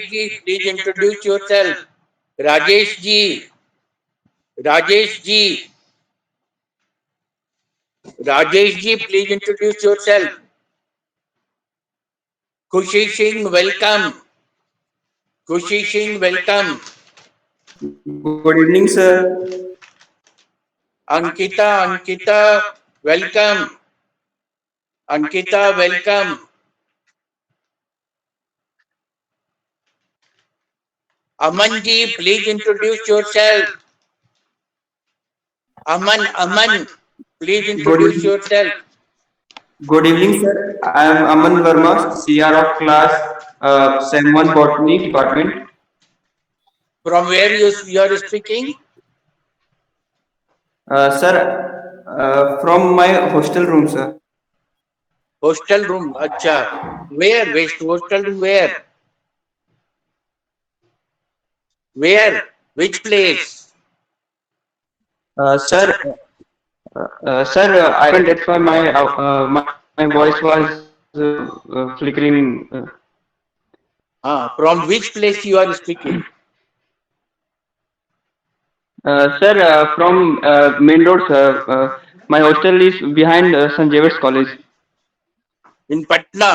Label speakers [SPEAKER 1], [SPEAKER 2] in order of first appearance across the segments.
[SPEAKER 1] ji, please introduce yourself. Rajesh ji, Rajesh ji, Rajesh ji, please introduce yourself. Khushi Singh, welcome. Khushi Singh, welcome.
[SPEAKER 2] Good evening, sir.
[SPEAKER 1] Ankita, welcome. Ankita, welcome. Aman ji, please introduce yourself. Aman, please introduce yourself.
[SPEAKER 2] Good evening, sir. I am Aman Verma, CR of class 7-1 Botany Department.
[SPEAKER 1] From where you are speaking?
[SPEAKER 2] Sir, from my hostel room, sir.
[SPEAKER 1] Hostel room, acha. Where? Hostel room where? Where? Which place?
[SPEAKER 2] Sir, I couldn't. That's why my voice was flickering.
[SPEAKER 1] From which place you are speaking?
[SPEAKER 2] Sir, from main road, sir. My hostel is behind Sanjeev's college.
[SPEAKER 1] In Patna?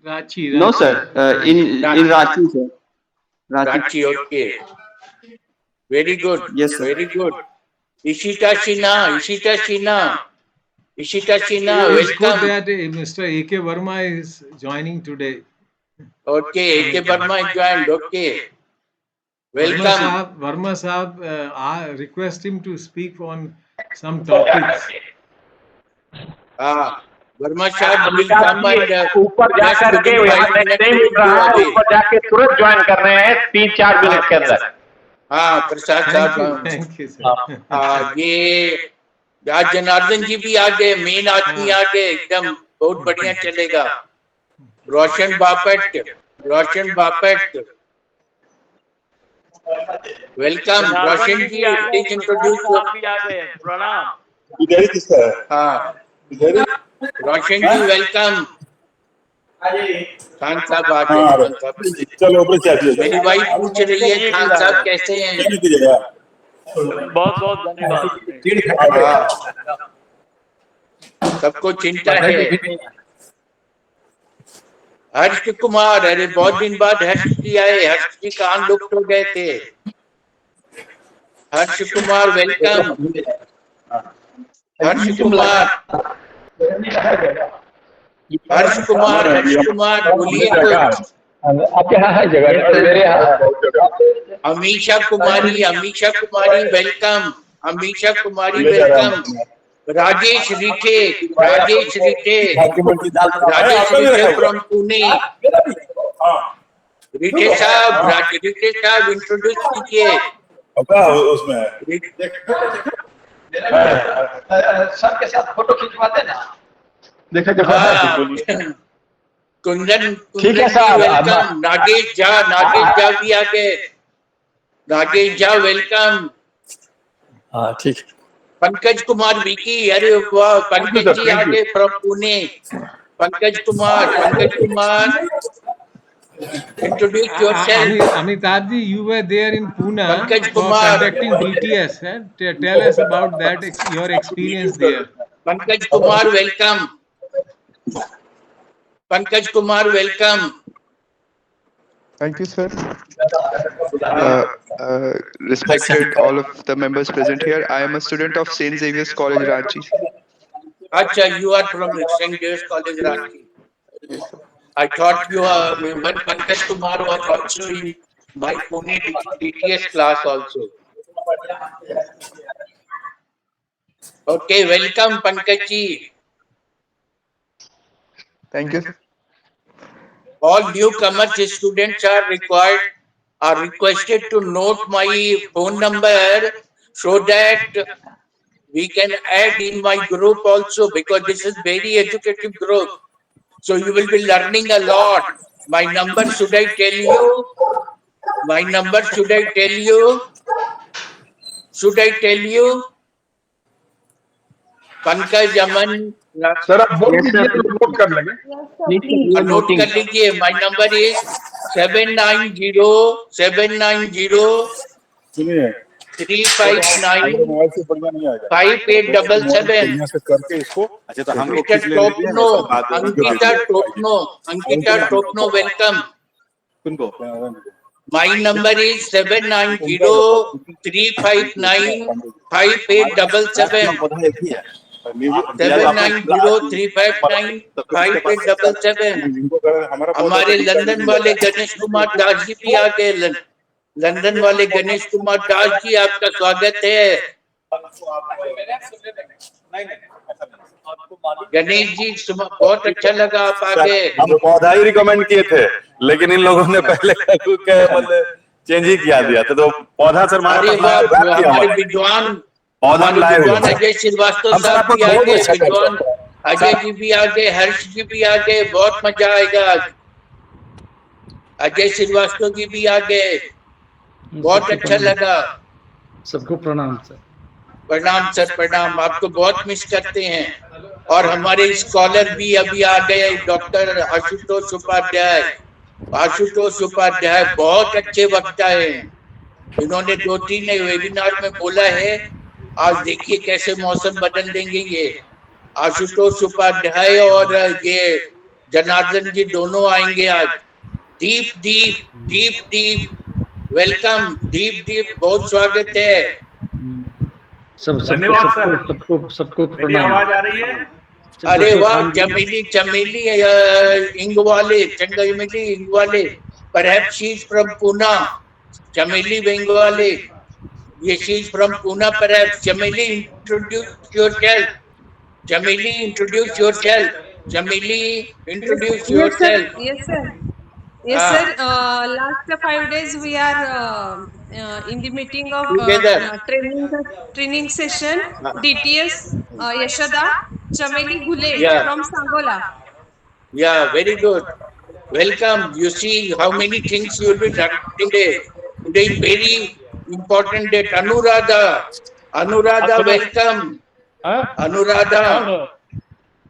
[SPEAKER 3] Ranchi.
[SPEAKER 2] No, sir. In Ranchi, sir.
[SPEAKER 1] Ranchi, okay. Very good.
[SPEAKER 2] Yes, sir.
[SPEAKER 1] Very good. Ishita Shina,
[SPEAKER 3] It's
[SPEAKER 1] welcome.
[SPEAKER 3] good that Mr. A.K. Verma is joining today.
[SPEAKER 1] Okay, A.K. Verma is joined. Okay. Welcome.
[SPEAKER 3] Verma Sahab, I request him to speak on some topics.
[SPEAKER 1] Verma Sahab will come and
[SPEAKER 4] ऊपर जा करके यहाँ नहीं मिल रहा है, ऊपर जाके तुरंत ज्वाइन कर रहे हैं 3-4 मिनट के अंदर.
[SPEAKER 1] प्रसाद साहब.
[SPEAKER 3] Thank you, sir.
[SPEAKER 1] ये आज जनार्दन जी भी आ गए, मेन आदमी आ गए, एकदम बहुत बढ़िया चलेगा. Roshan Bapat, welcome. Roshan ji, please introduce.
[SPEAKER 4] प्रणाम.
[SPEAKER 1] रोशन जी, वेलकम. खान साहब आ गए. मेरी वाइफ पूछ रही है खान साहब कैसे हैं.
[SPEAKER 4] बहुत बहुत धन्यवाद.
[SPEAKER 1] सबको चिंता है. हर्ष कुमार, अरे बहुत दिन बाद हर्ष जी आए. हर्ष जी कहाँ लुप्त हो गए थे. हर्ष कुमार, वेलकम. हर्ष कुमार, बोलिए कुछ.
[SPEAKER 4] आपके यहाँ है जगह? मेरे यहाँ.
[SPEAKER 1] Amisha Kumari, welcome. Welcome. Rajesh Rite from Pune. Rite साहब इंट्रोड्यूस कीजिए.
[SPEAKER 4] सबके साथ फोटो खिंचवाते ना.
[SPEAKER 1] कुंदन,
[SPEAKER 4] ठीक है साहब.
[SPEAKER 1] वेलकम. नागेश झा भी आ गए. नागेश झा, वेलकम.
[SPEAKER 4] ठीक.
[SPEAKER 1] पंकज कुमार विकी, अरे वाह, पंकज जी आ गए from Pune. Pankaj Kumar, introduce yourself.
[SPEAKER 3] Amitabh ji, you were there in Pune
[SPEAKER 1] Pankaj
[SPEAKER 3] for
[SPEAKER 1] Kumar.
[SPEAKER 3] conducting DTS. Tell us about that, your experience there.
[SPEAKER 1] Pankaj Kumar, welcome.
[SPEAKER 5] Thank you, sir. Respected all of the members present here, I am a student of St. Xavier's College, Ranchi.
[SPEAKER 1] Acha, you are from St. Xavier's College, Ranchi. I thought you are. But Pankaj Kumar was also in my Pune DTS class also. Okay, welcome, Pankaj ji.
[SPEAKER 5] Thank you.
[SPEAKER 1] All newcomers students are requested to note my phone number so that we can add in my group also, because this is very educative group. So you will be learning a lot. My number should I tell you? Pankaj, Aman
[SPEAKER 4] sir आप note कर लेंगे.
[SPEAKER 1] Note कर लीजिए. My number is 790
[SPEAKER 6] सुनिए
[SPEAKER 1] 359
[SPEAKER 6] mobile से बढ़िया नहीं आएगा,
[SPEAKER 1] 5877।
[SPEAKER 6] बढ़िया से करके इसको। अच्छा, तो हमको
[SPEAKER 1] मिस्टर
[SPEAKER 6] खींच लेने दीजिए,
[SPEAKER 1] टोपनो,
[SPEAKER 6] उसके बाद
[SPEAKER 1] अंकिता टोपनो, अंकिता टोपनो, वेलकम।
[SPEAKER 6] उनको
[SPEAKER 1] My number is 790 359 5877।
[SPEAKER 6] पौधा एक ही है, दिया तो आपने
[SPEAKER 1] 790 359 5877।
[SPEAKER 6] इनको हमारा पौधा
[SPEAKER 1] हमारे लंदन वाले गणेश कुमार दास जी भी आ गए। लंदन वाले गणेश कुमार दास जी, आपका स्वागत है। गणेश जी बहुत अच्छा लगा आप आ गए।
[SPEAKER 6] हम पौधा ही रिकमेंड किए थे, लेकिन इन लोगों ने पहले चेंज ही किया दिया था, तो पौधा सर
[SPEAKER 1] अरे वाह, हमारे विद्वान अजय श्रीवास्तव साहब भी आ गए। विद्वान अजय जी भी आ गए, हर्ष जी भी आ गए। बहुत मजा आएगा आज। अजय श्रीवास्तव जी भी आ गए, बहुत अच्छा लगा।
[SPEAKER 7] सबको प्रणाम सर।
[SPEAKER 1] प्रणाम सर, प्रणाम। आपको बहुत मिस करते हैं। और हमारे स्कॉलर भी अभी आ गए, डॉक्टर आशुतोष उपाध्याय। आशुतोष उपाध्याय बहुत अच्छे वक्ता हैं। इन्होंने 2-3 वेबिनार में बोला है। आज देखिए कैसे मौसम बदल देंगे ये। आशुतोष उपाध्याय और ये जनार्दन जी दोनों आएंगे आज। दीप दीप दीप दीप, वेलकम। दीप दीप, बहुत स्वागत है।
[SPEAKER 7] सबको प्रणाम।
[SPEAKER 4] आवाज आ रही है?
[SPEAKER 1] अरे वाह, चमेली चमेली इंगवाले, चमेली इंगवाले। Perhaps she is from Pune. Chameli Bengali. Yes, she is from Pune. Perhaps Chameli, introduce yourself. Chameli, introduce yourself. Chameli, introduce
[SPEAKER 8] Yes, sir.
[SPEAKER 1] yourself.
[SPEAKER 8] Yes, sir. Yes, sir. Last 5 days we are in the meeting of
[SPEAKER 1] Together.
[SPEAKER 8] training session. DTS Yashoda Chameli Gule
[SPEAKER 1] Yeah.
[SPEAKER 8] from Sangola.
[SPEAKER 1] Yeah, very good. Welcome. You see how many things you will be learning today. Today is very important day. Anuradha. Anuradha, welcome. Anuradha.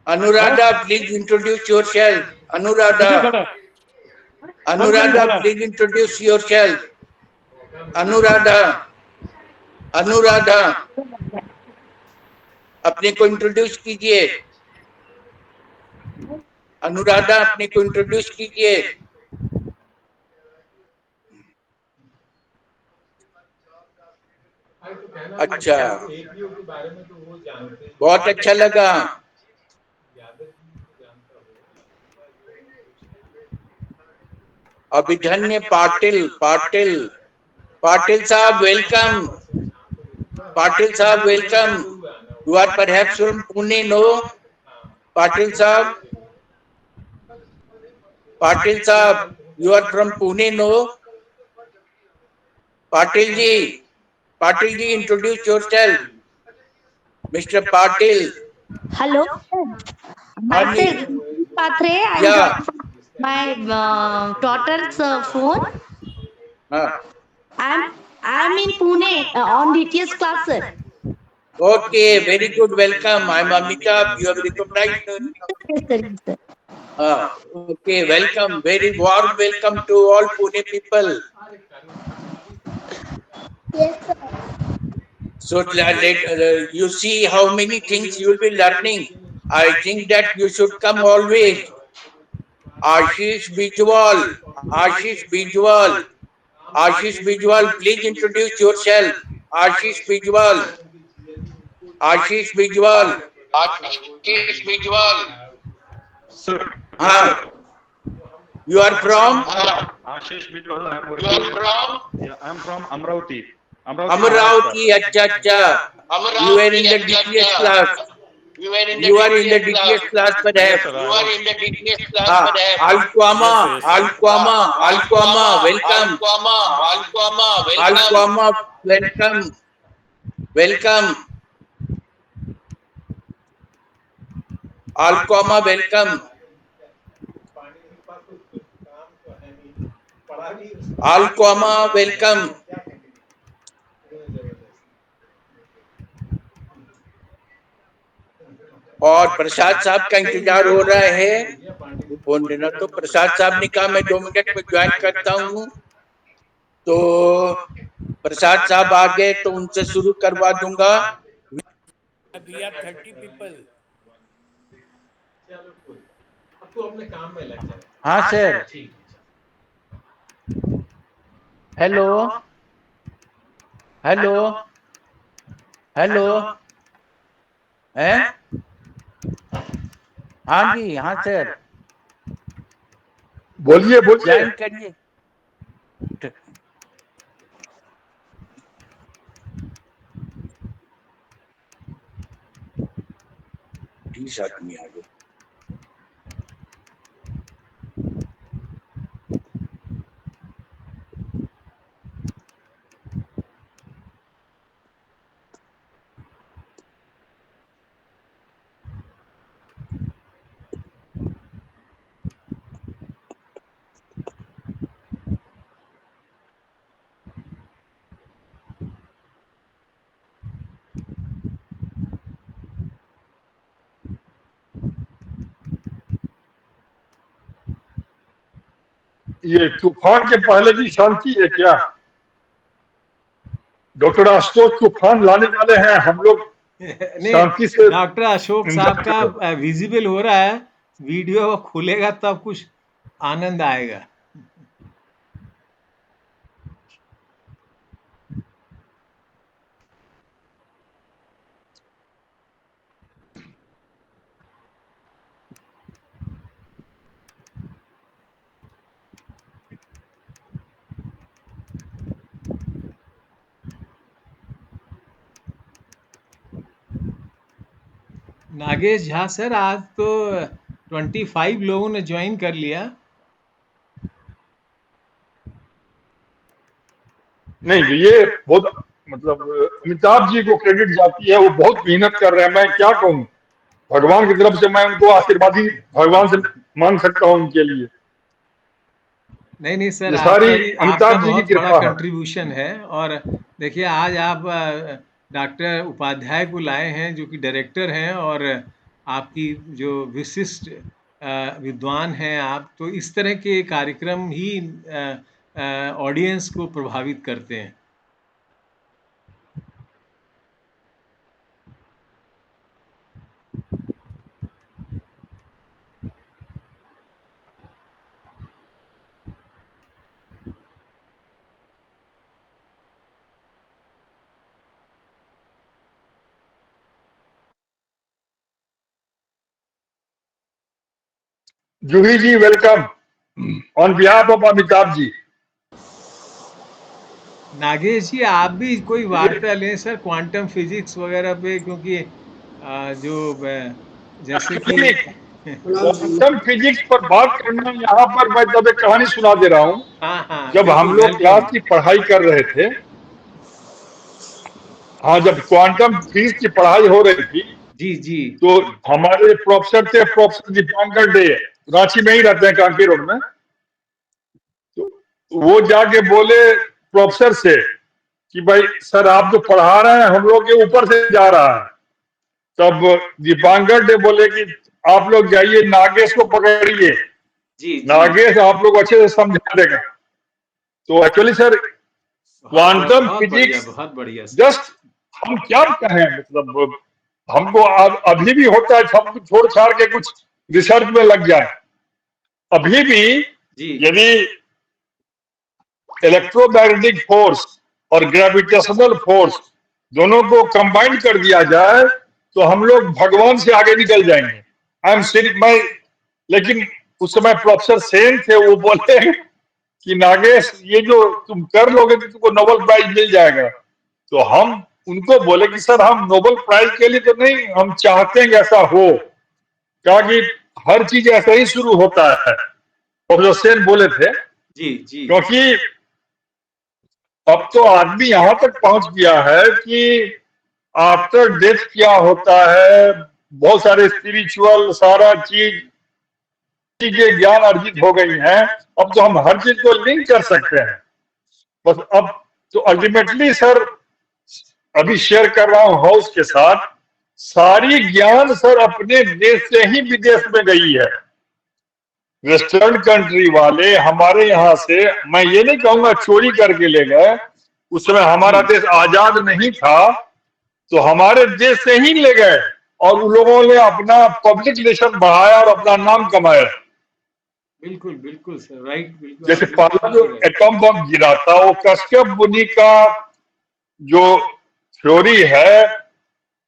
[SPEAKER 1] Anuradha, please introduce yourself. Anuradha. Anuradha, please introduce yourself. Anuradha. Anuradha. अपने को introduce कीजिए। अनुराधा, अपने को introduce कीजिए। अच्छा, बहुत अच्छा लगा। अभिधन्य पाटिल, पाटिल, पाटिल साहब वेलकम। पाटिल साहब welcome. You are perhaps from Pune, no? Patil Saab. Patil Saab, you are from Pune, no? Patil ji. Patil ji, introduce yourself. Mr. Patil.
[SPEAKER 9] Hello. Myself, Patre. I am
[SPEAKER 1] Yeah.
[SPEAKER 9] joining from my daughter's phone. I am in Pune on DTS class, sir.
[SPEAKER 1] Okay, very good. Welcome. I am Amitabh. You have recognized me.
[SPEAKER 9] Yes, sir. Yes, sir.
[SPEAKER 1] Okay, welcome. Very warm welcome to all Pune people.
[SPEAKER 9] Yes, sir.
[SPEAKER 1] So you see how many things you will be learning. I think that you should come always. Ashish Bijwal. Ashish Bijwal. Ashish Bijwal, please introduce yourself. Ashish Bijwal. Ashish Bijwal. Ashish Bijwal.
[SPEAKER 10] Sir.
[SPEAKER 1] You are from?
[SPEAKER 10] Ashish Bijwal.
[SPEAKER 1] You are from?
[SPEAKER 10] Yeah, I am from Amravati.
[SPEAKER 1] Amravati, acha. You are in the DTS class. You are in the DTS class, perhaps.
[SPEAKER 10] You are in the DTS class, perhaps.
[SPEAKER 1] Alquama, Alquama, Alquama, welcome. Alquama, welcome. Welcome. Alquama, welcome. Alquama, welcome. और प्रसाद साहब का इंतजार हो रहा है। वो phone देना। तो प्रसाद साहब ने कहा मैं 2 मिनट में ज्वाइन करता हूँ। तो प्रसाद साहब आ गए तो उनसे शुरू करवा दूंगा। We are 30 people.
[SPEAKER 3] अब तू अपने काम में लग जाए।
[SPEAKER 1] हाँ सर। हेलो हेलो हेलो हैं? हाँ जी, हाँ सर,
[SPEAKER 11] बोलिए बोलिए।
[SPEAKER 1] ज्वाइन करिए। बीस आदमी आ गए।
[SPEAKER 11] ये तूफान के पहले की शांति है क्या? डॉक्टर आशुतोष तूफान लाने वाले हैं, हम लोग शांति से।
[SPEAKER 3] डॉक्टर अशोक साहब का विजिबल हो रहा है, वीडियो खुलेगा तब कुछ आनंद आएगा। नागेश झा सर, आज तो 25 लोगों ने ज्वाइन कर लिया।
[SPEAKER 11] नहीं, ये बहुत मतलब अमिताभ जी को क्रेडिट जाती है, वो बहुत मेहनत कर रहे हैं। मैं क्या कहूँ, भगवान की तरफ से मैं उनको आशीर्वादी भगवान से मांग सकता हूँ उनके लिए।
[SPEAKER 3] नहीं सर,
[SPEAKER 11] ये सारी
[SPEAKER 3] आपका
[SPEAKER 11] अमिताभ जी की
[SPEAKER 3] बहुत बड़ा
[SPEAKER 11] कृपा है।
[SPEAKER 3] कंट्रीब्यूशन है। और देखिए आज आप डॉक्टर उपाध्याय को लाए हैं जो कि डायरेक्टर हैं, और आपकी जो विशिष्ट विद्वान हैं आप, तो इस तरह के कार्यक्रम ही ऑडियंस को प्रभावित करते हैं।
[SPEAKER 11] Juhi ji welcome on behalf of Amitabh ji.
[SPEAKER 3] Nagesh ji, आप भी कोई वार्ता लें सर क्वांटम फिजिक्स वगैरह पे, क्योंकि जैसे कि
[SPEAKER 11] क्वांटम फिजिक्स पर बात करना, यहाँ पर मैं तब एक कहानी सुना दे रहा हूँ।
[SPEAKER 3] हाँ
[SPEAKER 11] जब हम
[SPEAKER 3] बिल्कुल,
[SPEAKER 11] लोग
[SPEAKER 3] वेलकम।
[SPEAKER 11] क्लास की पढ़ाई कर रहे थे, हाँ, जब क्वांटम फिजिक्स की पढ़ाई हो रही थी,
[SPEAKER 3] जी
[SPEAKER 11] तो हमारे प्रोफेसर थे, प्रोफेसर दीपांकर डे, रांची में ही रहते हैं, कांके रोड में। तो वो जाके बोले प्रोफेसर से कि भाई सर, आप जो पढ़ा रहे हैं हम लोग के ऊपर से जा रहा है। तब दीपांकर डे बोले कि आप लोग जाइए नागेश को पकड़िए, नागेश आप लोग अच्छे से समझा देगा। तो एक्चुअली सर, क्वांटम फिजिक्स
[SPEAKER 3] बहुत बढ़िया सर।
[SPEAKER 11] जस्ट हम क्या कहें, मतलब हमको अभी भी होता है हम छोड़ छाड़ के कुछ रिसर्च में लग जाए। अभी भी यदि इलेक्ट्रोमैग्नेटिक फोर्स और ग्रेविटेशनल फोर्स दोनों को कंबाइन कर दिया जाए तो हम लोग भगवान से आगे निकल जाएंगे। I am serious. मैं लेकिन उस समय प्रोफेसर सेन थे, वो बोले कि नागेश, ये जो तुम कर लोगे तो तुमको नोबेल प्राइज मिल जाएगा। तो हम उनको बोले कि सर, हम नोबेल प्राइज के लिए तो नहीं, हम चाहते हैं कि ऐसा हो, कहा कि हर चीज ऐसा ही शुरू होता है। प्रोफेसर सेन बोले थे, क्योंकि अब तो आदमी यहां तक पहुंच गया है कि आफ्टर डेथ क्या होता है, बहुत सारे स्पिरिचुअल सारा चीजें ज्ञान अर्जित हो गई हैं। अब तो हम हर चीज को लिंक कर सकते हैं। बस अब तो अल्टीमेटली सर, अभी शेयर कर रहा हूं हाउस के साथ, सारी ज्ञान सर अपने देश से ही विदेश में गई है। वेस्टर्न कंट्री वाले हमारे यहाँ से, मैं ये नहीं कहूंगा चोरी करके ले गए, उस समय हमारा देश आजाद नहीं था, तो हमारे देश से ही ले गए और उन लोगों ने अपना पब्लिक रिलेशन बढ़ाया और अपना नाम कमाया।
[SPEAKER 3] बिल्कुल बिल्कुल सर, राइट, बिल्कुल
[SPEAKER 11] जैसे
[SPEAKER 3] बिल्कुल
[SPEAKER 11] पहला जो
[SPEAKER 3] right।
[SPEAKER 11] एटम बम गिरा था वो कश्यप मुनि का जो थ्योरी है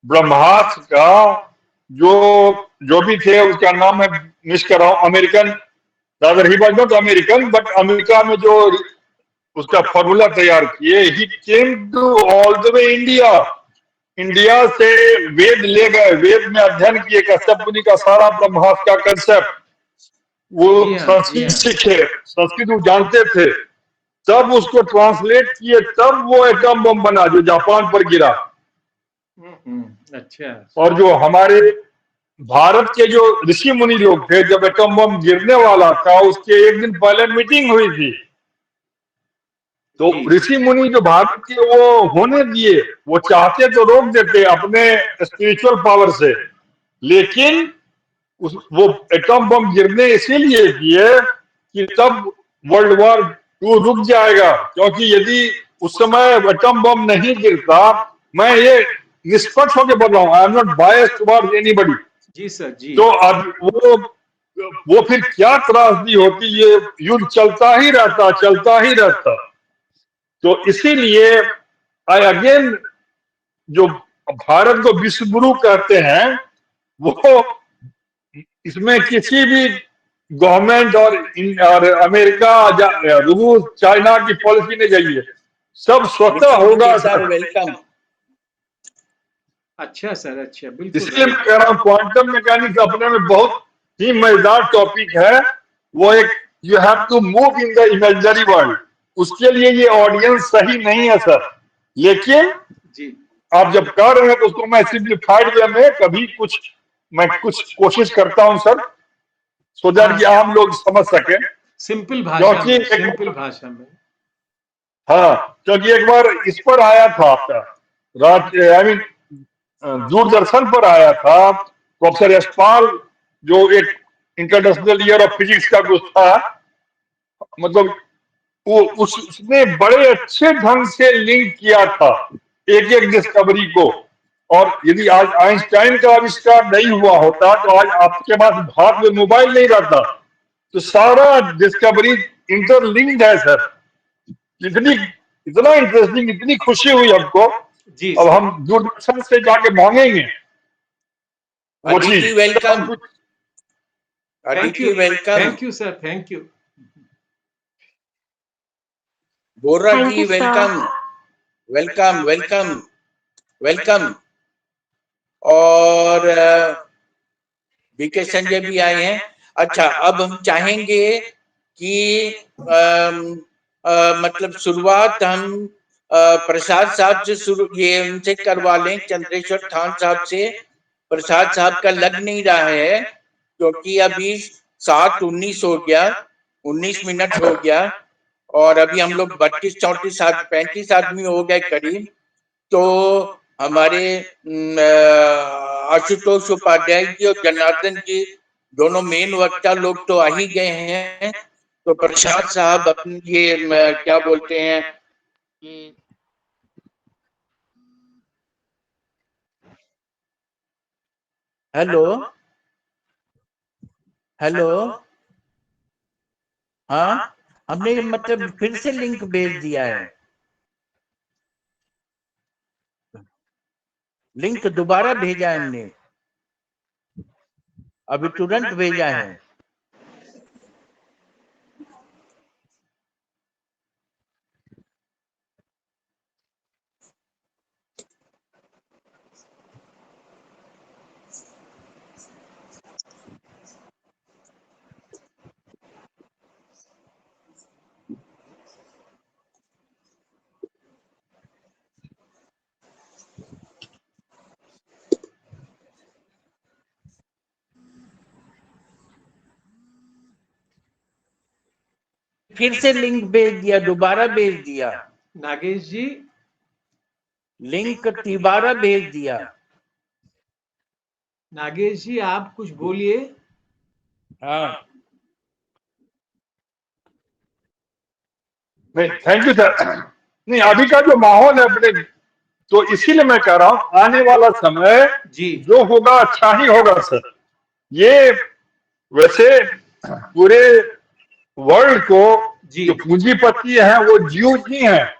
[SPEAKER 11] ब्रह्मास्त्र का, जो जो भी थे उसका नाम मैं मिस कर रहा हूँ, American, rather he was not American but America में जो उसका फॉर्मूला तैयार किए, he came to all the way India, India से वेद ले गए, वेद में अध्ययन किए कश्यप मुनि का सारा ब्रह्मास्त्र का कंसेप्ट, वो
[SPEAKER 3] जी हाँ, जी
[SPEAKER 11] संस्कृत
[SPEAKER 3] हाँ।
[SPEAKER 11] सीखे, संस्कृत वो जानते थे, तब उसको ट्रांसलेट किए, तब वो एटम बम बना जो जापान पर गिरा।
[SPEAKER 3] अच्छा।
[SPEAKER 11] और जो हमारे भारत के जो ऋषि मुनि लोग थे, जब एटम बम गिरने वाला था उसके एक दिन पहले मीटिंग हुई थी, तो ऋषि मुनि जो भारत के वो होने दिए, वो चाहते तो रोक देते अपने स्पिरिचुअल पावर से, लेकिन वो एटम बम गिरने इसीलिए दिए कि तब वर्ल्ड वॉर 2 रुक जाएगा, क्योंकि यदि उस समय एटम बम नहीं गिरता, मैं ये निष्पक्ष होकर बोल रहा हूँ, I am not biased towards anybody,
[SPEAKER 3] जी सर, जी।
[SPEAKER 11] तो अब वो फिर क्या त्रासदी होती, ये युद्ध चलता ही रहता, चलता ही रहता। तो इसीलिए आई अगेन, जो भारत को विश्व गुरु कहते हैं, वो इसमें किसी भी गवर्नमेंट और अमेरिका, रूस, चाइना की पॉलिसी नहीं चाहिए, सब स्वतः होगा
[SPEAKER 1] सर, वेलकम।
[SPEAKER 3] अच्छा सर, अच्छा, बिल्कुल।
[SPEAKER 11] इसलिए मैं कह रहा हूँ क्वांटम मैकेनिक्स अपने में बहुत ही मजेदार टॉपिक है, वो एक, you have to move in the imaginary world, उसके लिए ये ऑडियंस सही नहीं है सर, लेकिन
[SPEAKER 3] जी
[SPEAKER 11] आप जब कर रहे हैं तो उसको मैं सिंप्लीफाइड वे में कभी मैं कुछ कोशिश करता हूं सर, सो दैट कि आम लोग समझ सके,
[SPEAKER 3] सिंपल भाषा
[SPEAKER 11] क्योंकि
[SPEAKER 3] में, सिंपल भाषा में।
[SPEAKER 11] हाँ, क्योंकि एक बार इस पर आया था आपका राज, आई मीन दूरदर्शन पर आया था प्रोफेसर यशपाल, जो एक इंटरनेशनल ईयर ऑफ फिजिक्स का कुछ था, मतलब वो उसने बड़े अच्छे ढंग से लिंक किया था एक एक डिस्कवरी को, और यदि आज आइंस्टाइन का आविष्कार नहीं हुआ होता तो आज आपके पास हाथ में मोबाइल नहीं रहता, तो सारा डिस्कवरी इंटरलिंक्ड है सर। इतना इंटरेस्टिंग, इतनी खुशी हुई हमको, अब हम दूरदर्शन से जाके मांगेंगे वो चीज।
[SPEAKER 1] Welcome.
[SPEAKER 3] Thank you,
[SPEAKER 1] welcome.
[SPEAKER 3] Thank you sir, thank you.
[SPEAKER 1] Bora
[SPEAKER 9] Thank
[SPEAKER 1] ji
[SPEAKER 9] you, sir.
[SPEAKER 1] Welcome, welcome, welcome, welcome. और बीके संजय भी आए हैं। अच्छा, अब हम चाहेंगे कि मतलब शुरुआत हम प्रसाद साहब से शुरू, ये उनसे करवा लें, चंद्रेश्वर खान साहब से। प्रसाद साहब का लग नहीं रहा है, क्योंकि अभी 7:19 हो गया, 19 मिनट हो गया, और अभी हम लोग 32, 34, 35 आदमी हो गए करीब। तो हमारे आशुतोष उपाध्याय जी और जनार्दन जी दोनों मेन वक्ता लोग तो आ ही गए हैं, तो प्रसाद साहब अपनी ये क्या बोलते हैं कि हेलो, हेलो, हाँ, हमने मतलब फिर से लिंक भेज दिया है, लिंक दोबारा भेजा है हमने, अभी तुरंत भेजा है। फिर से लिंक भेज दिया, दोबारा भेज दिया।
[SPEAKER 3] नागेश जी,
[SPEAKER 1] लिंक दोबारा भेज दिया।
[SPEAKER 3] नागेश जी आप कुछ बोलिए।
[SPEAKER 1] हाँ,
[SPEAKER 11] नहीं, थैंक यू सर। नहीं, अभी का जो माहौल है अपने, तो इसीलिए मैं कह रहा हूँ आने वाला समय
[SPEAKER 3] जी
[SPEAKER 11] जो होगा अच्छा ही होगा सर। ये वैसे पूरे वर्ल्ड को
[SPEAKER 3] जी
[SPEAKER 11] जो पूंजीपति हैं वो ज्यूज ही हैं।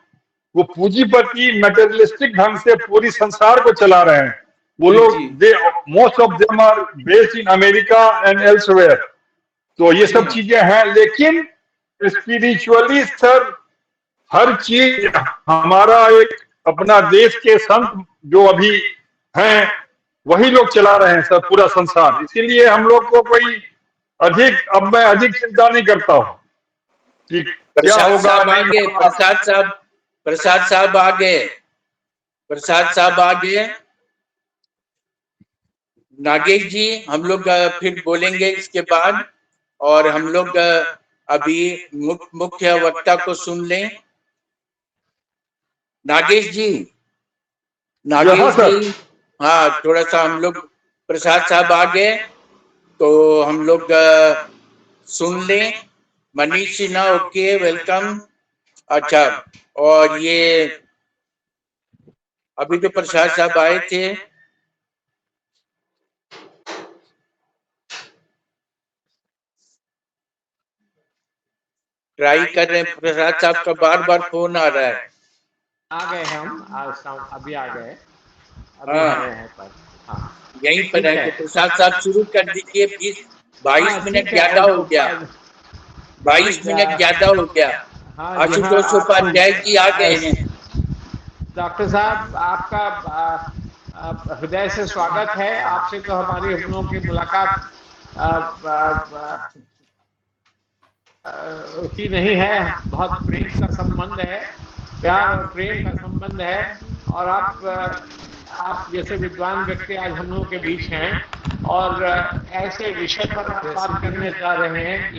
[SPEAKER 11] वो पूंजीपति मटेरियलिस्टिक ढंग से पूरी संसार को चला रहे हैं। वो
[SPEAKER 3] जी
[SPEAKER 11] लोग
[SPEAKER 3] जी
[SPEAKER 11] they most of them are based in America and elsewhere. तो ये सब
[SPEAKER 3] जी
[SPEAKER 11] चीजें हैं, लेकिन स्पिरिचुअली सर हर चीज हमारा एक अपना देश के संत जो अभी हैं वही लोग चला रहे हैं सर पूरा संसार। इसीलिए हम लोग को कोई अधिक, अब मैं अधिक चिंता नहीं करता हूँ कि क्या
[SPEAKER 1] प्रसाद
[SPEAKER 11] होगा
[SPEAKER 1] साहब आ
[SPEAKER 11] नहीं
[SPEAKER 1] गए,
[SPEAKER 11] होगा।
[SPEAKER 1] प्रसाद साहब आ गए, प्रसाद साहब आ गए। नागेश जी, हम लोग फिर बोलेंगे इसके बाद, और हम लोग अभी मुख्य वक्ता को सुन लें। नागेश जी,
[SPEAKER 11] हाँ
[SPEAKER 1] नागेश जी,
[SPEAKER 11] सर।
[SPEAKER 1] हाँ, थोड़ा सा हम लोग, प्रसाद साहब आ गए तो हम लोग सुन लें। Manish Sinha, okay, welcome. अच्छा, और ये अभी तो प्रसाद साहब आए थे। ट्राई कर रहे हैं, प्रसाद साहब का बार बार फोन आ रहा है।
[SPEAKER 12] आ गए हम अभी आ गए, अभी आ
[SPEAKER 1] हाँ,
[SPEAKER 12] रहे हैं पर। हाँ
[SPEAKER 1] यहीं पर
[SPEAKER 12] ठीक
[SPEAKER 1] है
[SPEAKER 12] है।
[SPEAKER 1] तो प्रसाद साहब शुरू कर दीजिए। 20-22
[SPEAKER 12] हाँ
[SPEAKER 1] मिनट
[SPEAKER 12] ठीक है।
[SPEAKER 1] ज्यादा हो गया, 22 मिनट ज्यादा हो गया।
[SPEAKER 12] हाँ जी हाँ,
[SPEAKER 1] आशुतोष
[SPEAKER 12] आपको
[SPEAKER 1] उपाध्याय जी आ गए हैं।
[SPEAKER 12] डॉक्टर साहब आपका हृदय से स्वागत है। आपसे तो हमारी हम लोगों की मुलाकात आ, आ, आ, होती नहीं है। बहुत प्रेम का संबंध है, प्यार और प्रेम का संबंध है। और आप जैसे विद्वान व्यक्ति आज हम लोगों के बीच हैं, और ऐसे विषय पर आप बात करने जा रहे हैं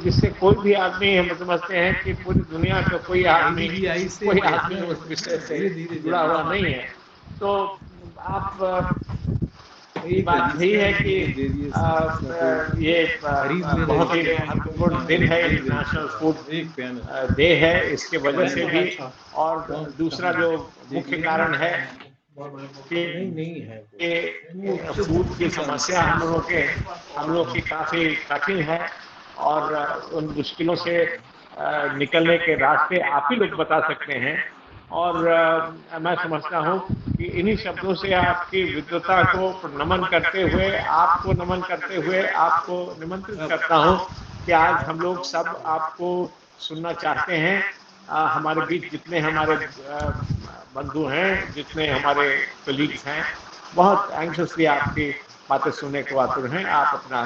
[SPEAKER 12] जिससे कोई भी आदमी, हम समझते हैं कि पूरी दुनिया का कोई आदमी उस विषय से जुड़ा हुआ नहीं है। तो आप की बात यही है कि ये बहुत ही महत्वपूर्ण दिन है, इंटरनेशनल फूड डे है। इसके वजह से भी, और दूसरा जो मुख्य कारण है कि फूड की समस्या हम लोग की काफी कठिन है, और उन मुश्किलों से निकलने के रास्ते आप ही लोग बता सकते हैं। और मैं समझता हूँ कि इन्हीं शब्दों से आपकी विद्वता को नमन करते हुए, आपको निमंत्रित करता हूँ कि आज हम लोग सब आपको सुनना चाहते हैं। हमारे बीच जितने हमारे बंधु हैं, जितने हमारे कलीग्स हैं, बहुत एंक्शसली आपकी बातें सुनने को आतुर हैं। आप अपना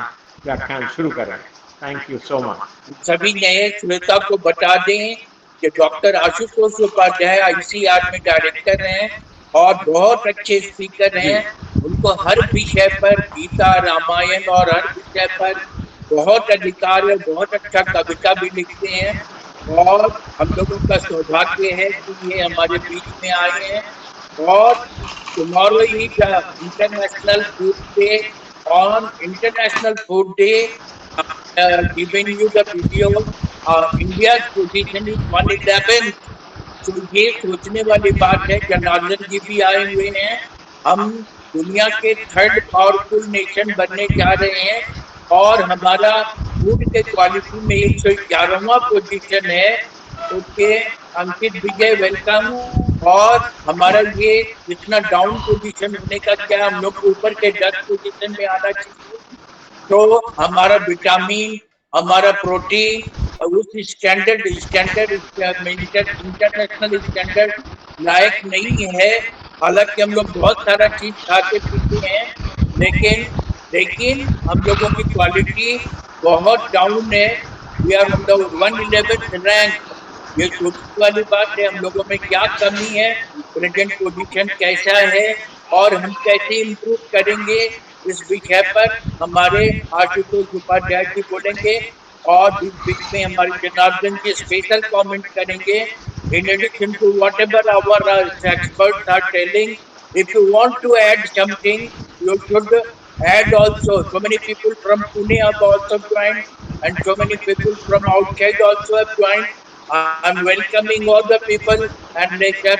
[SPEAKER 12] व्याख्यान शुरू करें। Thank you so much.
[SPEAKER 1] सभी नए श्रोता को बता दें कि डॉक्टर आशुतोष उपाध्याय आईसीआर में डायरेक्टर हैं और बहुत अच्छे स्पीकर
[SPEAKER 12] जी
[SPEAKER 1] हैं। उनको हर विषय पर, गीता, रामायण और हर विषय पर बहुत अधिकार है। बहुत अच्छा कविता भी लिखते हैं, और हम लोगों का सौभाग्य है कि ये हमारे बीच में आए हैं। और tomorrow is International Food Day. On International Food Day, giving you the video. India's position is 111th. तो ये सोचने वाली बात है। जनार्दन जी भी आए हुए हैं। हम दुनिया के थर्ड पावरफुल नेशन बनने जा रहे हैं, और हमारा फूड के क्वालिटी में 111वां पोजीशन है। ओके, अंकित विजय, वेलकम। और हमारा ये इतना डाउन पोजीशन होने का क्या, हम लोग को ऊपर के 10 पोजीशन में आना चाहिए। तो हमारा विटामिन, हमारा प्रोटीन उस इंटरनेशनल स्टैंडर्ड लायक नहीं है। हालांकि हम लोग बहुत सारा चीज खाते पीते हैं, लेकिन लेकिन हम लोगों की क्वालिटी बहुत डाउन है। We are on the 111th rank. ये सोचने वाली बात है। हम लोगों में क्या कमी है, प्रेजेंट पोजीशन कैसा है, और हम कैसे इम्प्रूव करेंगे, इस विषय पर हमारे आशुतोष उपाध्याय जी बोलेंगे। और इस बीच में हमारे जनार्दन जी स्पेशल कमेंट करेंगे। In addition to whatever our experts are telling, if you want to add something, you should add also. So many people from Pune have also joined. and so many people from outside also have joined. I'm welcoming all the people, and let us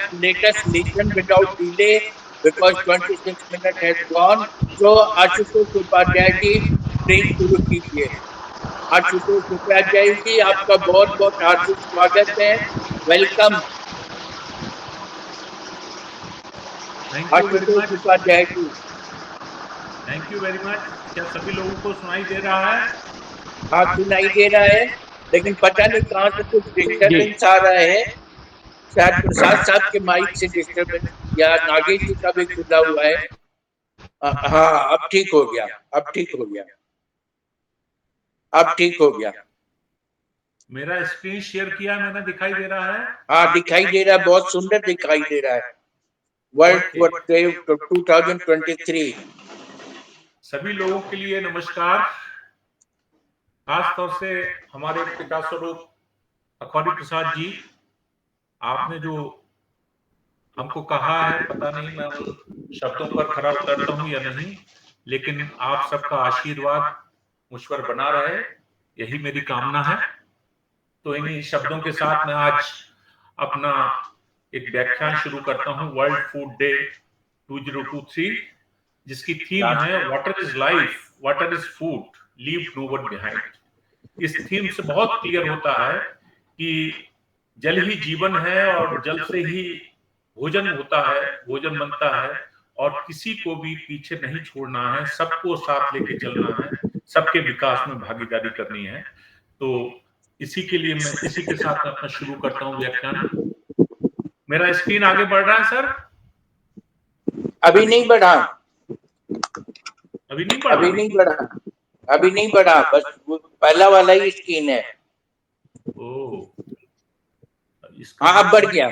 [SPEAKER 1] listen without delay because 26 minutes has gone. So Ashutosh Upadhyay ji please शुरू कीजिए. आशुतोष उपाध्याय जी आपका बहुत बहुत हार्दिक स्वागत है. Welcome
[SPEAKER 13] thank you very
[SPEAKER 1] Ashutosh
[SPEAKER 13] much.
[SPEAKER 1] Upadhyay ji.
[SPEAKER 13] Thank you very much. क्या सभी लोगों को सुनाई दे रहा है?
[SPEAKER 1] हाँ सुनाई दे रहा है, लेकिन पता नहीं कहाँ से कुछ डिस्टर्बेंस आ रहा है. शायद प्रसाद साहब के माइक से डिस्टर्बेंस या नागेश जी का भी खुला हुआ है. हाँ अब ठीक हो गया, अब ठीक हो गया, अब ठीक हो गया.
[SPEAKER 13] मेरा स्क्रीन शेयर किया मैंने, दिखाई दे रहा है?
[SPEAKER 1] हाँ दिखाई दे रहा है, बहुत सुंदर दिखाई दे रहा है. वर्ल्ड 2023.
[SPEAKER 13] सभी लोगों के लिए नमस्कार. खास तौर से हमारे पिता स्वरूप अखौरी प्रसाद जी, आपने जो हमको कहा है, पता नहीं मैं उन शब्दों पर खरा उतरता हूं या नहीं, लेकिन आप सबका आशीर्वाद मुझ पर बना रहे, यही मेरी कामना है. तो इन्हीं शब्दों के साथ मैं आज अपना एक व्याख्यान शुरू करता हूं. वर्ल्ड फूड डे 2023, जिसकी थीम है water is life, water is food, leave no one behind. इस थीम से बहुत क्लियर होता है कि जल ही जीवन है और जल से ही भोजन होता है, भोजन बनता है, और किसी को भी पीछे नहीं छोड़ना है, सबको साथ लेके चलना है, सबके विकास में भागीदारी करनी है. तो इसी के लिए मैं इसी के साथ अपना शुरू करता हूं व्याख्यान. मेरा स्क्रीन आगे बढ़ रहा है सर?
[SPEAKER 1] अभी नहीं बढ़ा,
[SPEAKER 13] अभी नहीं बढ़ा,
[SPEAKER 1] अभी नहीं बढ़ा, अभी नहीं बढ़ा, बस पहला वाला ही स्क्रीन है.
[SPEAKER 13] ओह,
[SPEAKER 1] हाँ अब बढ़ गया,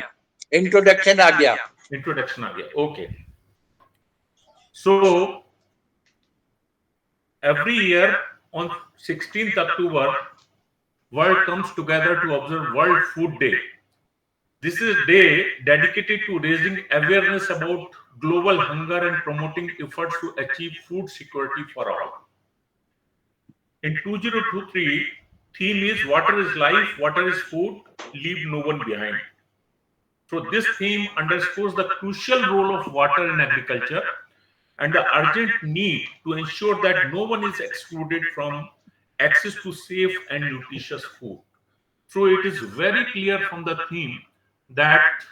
[SPEAKER 1] इंट्रोडक्शन आ गया.
[SPEAKER 13] इंट्रोडक्शन आ गया, okay. So every year on 16th October, world comes together to observe World Food Day. This is a day dedicated to raising awareness about global hunger and promoting efforts to achieve food security for all. In 2023, theme is water is life, water is food, leave no one behind. So this theme underscores the crucial role of water in agriculture and the urgent need to ensure that no one is excluded from access to safe and nutritious food. So it is very clear from the theme that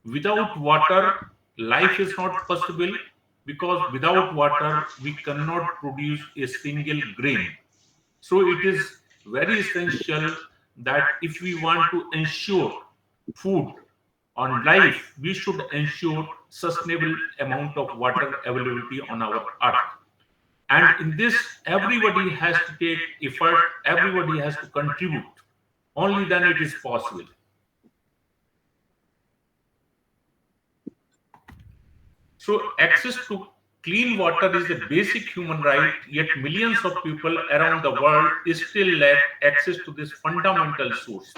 [SPEAKER 13] without water, life is not possible, because without water, we cannot produce a single grain. So it is very essential that if we want to ensure food on life, we should ensure sustainable amount of water availability on our earth. And in this, everybody has to take effort, everybody has to contribute. Only then it is possible. So access to clean water is a basic human right, yet millions of people around the world still lack access to this fundamental source.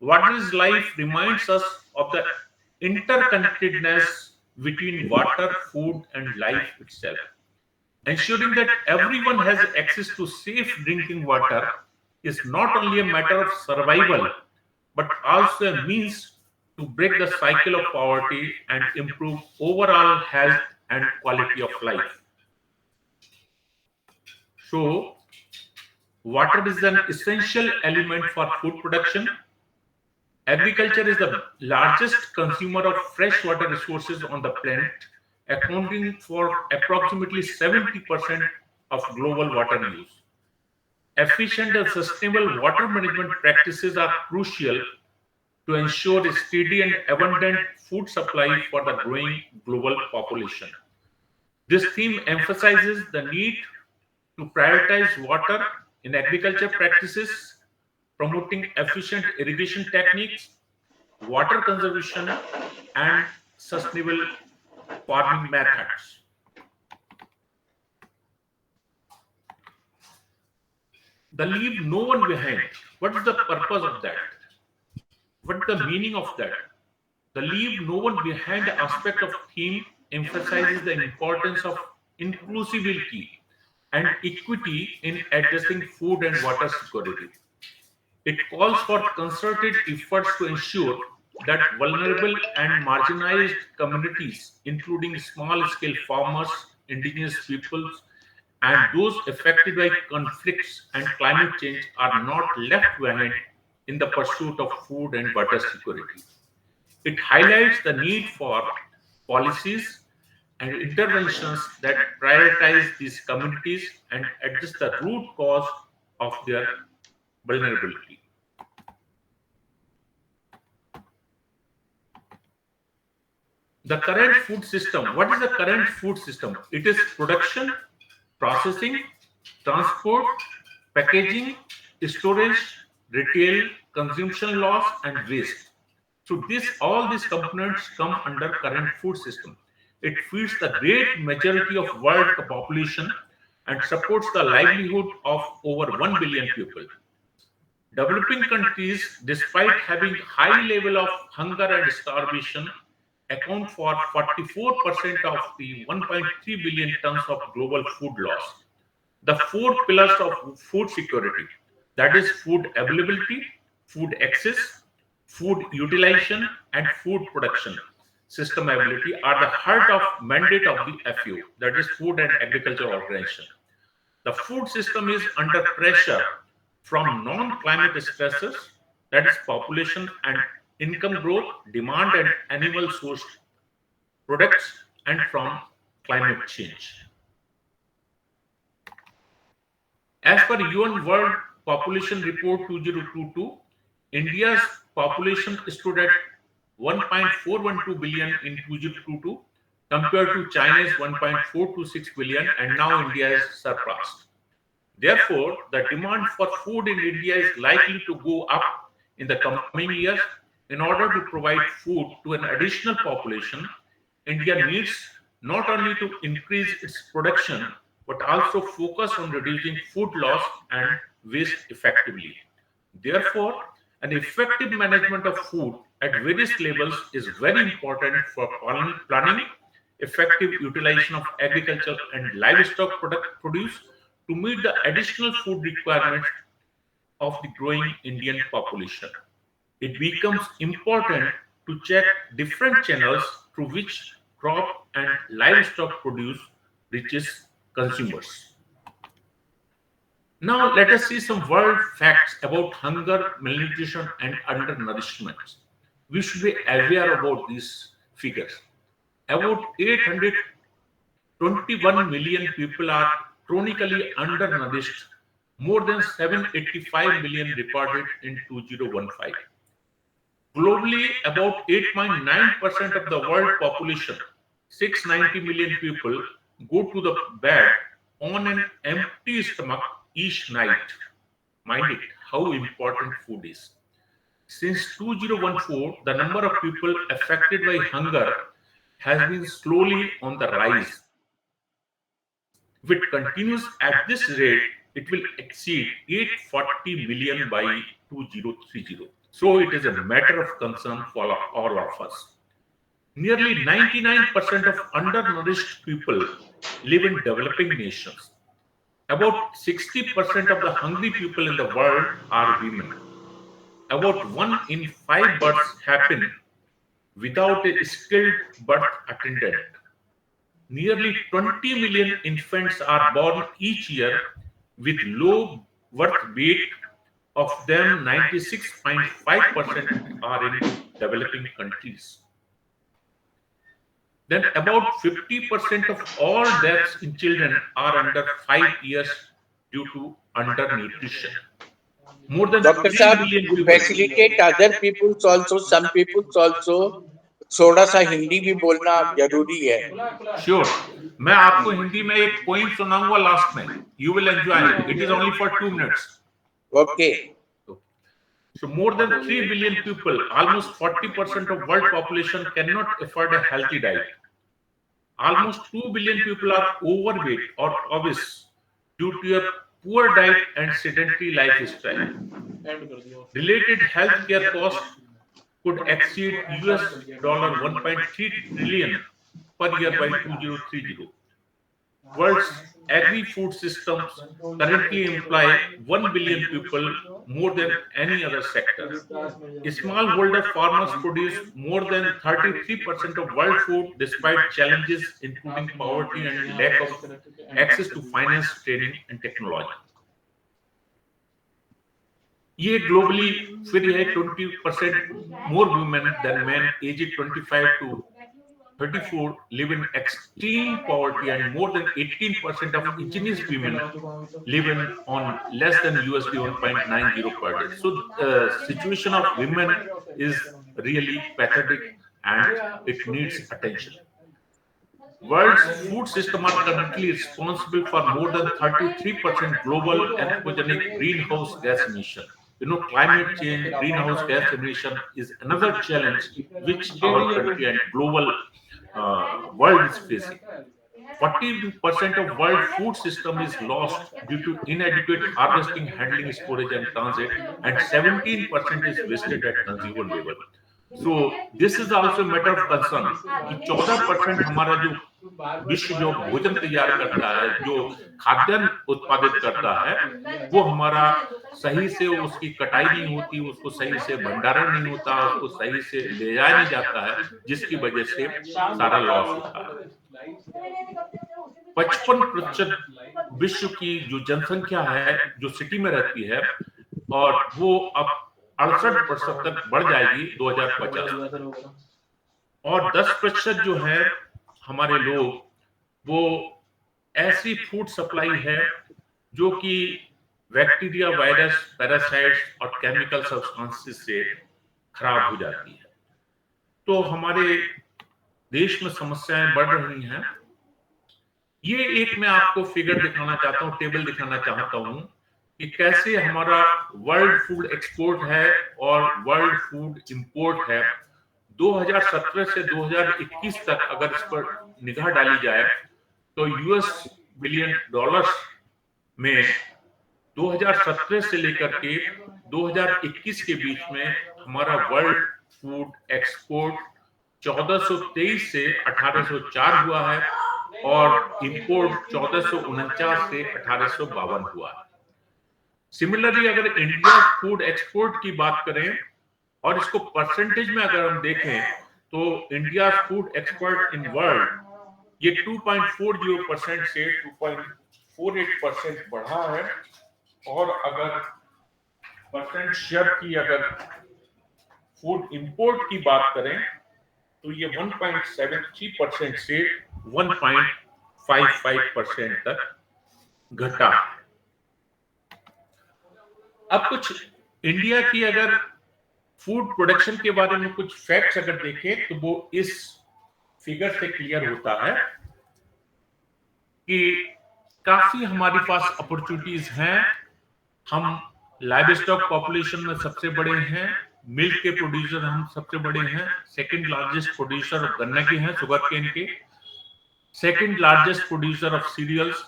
[SPEAKER 13] Water is life reminds us of the interconnectedness between water, food, and life itself. Ensuring that everyone has access to safe drinking water is not only a matter of survival, but also a means to break the cycle of poverty and improve overall health and quality of life. So, water is an essential element for food production. Agriculture is the largest consumer of freshwater resources on the planet, accounting for approximately 70% of global water use. Efficient and sustainable water management practices are crucial to ensure a steady and abundant food supply for the growing global population. This theme emphasizes the need to prioritize water in agriculture practices, promoting efficient irrigation techniques, water conservation, and sustainable farming methods. The leave no one behind. What is the purpose of that? What is the meaning of that? The leave no one behind aspect of theme emphasizes the importance of inclusivity and equity in addressing food and water security. It calls for concerted efforts to ensure that vulnerable and marginalized communities, including small-scale farmers, indigenous peoples, and those affected by conflicts and climate change, are not left behind in the pursuit of food and water security. It highlights the need for policies and interventions that prioritize these communities and address the root cause of their vulnerability. The current food system. What is the current food system? It is production, processing, transport, packaging, storage, retail, consumption loss, and waste. So all these components come under current food system. It feeds the great majority of world population and supports the livelihood of over 1 billion people. Developing countries, despite having high level of hunger and starvation, account for 44% of the 1.3 billion tons of global food loss. The four pillars of food security, that is food availability, food access, food utilization, and food production system ability, are the heart of mandate of the FAO, that is Food and Agriculture Organization. The food system is under pressure from non-climate stressors, that is population and income growth, demand and animal sourced products, and from climate change. As per UN World Population Report 2022, India's population stood at 1.412 billion in 2022 compared to China's 1.426 billion, and now India is surpassed. Therefore, the demand for food in India is likely to go up in the coming years. In order to provide food to an additional population, India needs not only to increase its production, but also focus on reducing food loss and waste effectively. Therefore, an effective management of food at various levels is very important for planning, effective utilization of agriculture and livestock produce to meet the additional food requirements of the growing Indian population. It becomes important to check different channels through which crop and livestock produce reaches consumers. Now let us see some world facts about hunger, malnutrition, and undernourishment. We should be aware about these figures. About 821 million people are chronically undernourished, more than 785 million reported in 2015. Globally, about 8.9% of the world population, 690 million people, go to the bed on an empty stomach each night. Mind it, how important food is. Since 2014, the number of people affected by hunger has been slowly on the rise. If it continues at this rate, it will exceed 840 million by 2030. So it is a matter of concern for all of us. Nearly 99% of undernourished people live in developing nations. About 60% of the hungry people in the world are women. About 1 in 5 births happen without a skilled birth attendant. Nearly 20 million infants are born each year with low birth weight. Of them, 96.5% are in developing countries. Then about 50% of all deaths in children are under 5 years due to undernutrition. More than
[SPEAKER 1] doctor
[SPEAKER 13] 3
[SPEAKER 1] साहब,
[SPEAKER 13] billion
[SPEAKER 1] you
[SPEAKER 13] people.
[SPEAKER 1] facilitate other people's also, some people's also, थोड़ा सा हिंदी भी बोलना जरूरी है.
[SPEAKER 13] Sure. मैं आपको हिंदी में एक पोइम सुनाऊंगा लास्ट में. You will enjoy it. It is only for 2 minutes.
[SPEAKER 1] Okay.
[SPEAKER 13] So more than 3 billion people, almost 40% of world population, cannot afford a healthy diet. Almost 2 billion people are overweight or obese due to a poor diet and sedentary lifestyle. Related healthcare costs could exceed US $1.3 trillion per year by 2030. World's agri-food systems currently employ 1 billion people, more than any other sector. Smallholder farmers produce more than 33% of world food despite challenges including poverty and lack of access to finance, training and technology. ये globally फिर है 20% more women than men aged 25 to 34 live in extreme poverty, and more than 18% of indigenous women live in on less than USD 1.90 per day. So the situation of women is really pathetic and it needs attention. World's food system are currently responsible for more than 33% global anthropogenic greenhouse gas emission. You know, climate change, greenhouse gas emission is another challenge which our country and global world is facing. 40% of world food system is lost due to inadequate harvesting, handling, storage and transit, and 17% is wasted at consumer level. So this is also a matter of concern कि 14% हमारा जो विश्व जो भोजन तैयार करता है, जो खाद्यान्न उत्पादित करता है, वो हमारा सही से उसकी कटाई नहीं होती, उसको सही से भंडारण नहीं होता, उसको सही से ले जाया नहीं जाता है, जिसकी वजह से सारा लॉस होता है। 55% विश्व की जो जनसंख्या है जो सिटी में रहती है, और वो अब 68% तक बढ़ जाएगी 2050, और 10% जो है हमारे लोग, वो ऐसी फूड सप्लाई है जो कि बैक्टीरिया, वायरस, पैरासाइट्स और केमिकल सब्सटेंसेस से खराब हो जाती है। तो हमारे देश में समस्याएं बढ़ रही हैं। ये एक मैं आपको फिगर दिखाना चाहता हूँ, टेबल दिखाना चाहता हूँ कि कैसे हमारा वर्ल्ड फूड एक्सपोर्ट है और वर्ल्ड फूड इंपोर्ट है। 2017 से 2021 तक अगर इस पर निगाह डाली जाए तो US बिलियन डॉलर्स में 2017 से लेकर के 2021 के बीच में हमारा वर्ल्ड फूड एक्सपोर्ट 1423 से 1804 हुआ है और इंपोर्ट 1449 से 1852 हुआ है। सिमिलरली अगर इंडिया फूड एक्सपोर्ट की बात करें और इसको परसेंटेज में अगर हम देखें तो India food export in world ये 2.40% से 2.48% बढ़ा है, और अगर परसेंट शेयर की अगर फूड इंपोर्ट की बात करें तो ये 1.73% से 1.55% तक घटा। अब कुछ इंडिया की अगर फूड प्रोडक्शन के बारे में कुछ फैक्ट्स अगर देखें तो वो इस फिगर से क्लियर होता है कि काफी हमारे पास अपॉर्चुनिटीज हैं। हम लाइव स्टॉक पॉपुलेशन में सबसे बड़े हैं, मिल्क के प्रोड्यूसर हम सबसे बड़े हैं, सेकंड लार्जेस्ट प्रोड्यूसर गन्ना के हैं, शुगर केन के, second largest producer of cereals,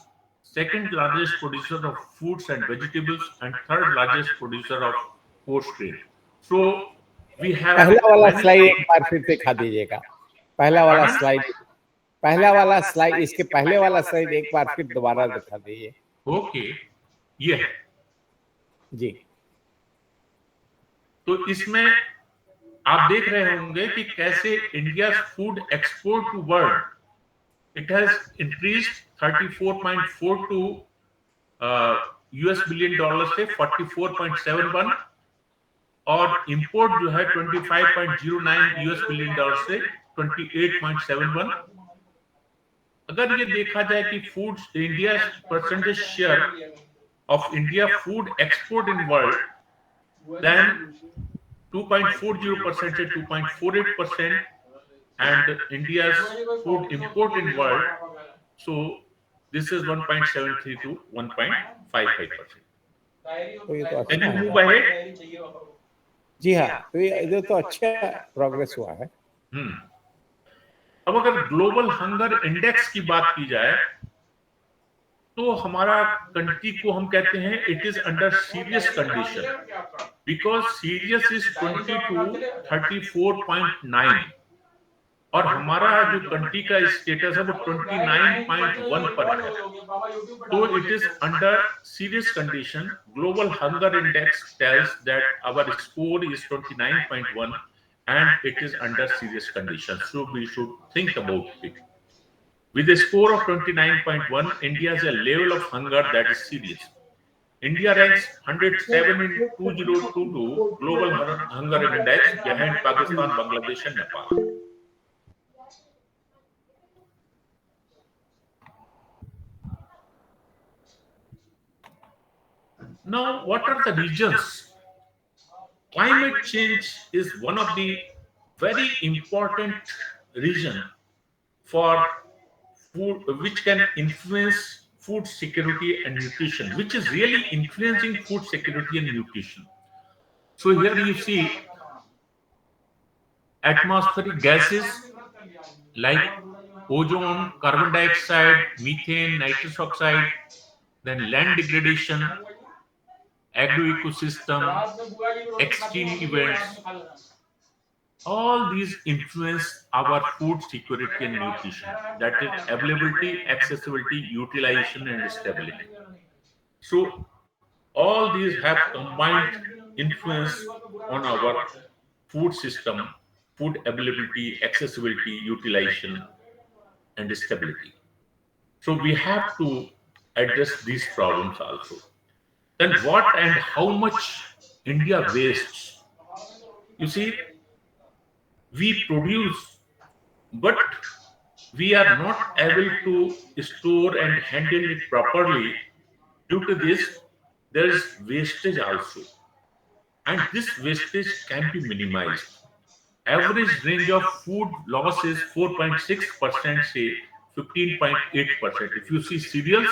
[SPEAKER 13] second largest producer of fruits and vegetables, and third largest producer of coarse grain. So we have
[SPEAKER 14] पहला वाला स्लाइड एक बार फिर दिखा दीजिएगा। पहला वाला स्लाइड इसके पहले वाला स्लाइड एक बार फिर दोबारा दिखा दीजिए।
[SPEAKER 13] ओके, ये है
[SPEAKER 14] जी।
[SPEAKER 13] तो इसमें आप देख रहे होंगे कि कैसे India food export to world it has increased 34.42 US billion dollar से 44.71, और इंपोर्ट जो है 25.09 US बिलियन डॉलर से 28.71। अगर ये देखा जाए कि food India percentage share of India food export in world, then 2.40% से 2.48%, and India's food import in world, so this is 1.73 to 1.55%.
[SPEAKER 14] तो ये तो अच्छा
[SPEAKER 13] Can you move ahead?
[SPEAKER 14] जी हाँ, तो ये तो अच्छा प्रोग्रेस हुआ है।
[SPEAKER 13] अब अगर ग्लोबल हंगर इंडेक्स की बात की जाए तो हमारा कंट्री को हम कहते हैं it is under serious condition, because serious is 20 to 34.9, और हमारा जो कंट्री का स्टेटस है वो 29.1 पर है। तो it is under serious condition. Global Hunger Index tells that our score is 29.1 and it is under serious condition. So we should think about it. With a score of 29.1, India has a level of hunger that is serious. India ranks 107 in 2022 Global Hunger Index behind Pakistan, Bangladesh and Nepal. Now, what are the reasons? Climate change is one of the very important reason for food, which can influence food security and nutrition, which is really influencing food security and nutrition. So here you see atmospheric gases like ozone, carbon dioxide, methane, nitrous oxide, then land degradation, agroecosystem, extreme events. All these influence our food security and nutrition, that is availability, accessibility, utilization and stability. So all these have combined influence on our food system, food availability, accessibility, utilization and stability. So we have to address these problems also. Then what and how much India wastes? You see, we produce, but we are not able to store and handle it properly. Due to this, there is wastage also. And this wastage can be minimized. Average range of food loss is 4.6%, say 15.8%. If you see cereals,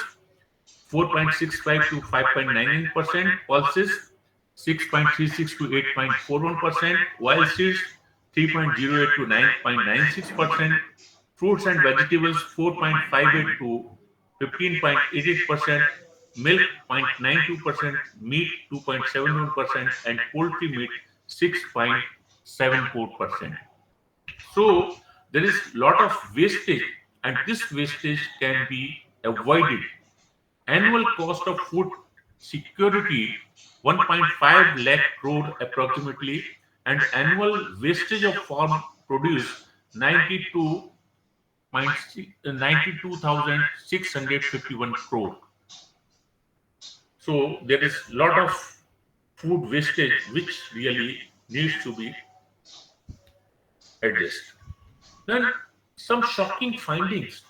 [SPEAKER 13] 4.65 to 5.99%, pulses 6.36 to 8.41%, oil seeds 3.08 to 9.96%, fruits and vegetables 4.58 to 15.88%, milk 0.92%, meat 2.71%, and poultry meat 6.74%. So there is lot of wastage, and this wastage can be avoided. Annual cost of food security 1.5 lakh crore approximately, and annual wastage of farm produce 92,651 crore. So there is lot of food wastage which really needs to be addressed. Then some shocking findings.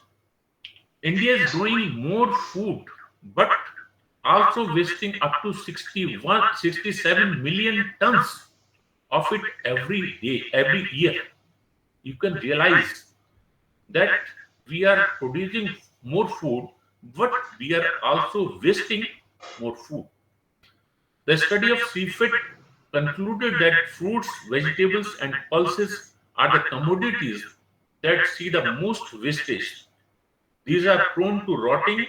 [SPEAKER 13] India is growing more food, but also wasting up to 67 million tons of it every day, every year. You can realize that we are producing more food, but we are also wasting more food. The study of CFIT concluded that fruits, vegetables, and pulses are the commodities that see the most wastage. These are prone to rotting.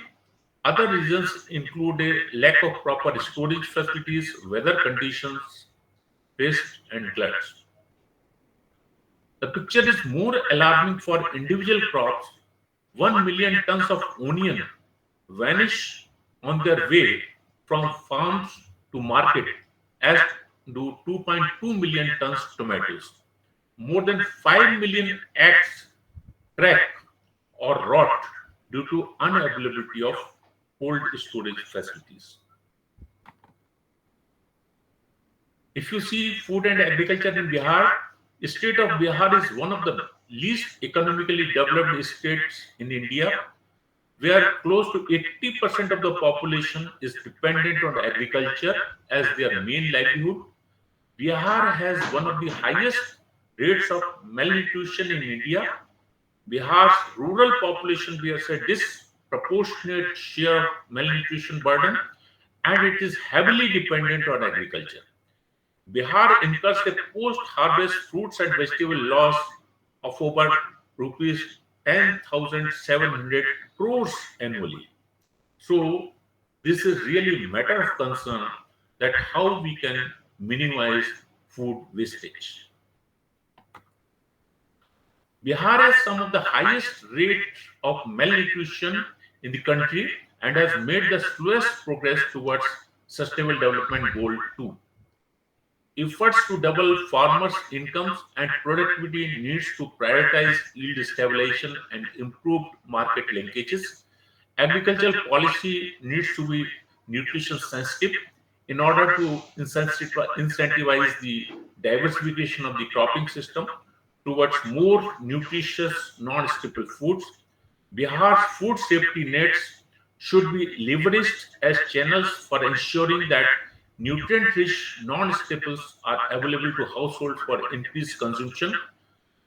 [SPEAKER 13] Other reasons include a lack of proper storage facilities, weather conditions, pest, and floods. The picture is more alarming for individual crops. 1 million tons of onion vanish on their way from farms to market, as do 2.2 million tons tomatoes. More than 5 million acres crack or rot due to unavailability of cold storage facilities. If you see food and agriculture in Bihar, the state of Bihar is one of the least economically developed states in India, where close to 80% of the population is dependent on agriculture as their main livelihood. Bihar has one of the highest rates of malnutrition in India. Bihar's rural population bears a disproportionate share of malnutrition burden, and it is heavily dependent on agriculture. Bihar incurs a post-harvest fruits and vegetable loss of over rupees 10,700 crores annually. So this is really a matter of concern that how we can minimize food wastage. Bihar has some of the highest rate of malnutrition in the country and has made the slowest progress towards Sustainable Development Goal 2. Efforts to double farmers' incomes and productivity needs to prioritize yield stabilization and improved market linkages. Agricultural policy needs to be nutrition sensitive in order to incentivize the diversification of the cropping system towards more nutritious non-staple foods. Bihar's food safety nets should be leveraged as channels for ensuring that nutrient-rich non-staples are available to households for increased consumption.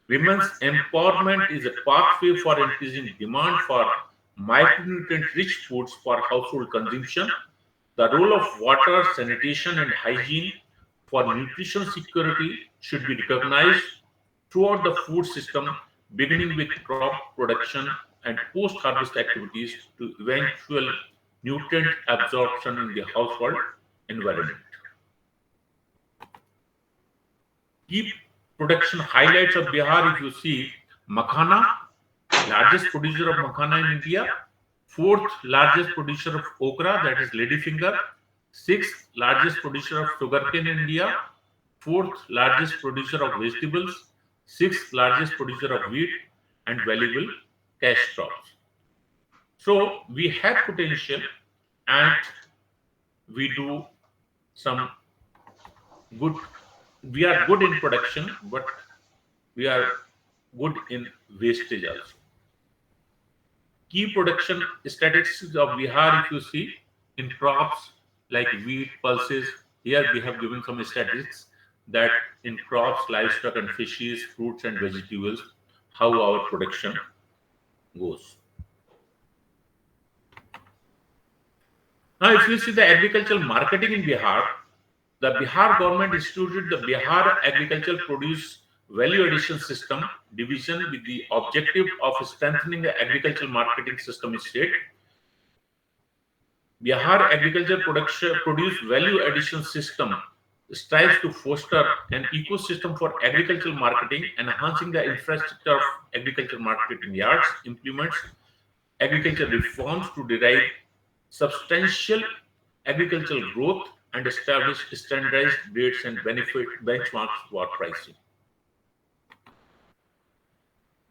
[SPEAKER 13] Women's empowerment is a pathway for increasing demand for micronutrient-rich foods for household consumption. The role of water, sanitation, and hygiene for nutrition security should be recognized throughout the food system, beginning with crop production and post-harvest activities to eventual nutrient absorption in the household environment. Key production highlights of Bihar, if you see, makhana, largest producer of makhana in India, fourth largest producer of okra, that is ladyfinger, sixth largest producer of sugarcane in India, fourth largest producer of vegetables, sixth largest producer of wheat, and valuable cash crops. So we have potential and we do some good, we are good in production, but we are good in wastage also. Key production statistics of Bihar, if you see, in crops like wheat, pulses, here we have given some statistics that in crops, livestock and fishes, fruits and vegetables, how our production goes. Now, if you see the agricultural marketing in Bihar, the Bihar government instituted the Bihar Agricultural Produce Value Addition System division with the objective of strengthening the agricultural marketing system in state. Bihar Agriculture Produce Value Addition System strives to foster an ecosystem for agricultural marketing, enhancing the infrastructure of agricultural marketing yards, implements agricultural reforms to derive substantial agricultural growth, and establish standardized rates and benefit benchmarks for pricing.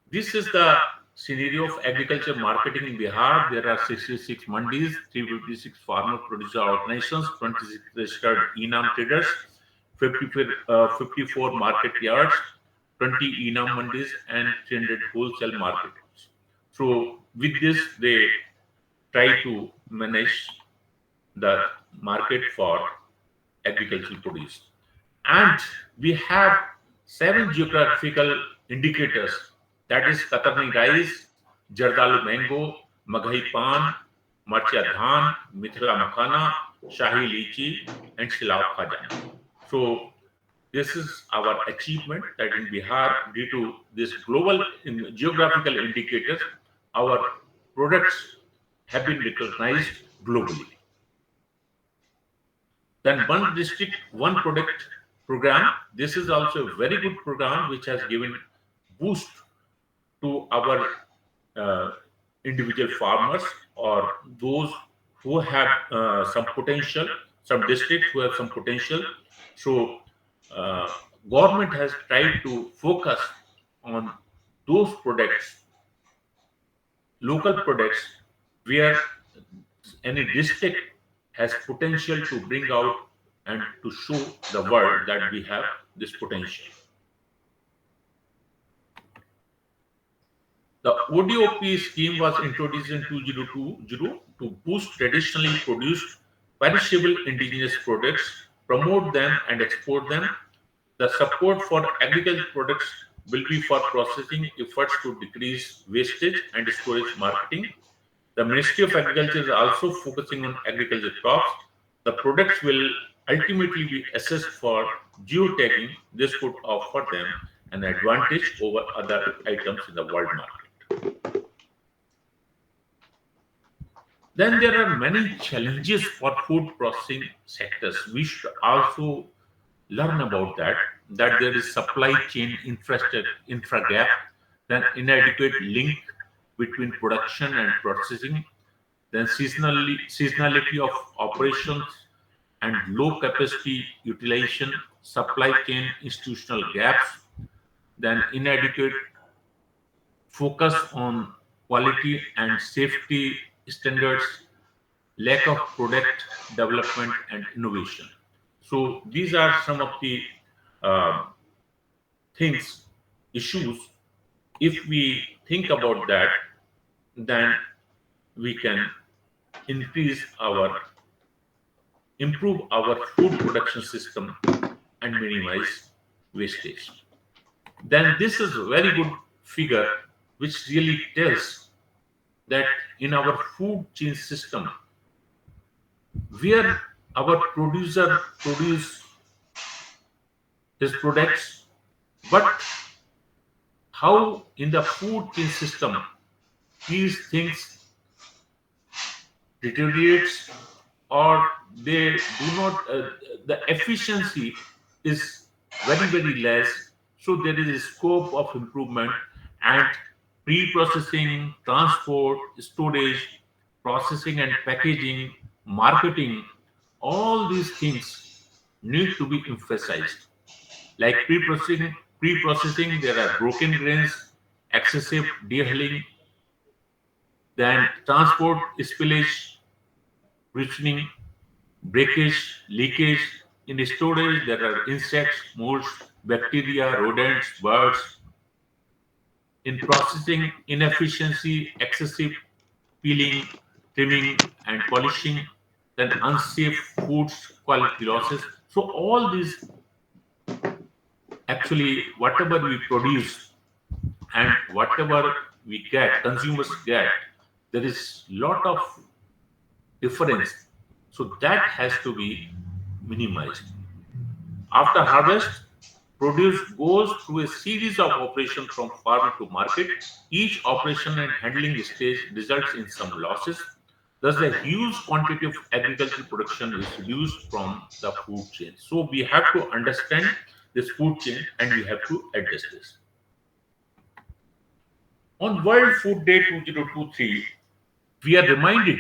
[SPEAKER 13] This is the scenario of agriculture marketing in Bihar. There are 66 mandis, 356 farmer producer organizations, 26 registered ENAM traders, 54 market yards, 20 ENAM mandis, and 300 wholesale markets. So with this, they try to manage the market for agricultural produce. And we have 7 geographical indicators, that is Katarni rice, Jardalu mango, Maghai pan, Marcha dhan, Mithila makhana, Shahi lychee, and Shilao khajan. So this is our achievement that in Bihar, due to this global geographical indicators, our products have been recognized globally. Then one district, one product program. This is also a very good program which has given boost to our individual farmers or those who have some potential, some districts who have some potential. So government has tried to focus on those products, local products, where any district has potential to bring out and to show the world that we have this potential. The ODOP scheme was introduced in 2020 to boost traditionally produced perishable indigenous products, promote them and export them. The support for agricultural products will be for processing efforts to decrease wastage and storage marketing. The Ministry of Agriculture is also focusing on agricultural crops. The products will ultimately be assessed for geotagging. This could offer them an advantage over other items in the world market. Then there are many challenges for food processing sectors. We should also learn about that there is supply chain infra gap, then inadequate link between production and processing, then seasonality of operations and low capacity utilization, supply chain institutional gaps, then inadequate focus on quality and safety standards, lack of product development and innovation. So these are some of the uh, things, issues. If we think about that, then we can increase improve our food production system and minimize wastage. Then this is a very good figure which really tells that in our food chain system, where our producer produce his products, but how in the food chain system these things deteriorates, or they do not, the efficiency is very less, so there is a scope of improvement. And pre-processing, transport, storage, processing and packaging, marketing, all these things need to be emphasized. Like pre-processing, there are broken grains, excessive dehulling, then transport spillage, richening, breakage, leakage. In storage, there are insects, molds, bacteria, rodents, birds. In processing, inefficiency, excessive peeling, trimming, and polishing. Then unsafe foods, quality losses. So all these, actually, whatever we produce and whatever we get, consumers get, there is lot of difference. So that has to be minimized. After harvest, produce goes through a series of operations from farm to market. Each operation and handling stage results in some losses. Thus, a huge quantity of agricultural production is reduced from the food chain. So, we have to understand this food chain and we have to address this. On World Food Day 2023, we are reminded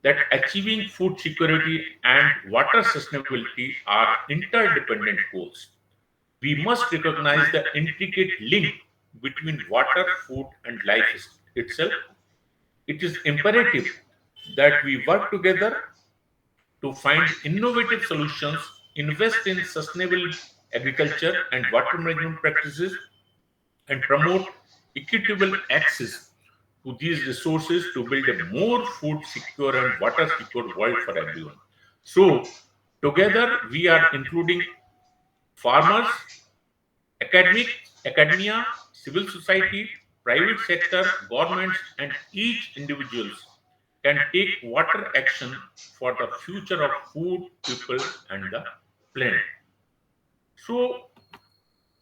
[SPEAKER 13] that achieving food security and water sustainability are interdependent goals. We must recognize the intricate link between water, food, and life itself. It is imperative that we work together to find innovative solutions, invest in sustainable agriculture and water management practices, and promote equitable access to these resources to build a more food secure and water secure world for everyone. So, together we are including farmers, academia, civil society, private sector, governments, and each individuals can take water action for the future of food, people, and the planet. So,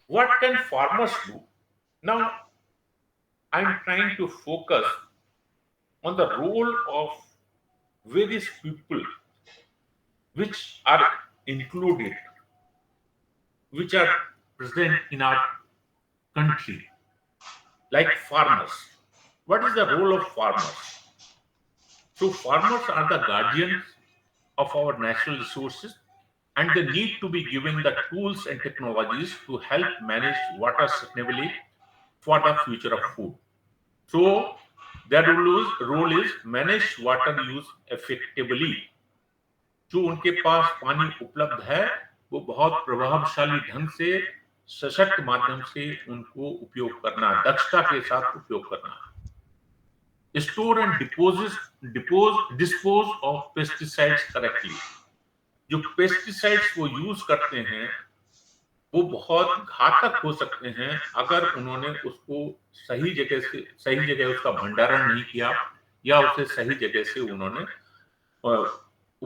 [SPEAKER 13] what can farmers do? Now, I'm trying to focus on the role of various people which are included, which are present in our country, like farmers. What is the role of farmers? So, farmers are the guardians of our natural resources, and they need to be given the tools and technologies to help manage water sustainably for the future of food. So, their role is manage water use effectively. जो उनके पास पानी उपलब्ध है वो बहुत प्रभावशाली ढंग से सशक्त माध्यम से उनको उपयोग करना, दक्षता के साथ उपयोग करना. Store and dispose of pesticides correctly. जो पेस्टिसाइड्स वो यूज करते हैं वो बहुत घातक हो सकते हैं अगर उन्होंने उसको सही जगह उसका भंडारण नहीं किया या उसे सही जगह से उन्होंने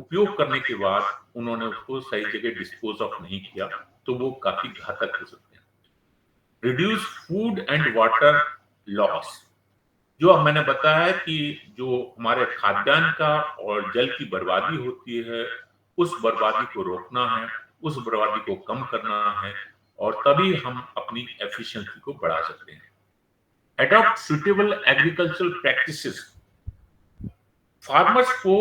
[SPEAKER 13] उपयोग करने के बाद उन्होंने उसको सही जगह डिस्पोज ऑफ नहीं किया, तो वो काफी घातक हो सकते हैं. Reduce food and water loss. जो अब मैंने बताया कि जो हमारे खाद्यान्न का और जल की बर्बादी होती है उस बर्बादी को रोकना है, उस बर्बादी को कम करना है, और तभी हम अपनी एफिशिएंसी को बढ़ा सकते हैं. adopt suitable agricultural practices. Farmers को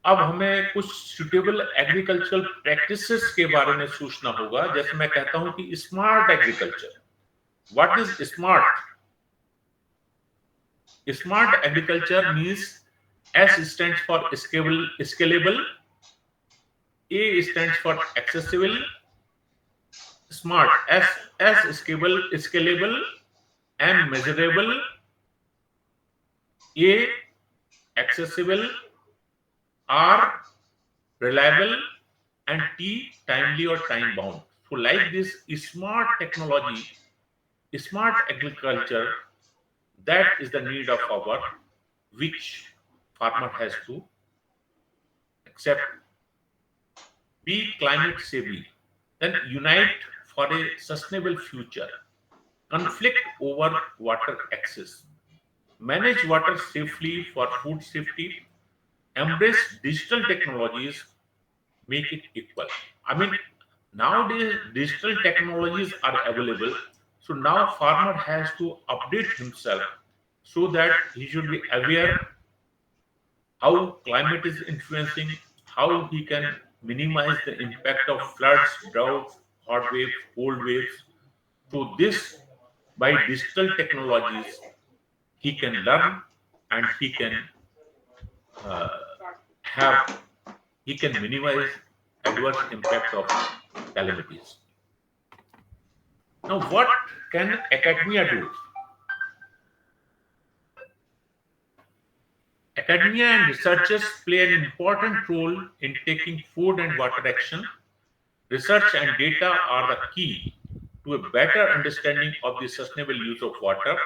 [SPEAKER 13] अब हमें कुछ सुटेबल एग्रीकल्चरल प्रैक्टिसेस के बारे में सोचना होगा. जैसे मैं कहता हूं कि smart agriculture. What is smart? Smart agriculture means S stands for scalable, A stands for accessible, smart, S scalable, M measurable, A accessible, R reliable, and T timely or time bound. So like this smart technology, smart agriculture, that is the need of our, which farmer has to accept. Be climate savvy, then unite for a sustainable future. Conflict over water access. Manage water safely for food safety. Embrace digital technologies. Make it equal. I mean, nowadays digital technologies are available. So now farmer has to update himself so that he should be aware how climate is influencing, how he can minimize the impact of floods, droughts, hot waves, cold waves. So this, by digital technologies, he can learn and he can have, he can minimize adverse impact of calamities. Now, what can academia do? Academia and researchers play an important role in taking food and water action. Research and data are the key to a better understanding of the sustainable use of water,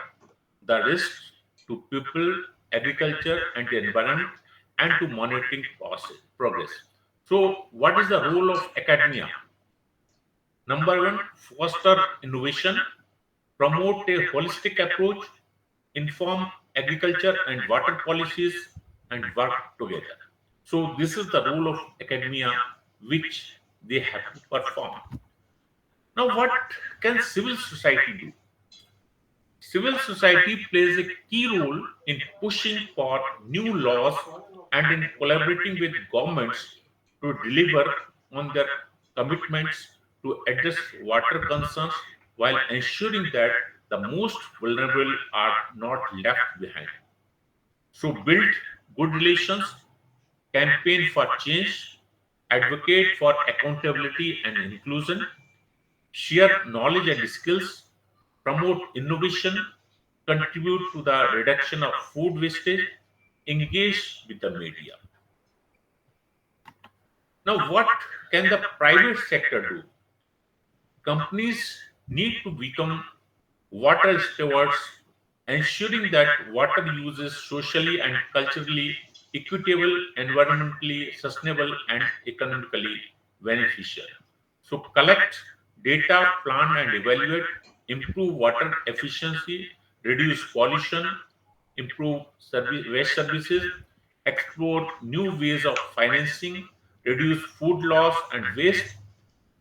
[SPEAKER 13] the risks to people, agriculture, and the environment, and to monitoring progress. So, what is the role of academia? Number one, foster innovation, promote a holistic approach, inform agriculture and water policies, and work together. So this is the role of academia which they have to perform. Now, what can civil society do? Civil society plays a key role in pushing for new laws and in collaborating with governments to deliver on their commitments to address water concerns while ensuring that the most vulnerable are not left behind. So build good relations, campaign for change, advocate for accountability and inclusion, share knowledge and skills, promote innovation, contribute to the reduction of food wastage, engage with the media. Now, what can the private sector do? Companies need to become water stewards, ensuring that water use is socially and culturally equitable, environmentally sustainable, and economically beneficial. So, collect data, plan and evaluate, improve water efficiency, reduce pollution, improve waste services, explore new ways of financing, reduce food loss and waste,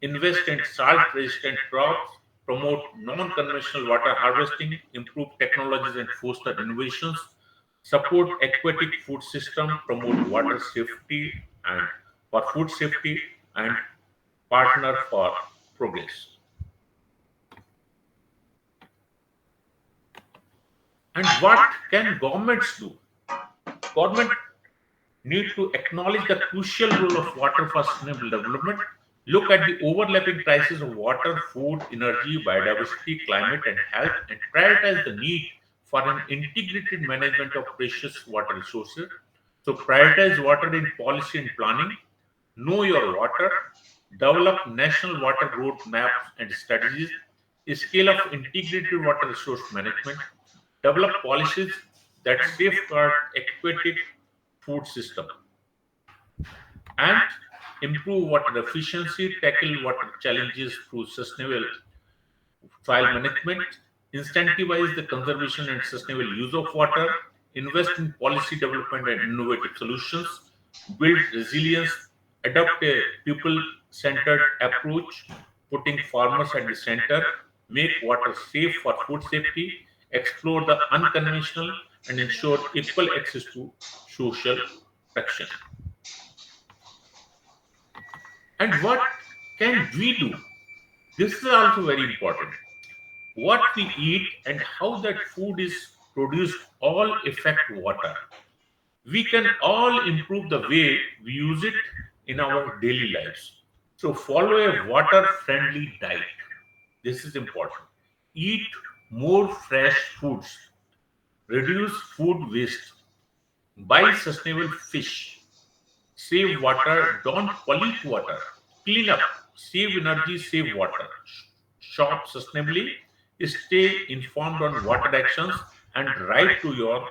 [SPEAKER 13] invest in salt-resistant crops, promote non-conventional water harvesting, improve technologies and foster innovations, support aquatic food system, promote water safety and for food safety, and partner for progress. And what can governments do? Government need to acknowledge the crucial role of water for sustainable development, look at the overlapping crises of water, food, energy, biodiversity, climate, and health, and prioritize the need for an integrated management of precious water resources. So, prioritize water in policy and planning, know your water, develop national water road maps and strategies, scale of integrated water resource management, develop policies that safeguard aquatic food system, and improve water efficiency, tackle water challenges through sustainable soil management, incentivize the conservation and sustainable use of water, invest in policy development and innovative solutions, build resilience, adopt a people-centered approach, putting farmers at the center, make water safe for food safety, explore the unconventional, and ensure equal access to social protection. And what can we do? This is also very important. What we eat and how that food is produced all affect water. We can all improve the way we use it in our daily lives. So follow a water friendly diet. This is important. Eat more fresh foods. Reduce food waste. Buy sustainable fish. Save water. Don't pollute water. Clean up. Save energy. Save water. Shop sustainably. Stay informed on water actions and write to your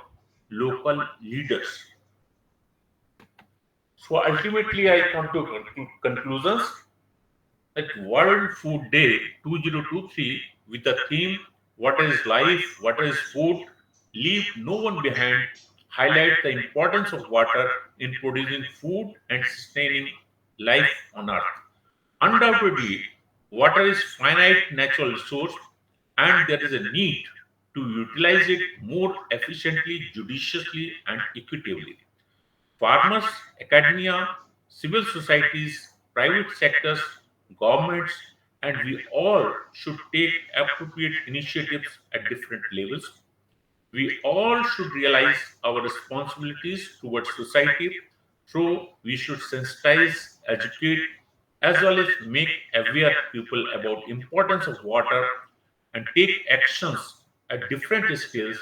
[SPEAKER 13] local leaders. So ultimately, I come to conclusions that World Food Day 2023 with the theme "Water is life, water is food, leave no one behind" highlight the importance of water in producing food and sustaining life on Earth. Undoubtedly, water is finite natural resource, and there is a need to utilize it more efficiently, judiciously, and equitably. Farmers, academia, civil societies, private sectors, governments, and we all should take appropriate initiatives at different levels. We all should realize our responsibilities towards society, so we should sensitize, educate, as well as make aware people about importance of water and take actions at different scales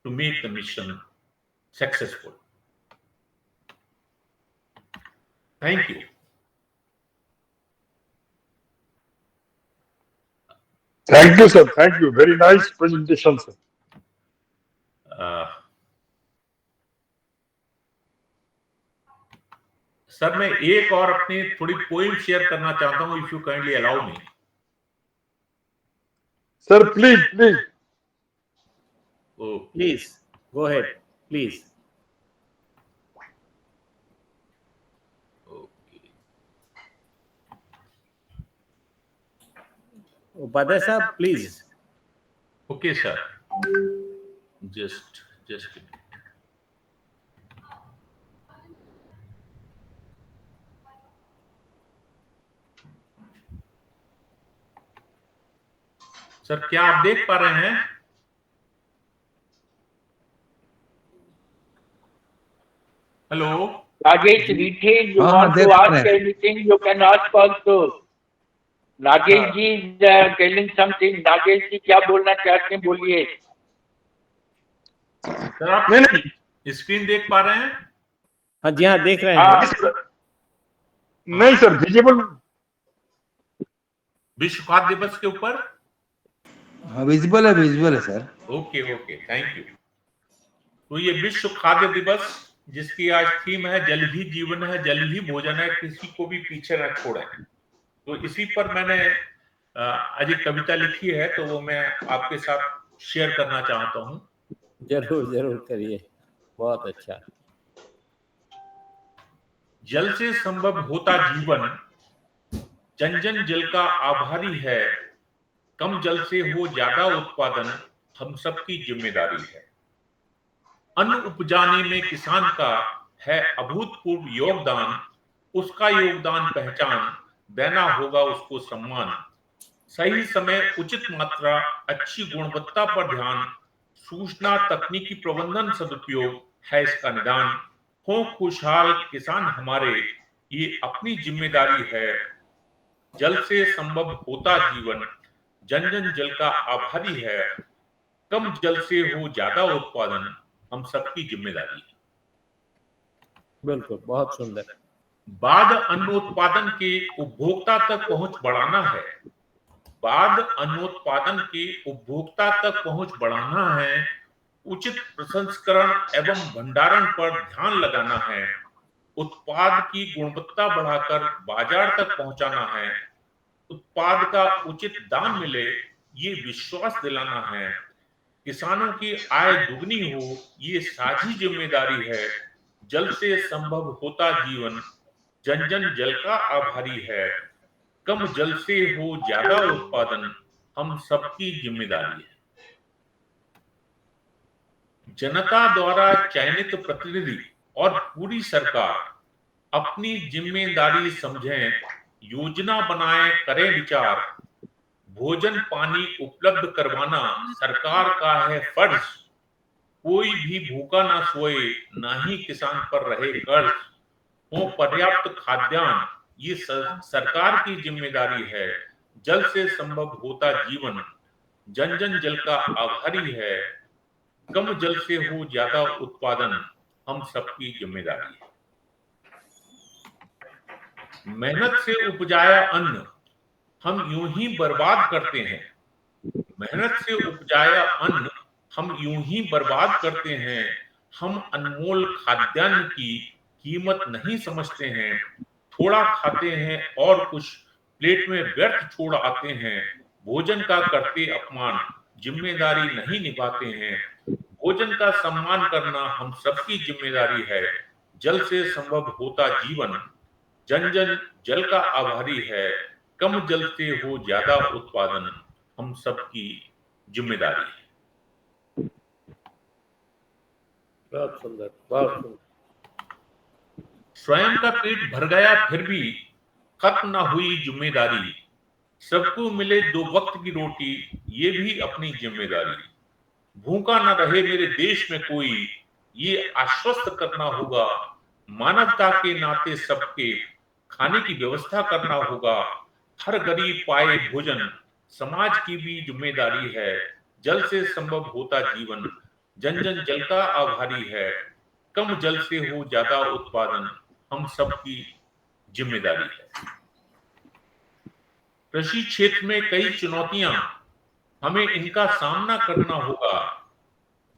[SPEAKER 13] to make the mission successful. Thank you.
[SPEAKER 11] Thank you, sir. Thank you. Very nice presentation, sir.
[SPEAKER 13] Sir मैं एक और अपनी थोड़ी poem share करना चाहता हूं if you kindly allow me
[SPEAKER 11] Sir, please.
[SPEAKER 13] Oh,
[SPEAKER 14] Please, go ahead, please. Upadhyay sir, please.
[SPEAKER 13] Okay, sir. Just a minute. Sir क्या आप देख पा रहे हैं? Hello
[SPEAKER 1] Rajesh, Rithi, you want to ask anything, you can ask also. Nagesh ji telling something. Nagesh ji क्या बोलना चाहते हैं, बोलिए.
[SPEAKER 13] सर आप स्क्रीन देख पा रहे हैं?
[SPEAKER 14] हाँ जी, हाँ देख रहे हैं.
[SPEAKER 11] नहीं सर, विजिबल.
[SPEAKER 13] विश्व खाद्य दिवस के ऊपर
[SPEAKER 15] विजिबल है सर.
[SPEAKER 13] Okay, thank you. तो ये विश्व खाद्य दिवस जिसकी आज थीम है जल ही जीवन है, जल ही भोजन है, किसी को भी पीछे न छोड़े. तो इसी पर मैंने आज एक कविता लिखी है, तो वो मैं आपके साथ शेयर करना चाहता हूँ.
[SPEAKER 14] जरूर करिए, बहुत अच्छा.
[SPEAKER 13] जल से संभव होता जीवन, जन जन जल का आभारी है. कम जल से हो ज्यादा उत्पादन, हम सबकी जिम्मेदारी है. अन्न उपजाने में किसान का है अभूतपूर्व योगदान. उसका योगदान पहचान, देना होगा उसको सम्मान. सही समय, उचित मात्रा, अच्छी गुणवत्ता पर ध्यान, सूचना तकनीकी प्रबंधन सदुपयोग है इसका निदान. हो खुशहाल किसान हमारे, ये अपनी जिम्मेदारी है. जल से संभव होता जीवन, जन जन जल का आभारी है. कम जल से हो ज्यादा उत्पादन, हम सबकी जिम्मेदारी है.
[SPEAKER 14] बिल्कुल, बहुत सुंदर.
[SPEAKER 13] बाद अन्नोत्पादन के उपभोक्ता तक पहुंच बढ़ाना है. बाद अन्नोत्पादन के उपभोक्ता तक पहुंच बढ़ाना है. उचित प्रसंस्करण एवं भंडारण पर ध्यान लगाना है. उत्पाद की गुणवत्ता बढ़ाकर बाजार तक पहुंचाना है. उत्पाद का उचित दाम मिले, ये विश्वास दिलाना है. किसानों की आय दुगनी हो, ये साझी जिम्मेदारी है. जल से संभव होता जीवन, जन जन जल का आभारी है. कम जल से हो ज्यादा उत्पादन, हम सबकी जिम्मेदारी है. जनता द्वारा चयनित प्रतिनिधि और पूरी सरकार अपनी जिम्मेदारी समझें, योजना बनाएं, करें विचार। भोजन पानी उपलब्ध करवाना सरकार का है फर्ज। कोई भी भूखा ना सोए, ना ही किसान पर रहे कर्ज। हो पर्याप्त खाद्यान्न, ये सरकार की जिम्मेदारी है। जल से संभव होता जीवन, जन जन जल का आभारी है। कम जल से हो ज्यादा उत्पादन, हम सबकी जिम्मेदारी है। मेहनत से उपजाया अन्न हम यूं ही बर्बाद करते हैं। मेहनत से उपजाया अन्न हम यूं ही बर्बाद करते हैं। हम अनमोल खाद्यान्न की कीमत नहीं समझते हैं। थोड़ा खाते हैं और कुछ प्लेट में व्यर्थ छोड़ आते हैं। भोजन का करते अपमान, जिम्मेदारी नहीं निभाते हैं। भोजन का सम्मान करना हम सबकी जिम्मेदारी है। जल से संभव होता जीवन, जन जन जल का आभारी है। कम जल से हो ज्यादा उत्पादन, हम सबकी जिम्मेदारी है।
[SPEAKER 14] बहुत सुंदर, बहुत सुंदर।
[SPEAKER 13] स्वयं का पेट भर गया फिर भी खत्म ना हुई जिम्मेदारी। सबको मिले 2 वक्त की रोटी, ये भी अपनी जिम्मेदारी। भूखा ना रहे मेरे देश में कोई, ये आश्वस्त करना होगा। मानवता के नाते सबके खाने की व्यवस्था करना होगा। हर गरीब पाए भोजन, समाज की भी जिम्मेदारी है। जल से संभव होता जीवन, जन जन जल का आभारी है। कम जल से हो ज्यादा उत्पादन, हम सबकी जिम्मेदारी है। कृषि क्षेत्र में कई चुनौतियां, हमें इनका सामना करना होगा।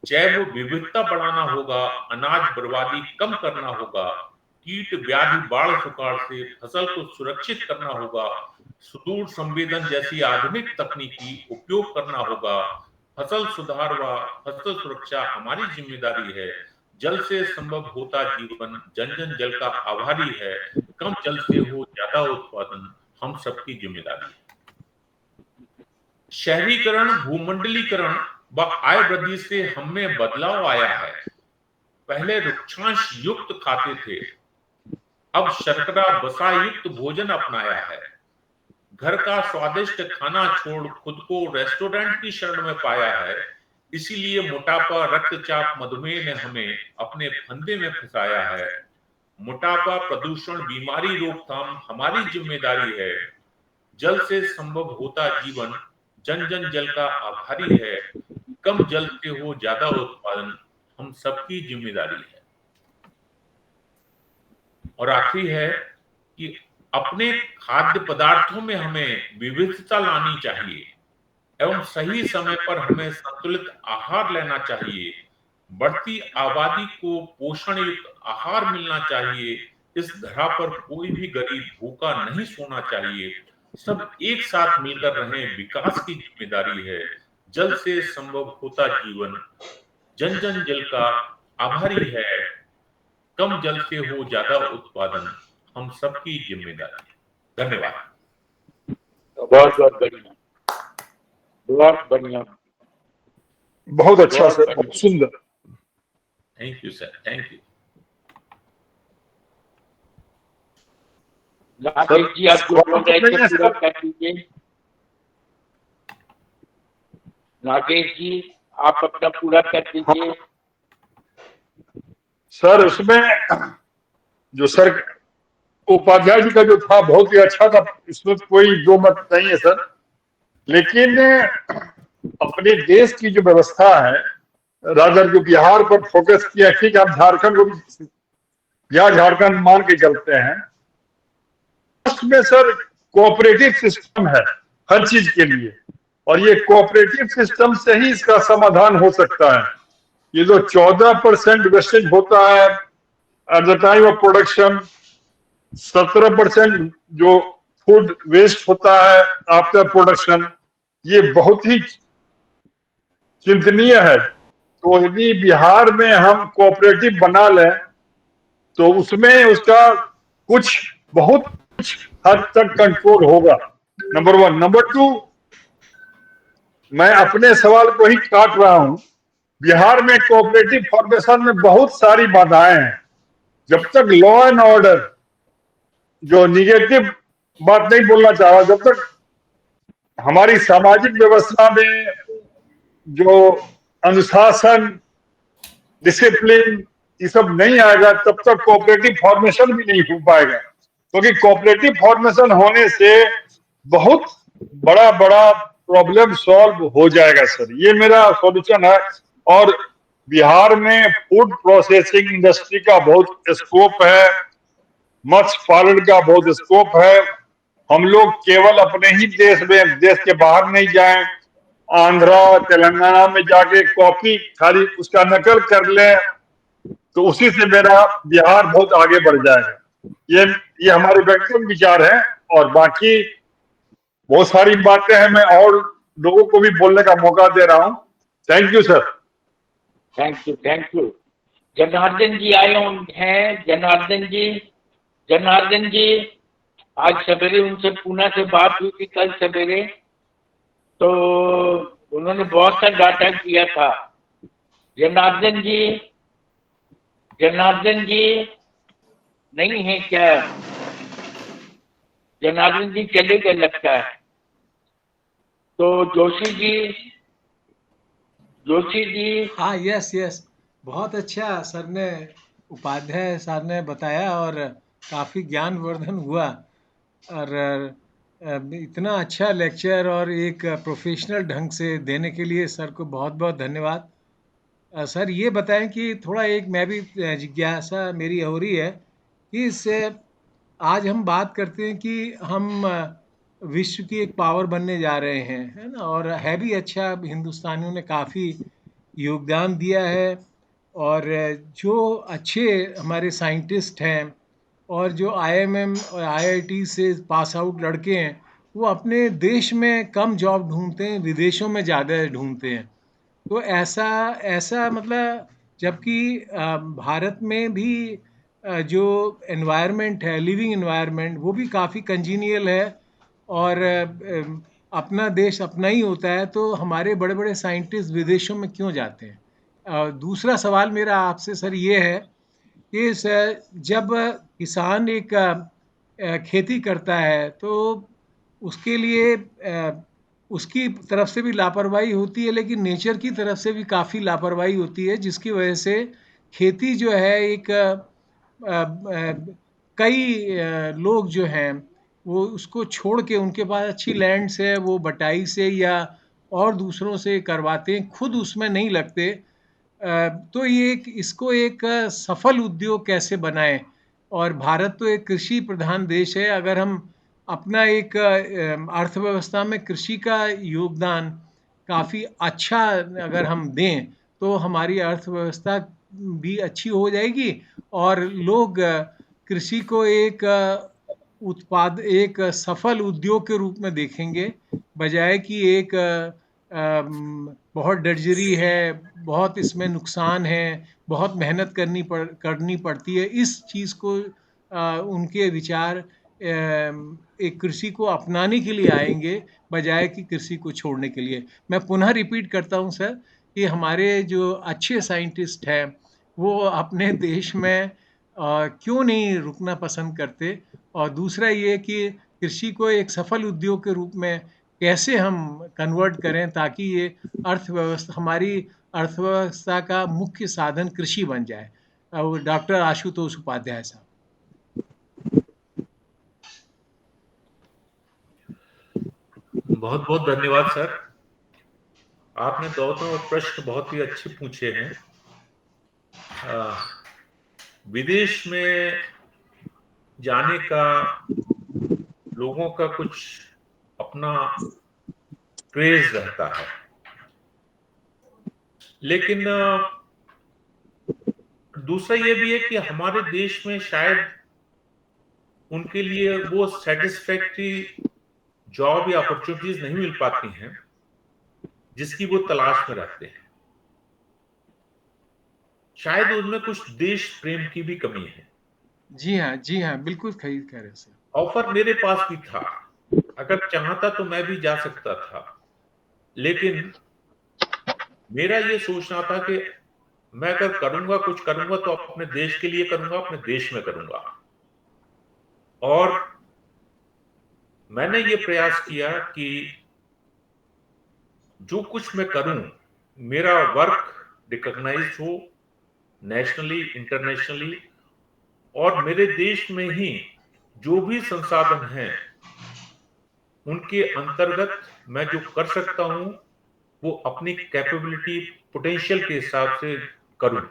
[SPEAKER 13] जैव विविधता बढ़ाना होगा, अनाज बर्बादी कम करना होगा। कीट व्याधि बाढ़ सुखाड़ से फसल को सुरक्षित करना होगा। सुदूर संवेदन जैसी आधुनिक तकनीकी उपयोग करना होगा। फसल सुधार व फसल सुरक्षा हमारी जिम्मेदारी है। जल से संभव होता जीवन, जन जन जल का आभारी है। कम जल से हो ज्यादा उत्पादन, हम सबकी जिम्मेदारी है। शहरीकरण, भूमंडलीकरण व आय वृद्धि से हमें बदलाव आया है। पहले रुक्षांश युक्त खाते थे, अब शर्करा बसा युक्त भोजन अपनाया है। घर का स्वादिष्ट खाना छोड़ खुद को रेस्टोरेंट की शरण में पाया है। इसीलिए मोटापा, रक्तचाप, मधुमेह ने हमें अपने फंदे में फंसाया है। मोटापा, प्रदूषण, बीमारी रोकथाम हमारी जिम्मेदारी है। जल से संभव होता जीवन, जन जन जल का आभारी है। कम जल से हो ज्यादा उत्पादन, हम सबकी जिम्मेदारी है। और आखिरी है कि अपने खाद्य पदार्थों में हमें विविधता लानी चाहिए एवं सही समय पर हमें संतुलित आहार लेना चाहिए। बढ़ती आबादी को पोषण युक्त आहार मिलना चाहिए। इस धरा पर कोई भी गरीब भूखा नहीं सोना चाहिए। सब एक साथ मिलकर रहें, विकास की जिम्मेदारी है। जल से संभव होता जीवन, जन जन जल का आभारी है। कम जल से हो ज्यादा उत्पादन, हम सबकी जिम्मेदारी है। धन्यवाद।
[SPEAKER 11] बहुत बहुत बढ़िया, बहुत बढ़िया, बहुत अच्छा सर, बहुत सुंदर।
[SPEAKER 13] Thank you sir, thank you.
[SPEAKER 1] Rakesh ji, आप जो बोल रहे थे पूरा कर दीजिए। राकेश जी, आप अपना पूरा कर दीजिए।
[SPEAKER 11] सर उसमें जो सर उपाध्याय जी का जो था बहुत ही अच्छा था, इसमें कोई दो मत नहीं है सर। लेकिन अपने देश की जो व्यवस्था है, राजा जो बिहार पर फोकस किया, ठीक है, आप झारखंड को भी या झारखंड मान के चलते हैं। में सर कोऑपरेटिव सिस्टम है हर चीज के लिए, और ये कोऑपरेटिव सिस्टम से ही इसका समाधान हो सकता है। ये जो 14% वेस्टेज होता है at the time of production, 17% जो फूड वेस्ट होता है आफ्टर प्रोडक्शन, ये बहुत ही चिंतनीय है। तो यदि बिहार में हम कोऑपरेटिव बना लें तो उसमें उसका कुछ बहुत कुछ हद तक कंट्रोल होगा, नंबर 1। नंबर 2, मैं अपने सवाल को ही काट रहा हूं बिहार में कोऑपरेटिव फॉर्मेशन में बहुत सारी बाधाएं हैं। जब तक लॉ एंड ऑर्डर, जो निगेटिव बात नहीं बोलना चाह रहा, जब तक हमारी सामाजिक व्यवस्था में जो अनुशासन, डिसिप्लिन, ये सब नहीं आएगा, तब तक कोऑपरेटिव फॉर्मेशन भी नहीं हो पाएगा। क्योंकि कोऑपरेटिव फॉर्मेशन होने से बहुत बड़ा बड़ा प्रॉब्लम सॉल्व हो जाएगा सर, ये मेरा सॉल्यूशन है। और बिहार में फूड प्रोसेसिंग इंडस्ट्री का बहुत स्कोप है, मत्स्य पालन का बहुत स्कोप है। हम लोग केवल अपने ही देश में, देश के बाहर नहीं जाएं, आंध्रा तेलंगाना में जाके कॉफी खाली उसका नकल कर लें, तो उसी से मेरा बिहार बहुत आगे बढ़ जाएगा। ये हमारे व्यक्तिगत विचार हैं, और बाकी बहुत सारी बातें हैं, मैं और लोगों को भी बोलने का मौका दे रहा हूँ। Thank you sir.
[SPEAKER 16] Thank you, thank you. Janardan ji आए हैं। जनार्दन जी आज सवेरे उनसे पूना से बात हुई थी, कल सवेरे, तो उन्होंने बहुत सा डाटा किया था। जनार्दन जी नहीं है क्या? जनार्दन जी चले गए लगता है। तो जोशी जी।
[SPEAKER 3] हाँ, यस यस, बहुत अच्छा सर ने, उपाध्याय सर ने बताया और काफ़ी ज्ञानवर्धन हुआ। और इतना अच्छा लेक्चर और एक प्रोफेशनल ढंग से देने के लिए सर को बहुत बहुत धन्यवाद। सर ये बताएं कि थोड़ा एक मैं भी जिज्ञासा मेरी हो रही है कि इससे आज हम बात करते हैं कि हम विश्व की एक पावर बनने जा रहे हैं, है ना, और है भी अच्छा, हिंदुस्तानियों ने काफ़ी योगदान दिया है। और जो अच्छे हमारे साइंटिस्ट हैं और जो आईएमएम और आईआईटी से पास आउट लड़के हैं, वो अपने देश में कम जॉब ढूंढते हैं, विदेशों में ज़्यादा ढूंढते हैं। तो ऐसा ऐसा मतलब, जबकि भारत में भी जो एनवायरनमेंट है, लिविंग एनवायरनमेंट, वो भी काफ़ी कंजीनियल है और अपना देश अपना ही होता है, तो हमारे बड़े बड़े साइंटिस्ट विदेशों में क्यों जाते हैं? दूसरा सवाल मेरा आपसे सर ये है कि जब किसान एक खेती करता है तो उसके लिए उसकी तरफ से भी लापरवाही होती है, लेकिन नेचर की तरफ से भी काफ़ी लापरवाही होती है, जिसकी वजह से खेती जो है एक कई लोग जो हैं वो उसको छोड़ के, उनके पास अच्छी लैंड्स है, वो बटाई से या और दूसरों से करवाते हैं, खुद उसमें नहीं लगते। तो ये इसको एक सफल उद्योग कैसे बनाएं? और भारत तो एक कृषि प्रधान देश है, अगर हम अपना एक अर्थव्यवस्था में कृषि का योगदान काफ़ी अच्छा अगर हम दें, तो हमारी अर्थव्यवस्था भी अच्छी हो जाएगी और लोग कृषि को एक सफल उद्योग के रूप में देखेंगे, बजाय कि एक बहुत डर्जरी है, बहुत इसमें नुकसान है, बहुत मेहनत करनी पड़ती है। इस चीज़ को उनके विचार एक कृषि को अपनाने के लिए आएंगे, बजाय कि कृषि को छोड़ने के लिए। मैं पुनः रिपीट करता हूं सर कि हमारे जो अच्छे साइंटिस्ट हैं वो अपने देश में क्यों नहीं रुकना पसंद करते, और दूसरा ये कि कृषि को एक सफल उद्योग के रूप में कैसे हम कन्वर्ट करें ताकि ये हमारी अर्थव्यवस्था का मुख्य साधन कृषि बन जाए। डॉक्टर आशुतोष उपाध्याय साहब।
[SPEAKER 13] बहुत बहुत धन्यवाद सर। आपने दोनों प्रश्न बहुत ही अच्छे पूछे हैं। विदेश में जाने का लोगों का कुछ अपना क्रेज रहता है, लेकिन दूसरा ये भी है कि हमारे देश में शायद उनके लिए वो सेटिस्फैक्ट्री जॉब या अपॉर्चुनिटीज नहीं मिल पाती हैं जिसकी वो तलाश में रहते हैं। शायद उनमें कुछ देश प्रेम की भी कमी है।
[SPEAKER 3] जी हाँ, बिल्कुल सही कह रहे हैं सर।
[SPEAKER 13] ऑफर मेरे पास भी था, अगर चाहता तो मैं भी जा सकता था, लेकिन मेरा ये सोचना था कि मैं अगर करूंगा, कुछ करूंगा तो अपने देश के लिए करूंगा, अपने देश में करूंगा। और मैंने ये प्रयास किया कि जो कुछ मैं करूं, मेरा वर्क रिकॉग्नाइज हो नेशनली, इंटरनेशनली, और मेरे देश में ही जो भी संसाधन हैं उनके अंतर्गत मैं जो कर सकता हूं वो अपनी कैपेबिलिटी, पोटेंशियल के हिसाब से करूं।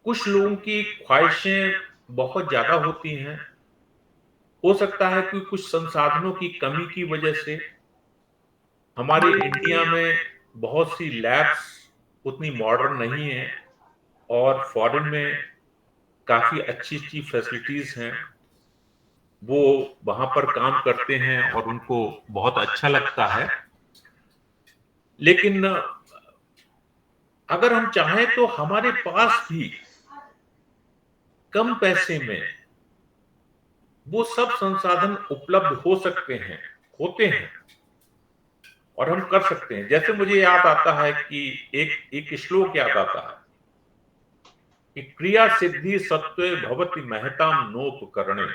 [SPEAKER 13] कुछ लोगों की ख्वाहिशें बहुत ज्यादा होती हैं। हो सकता है कि कुछ संसाधनों की कमी की वजह से हमारे इंडिया में बहुत सी लैब्स उतनी मॉडर्न नहीं है, और फॉरेन में काफी अच्छी अच्छी फैसिलिटीज हैं। वो वहां पर काम करते हैं और उनको बहुत अच्छा लगता है। लेकिन अगर हम चाहें तो हमारे पास भी कम पैसे में वो सब संसाधन उपलब्ध हो सकते हैं, होते हैं, और हम कर सकते हैं। जैसे मुझे याद आता है कि एक श्लोक याद आता है कि क्रिया सिद्धि सत्वे भवति महताम नोपकरणे।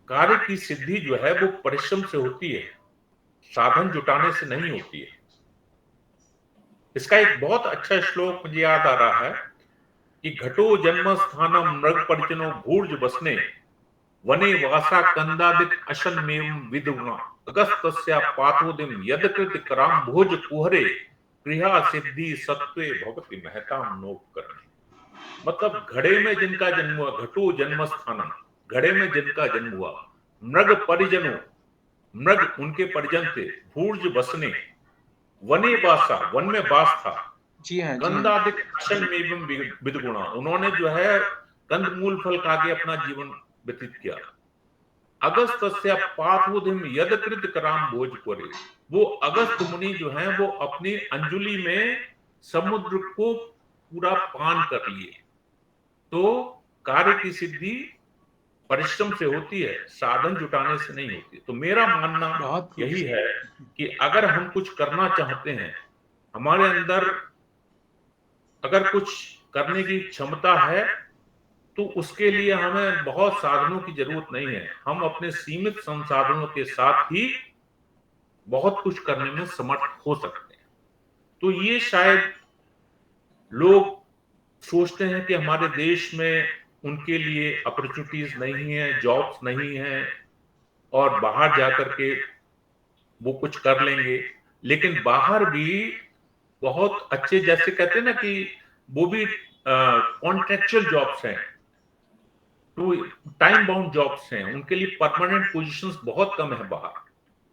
[SPEAKER 13] कार्य की सिद्धि जो है वो परिश्रम से होती है, साधन जुटाने से नहीं होती है। इसका एक बहुत अच्छा श्लोक मुझे याद आ रहा है कि घटो जन्म स्थानम मृग परिजनो भूर्ज बसने वने वासा कंदादिक अशनमेव विदुना अगस्तस्या पातोदिम यदकृत कराम भोज कुहरे क्रिया सिद्धि सत्वे भवति महताम नोपकरणे। मतलब घड़े में जिनका जन्म हुआ, घटो जन्म स्थानम, घड़े में जिनका जन्म हुआ, मृग परिजनों, मृग उनके परिजन थे, भूर्ज बसने, वने वासा, वन में वास था,
[SPEAKER 3] जी हाँ, जी हाँ।
[SPEAKER 13] कंदादिक अशन में विदगुणा, उन्होंने जो है कंद मूल फल खा के अपना जीवन व्यतीत किया। अगस्त पाथोधिम यदकृत कराम भोज करे, वो अगस्त मुनि जो हैं वो अपनी अंजुलि में समुद्र को पूरा पान कर लिए। तो कार्य की सिद्धि परिश्रम से होती है, साधन जुटाने से नहीं होती। तो मेरा मानना यही है कि अगर हम कुछ करना चाहते हैं, हमारे अंदर अगर कुछ करने की क्षमता है, तो उसके लिए हमें बहुत साधनों की जरूरत नहीं है। हम अपने सीमित संसाधनों के साथ ही बहुत कुछ करने में समर्थ हो सकते हैं। तो ये शायद लोग सोचते हैं कि हमारे देश में उनके लिए अपॉर्चुनिटीज नहीं है, जॉब्स नहीं है, और बाहर जाकर के वो कुछ कर लेंगे। लेकिन बाहर भी बहुत अच्छे, जैसे कहते हैं ना कि वो भी कॉन्ट्रेक्चुअल जॉब्स हैं, तो टाइम बाउंड जॉब्स हैं, उनके लिए परमानेंट पोजीशंस बहुत कम है बाहर।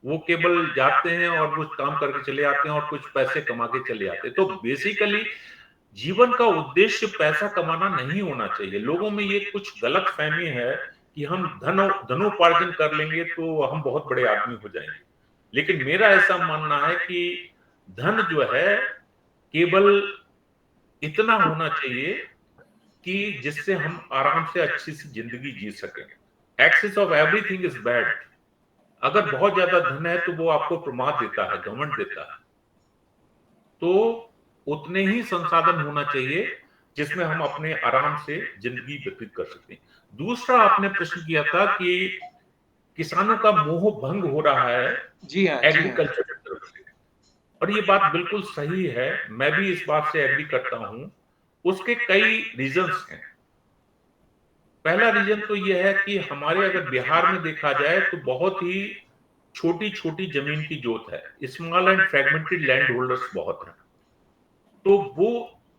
[SPEAKER 13] वो केवल जाते हैं और कुछ काम करके चले आते हैं और कुछ पैसे कमा के चले आते हैं। तो बेसिकली जीवन का उद्देश्य पैसा कमाना नहीं होना चाहिए। लोगों में ये कुछ गलत फहमी है कि हम धनोपार्जन कर लेंगे तो हम बहुत बड़े आदमी हो जाएंगे। लेकिन मेरा ऐसा मानना है कि धन जो है केवल इतना होना चाहिए कि जिससे हम आराम से अच्छी सी जिंदगी जी सकें। Excess of everything is bad. अगर बहुत ज्यादा धन है तो वो आपको प्रमाद देता है, घमंड देता है। तो उतने ही संसाधन होना चाहिए जिसमें हम अपने आराम से जिंदगी व्यतीत कर सकते हैं। दूसरा आपने प्रश्न किया था कि किसानों का मोह भंग हो रहा है
[SPEAKER 3] जी हाँ,
[SPEAKER 13] एग्रीकल्चर की तरफ से, और ये बात बिल्कुल सही है। मैं भी इस बात से एग्री करता हूं। उसके कई रीजंस हैं। पहला रीजन तो यह है कि हमारे अगर बिहार में देखा जाए तो बहुत ही छोटी छोटी जमीन की जोत है, small and fragmented land holders बहुत हैं। तो वो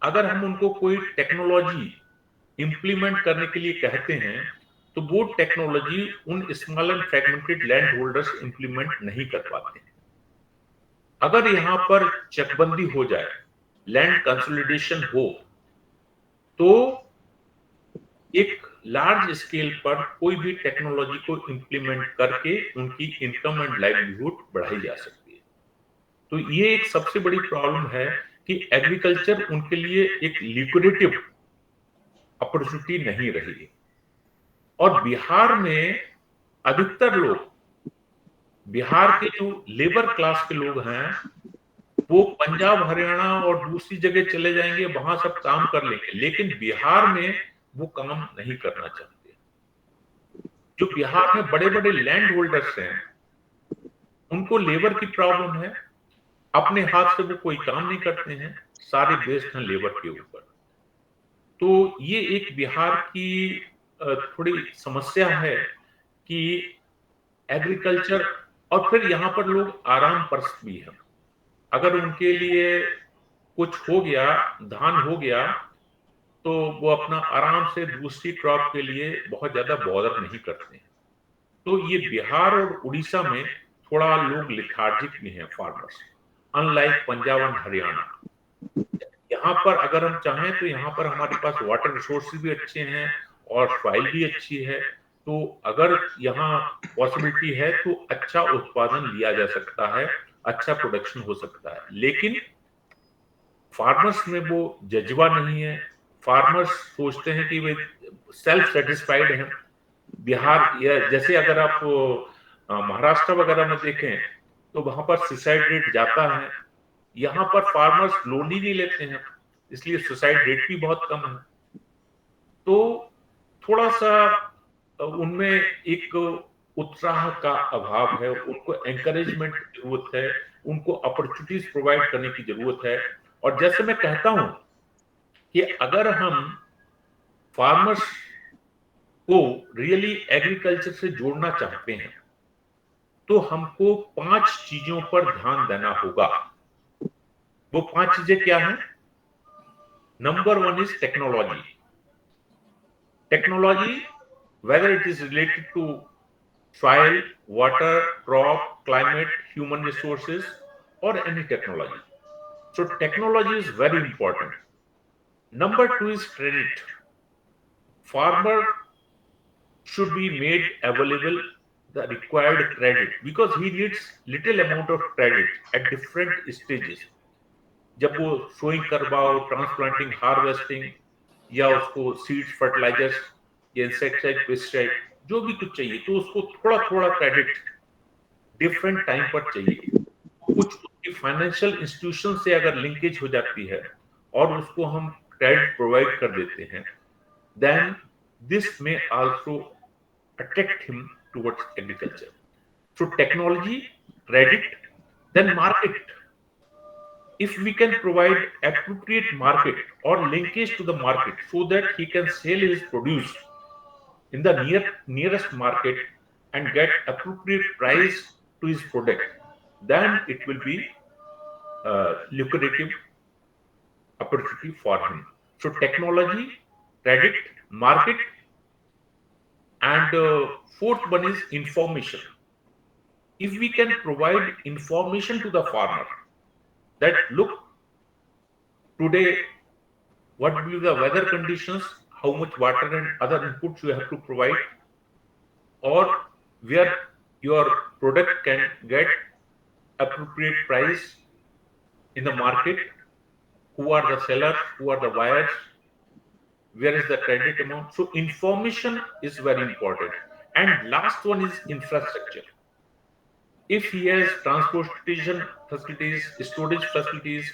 [SPEAKER 13] अगर हम उनको कोई टेक्नोलॉजी इंप्लीमेंट करने के लिए कहते हैं तो वो टेक्नोलॉजी उन small and fragmented land holders implement नहीं कर पाते हैं। अगर यहां पर चकबंदी हो जाए, लैंड कंसोलिडेशन हो, तो एक लार्ज स्केल पर कोई भी टेक्नोलॉजी को इंप्लीमेंट करके उनकी इनकम एंड लाइवलीहुड बढ़ाई जा सकती है। तो ये एक सबसे बड़ी प्रॉब्लम है कि एग्रीकल्चर उनके लिए एक लिक्विडेटिव अपॉर्चुनिटी नहीं रही। और बिहार में अधिकतर लोग, बिहार के जो लेबर क्लास के लोग हैं, वो पंजाब हरियाणा और दूसरी जगह चले जाएंगे, वहां सब काम कर लेंगे, लेकिन बिहार में वो काम नहीं करना चाहते। जो बिहार में बड़े बड़े लैंड होल्डर्स हैं, उनको लेबर की प्रॉब्लम है, अपने हाथ से वो कोई काम नहीं करते हैं, सारे बेस्ड हैं लेबर के ऊपर। तो ये एक बिहार की थोड़ी समस्या है कि एग्रीकल्चर, और फिर यहाँ पर लोग आराम परस्त भी हैं। अगर उनके लिए कुछ हो गया, धान हो गया, तो वो अपना आराम से दूसरी क्रॉप के लिए बहुत ज्यादा बॉदर नहीं करते हैं। तो ये बिहार और उड़ीसा में थोड़ा लोग लिथार्जिक भी हैं farmers, unlike Punjab and Haryana. यहाँ पर अगर हम चाहें तो यहाँ पर हमारे पास वाटर रिसोर्सेज भी अच्छे हैं और सॉइल भी अच्छी है, तो अगर यहाँ पॉसिबिलिटी है तो अच्छा उत्पादन लिया जा सकता है, अच्छा प्रोडक्शन हो सकता है। लेकिन फार्मर्स में वो जज्बा नहीं है। फार्मर्स सोचते हैं कि वे सेल्फ सेटिस्फाइड हैं। बिहार या जैसे अगर आप महाराष्ट्र वगैरह में देखें तो वहां पर सुसाइड रेट जाता है, यहाँ पर फार्मर्स लोन ही नहीं लेते हैं, इसलिए सुसाइड रेट भी बहुत कम है। तो थोड़ा सा उनमें एक उत्साह का अभाव है, उनको एंकरेजमेंट की जरूरत है, उनको अपॉर्चुनिटीज प्रोवाइड करने की जरूरत है। और जैसे मैं कहता हूं कि अगर हम फार्मर्स को रियली एग्रीकल्चर से जोड़ना चाहते हैं तो हमको 5 चीजों पर ध्यान देना होगा। वो 5 चीजें क्या हैं? Number 1 is technology. Technology, whether it is related to soil, water, crop, climate, human resources, or any technology. So technology is very important. Number 2 is credit. Farmer should be made available the required credit because he needs little amount of credit at different stages. जब वो sowing करवाओ, transplanting, harvesting, या उसको seeds, fertilisers, या insecticide, pesticide, जो भी कुछ चाहिए, तो उसको थोड़ा थोड़ा क्रेडिट डिफरेंट टाइम पर चाहिए। कुछ उसकी फाइनेंशियल इंस्टीट्यूशन से अगर लिंकेज हो जाती है और उसको हम क्रेडिट प्रोवाइड कर देते हैं, देन दिस में also attract him towards agriculture. So technology, credit, then market. If we can provide appropriate market or linkage to the market so that he can sell his produce in the nearest market and get appropriate price to his product, then it will be lucrative opportunity for him. So technology, credit, market, and fourth one is information. If we can provide information to the farmer that look, today what will be the weather conditions, how much water and other inputs you have to provide, or where your product can get appropriate price in the market, who are the sellers, who are the buyers, where is the credit amount. So information is very important. And last one is infrastructure. If he has transportation facilities, storage facilities,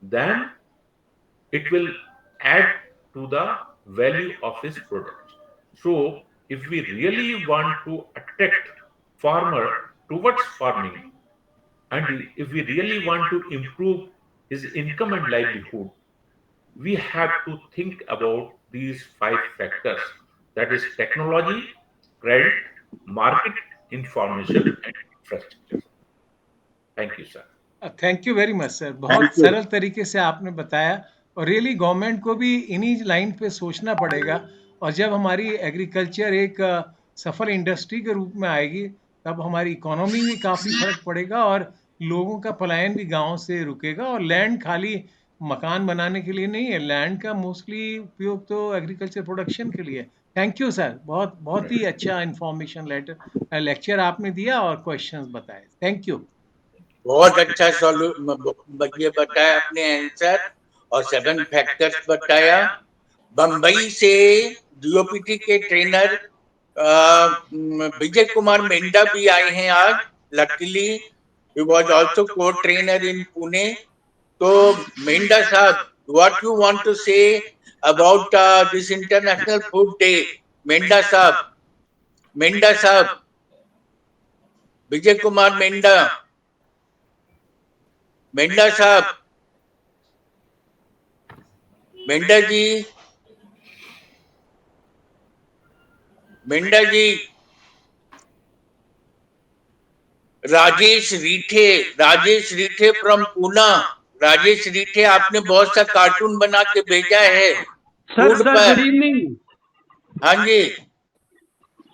[SPEAKER 13] then it will add to the value of his product. So if we really want to attract farmer towards farming, and if we really want to improve his income and livelihood, we have to think about these 5 factors, that is technology, credit, market, information and infrastructure. Thank you, sir.
[SPEAKER 3] Thank you very much sir, बहुत सरल तरीके से आपने बताया। और really government को भी इन्हीं लाइन पे सोचना पड़ेगा। और जब हमारी एग्रीकल्चर एक सफल इंडस्ट्री के रूप में आएगी, तब हमारी इकोनॉमी में काफ़ी फर्क पड़ेगा और लोगों का पलायन भी गांव से रुकेगा। और लैंड खाली मकान बनाने के लिए नहीं है, लैंड का मोस्टली उपयोग तो एग्रीकल्चर प्रोडक्शन के लिए। थैंक यू सर, बहुत बहुत ही अच्छा इंफॉर्मेशन लेक्चर आपने दिया और क्वेश्चंस बताए। Thank you.
[SPEAKER 1] बहुत अच्छा ये बताया आपने आंसर, और 7 फैक्टर्स बताया। बंबई से डीओपीटी के ट्रेनर विजय कुमार मेंढा भी आए हैं आज। Luckily He was also co-trainer in Pune. So, Menda Sahab, what you want to say about this International Food Day? Menda Sahab, Menda Sahab, Vijay Kumar Menda, Menda Sahab, Menda ji, Menda ji, Rajesh Rithe from Poona. Rajesh Rithe, आपने बहुत सा cartoon बना के भेजा है
[SPEAKER 17] sir
[SPEAKER 1] food
[SPEAKER 17] sir
[SPEAKER 1] पर।
[SPEAKER 17] Good evening.
[SPEAKER 1] हाँ जी,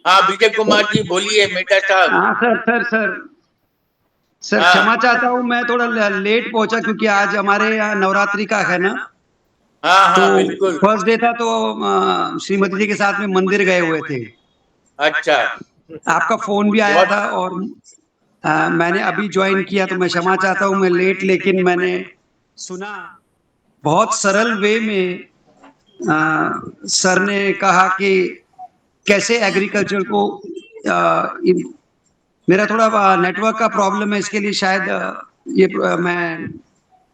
[SPEAKER 1] हाँ विजय कुमार जी बोलिए मेटा साहब।
[SPEAKER 17] हाँ सर सर सर सर
[SPEAKER 1] हाँ।
[SPEAKER 17] क्षमा चाहता हूँ, मैं थोड़ा लेट पहुंचा क्योंकि आज हमारे यहाँ नवरात्रि का है ना।
[SPEAKER 1] हाँ हाँ
[SPEAKER 17] तो
[SPEAKER 1] बिल्कुल।
[SPEAKER 17] फर्स्ट डे था तो श्रीमती जी के साथ में मंदिर गए हुए थे।
[SPEAKER 1] अच्छा,
[SPEAKER 17] आपका फोन भी आया था और मैंने अभी ज्वाइन किया, तो मैं क्षमा चाहता हूँ मैं लेट, लेकिन मैंने सुना बहुत सरल वे में सर ने कहा कि कैसे एग्रीकल्चर को मेरा थोड़ा नेटवर्क का प्रॉब्लम है, इसके लिए शायद मैं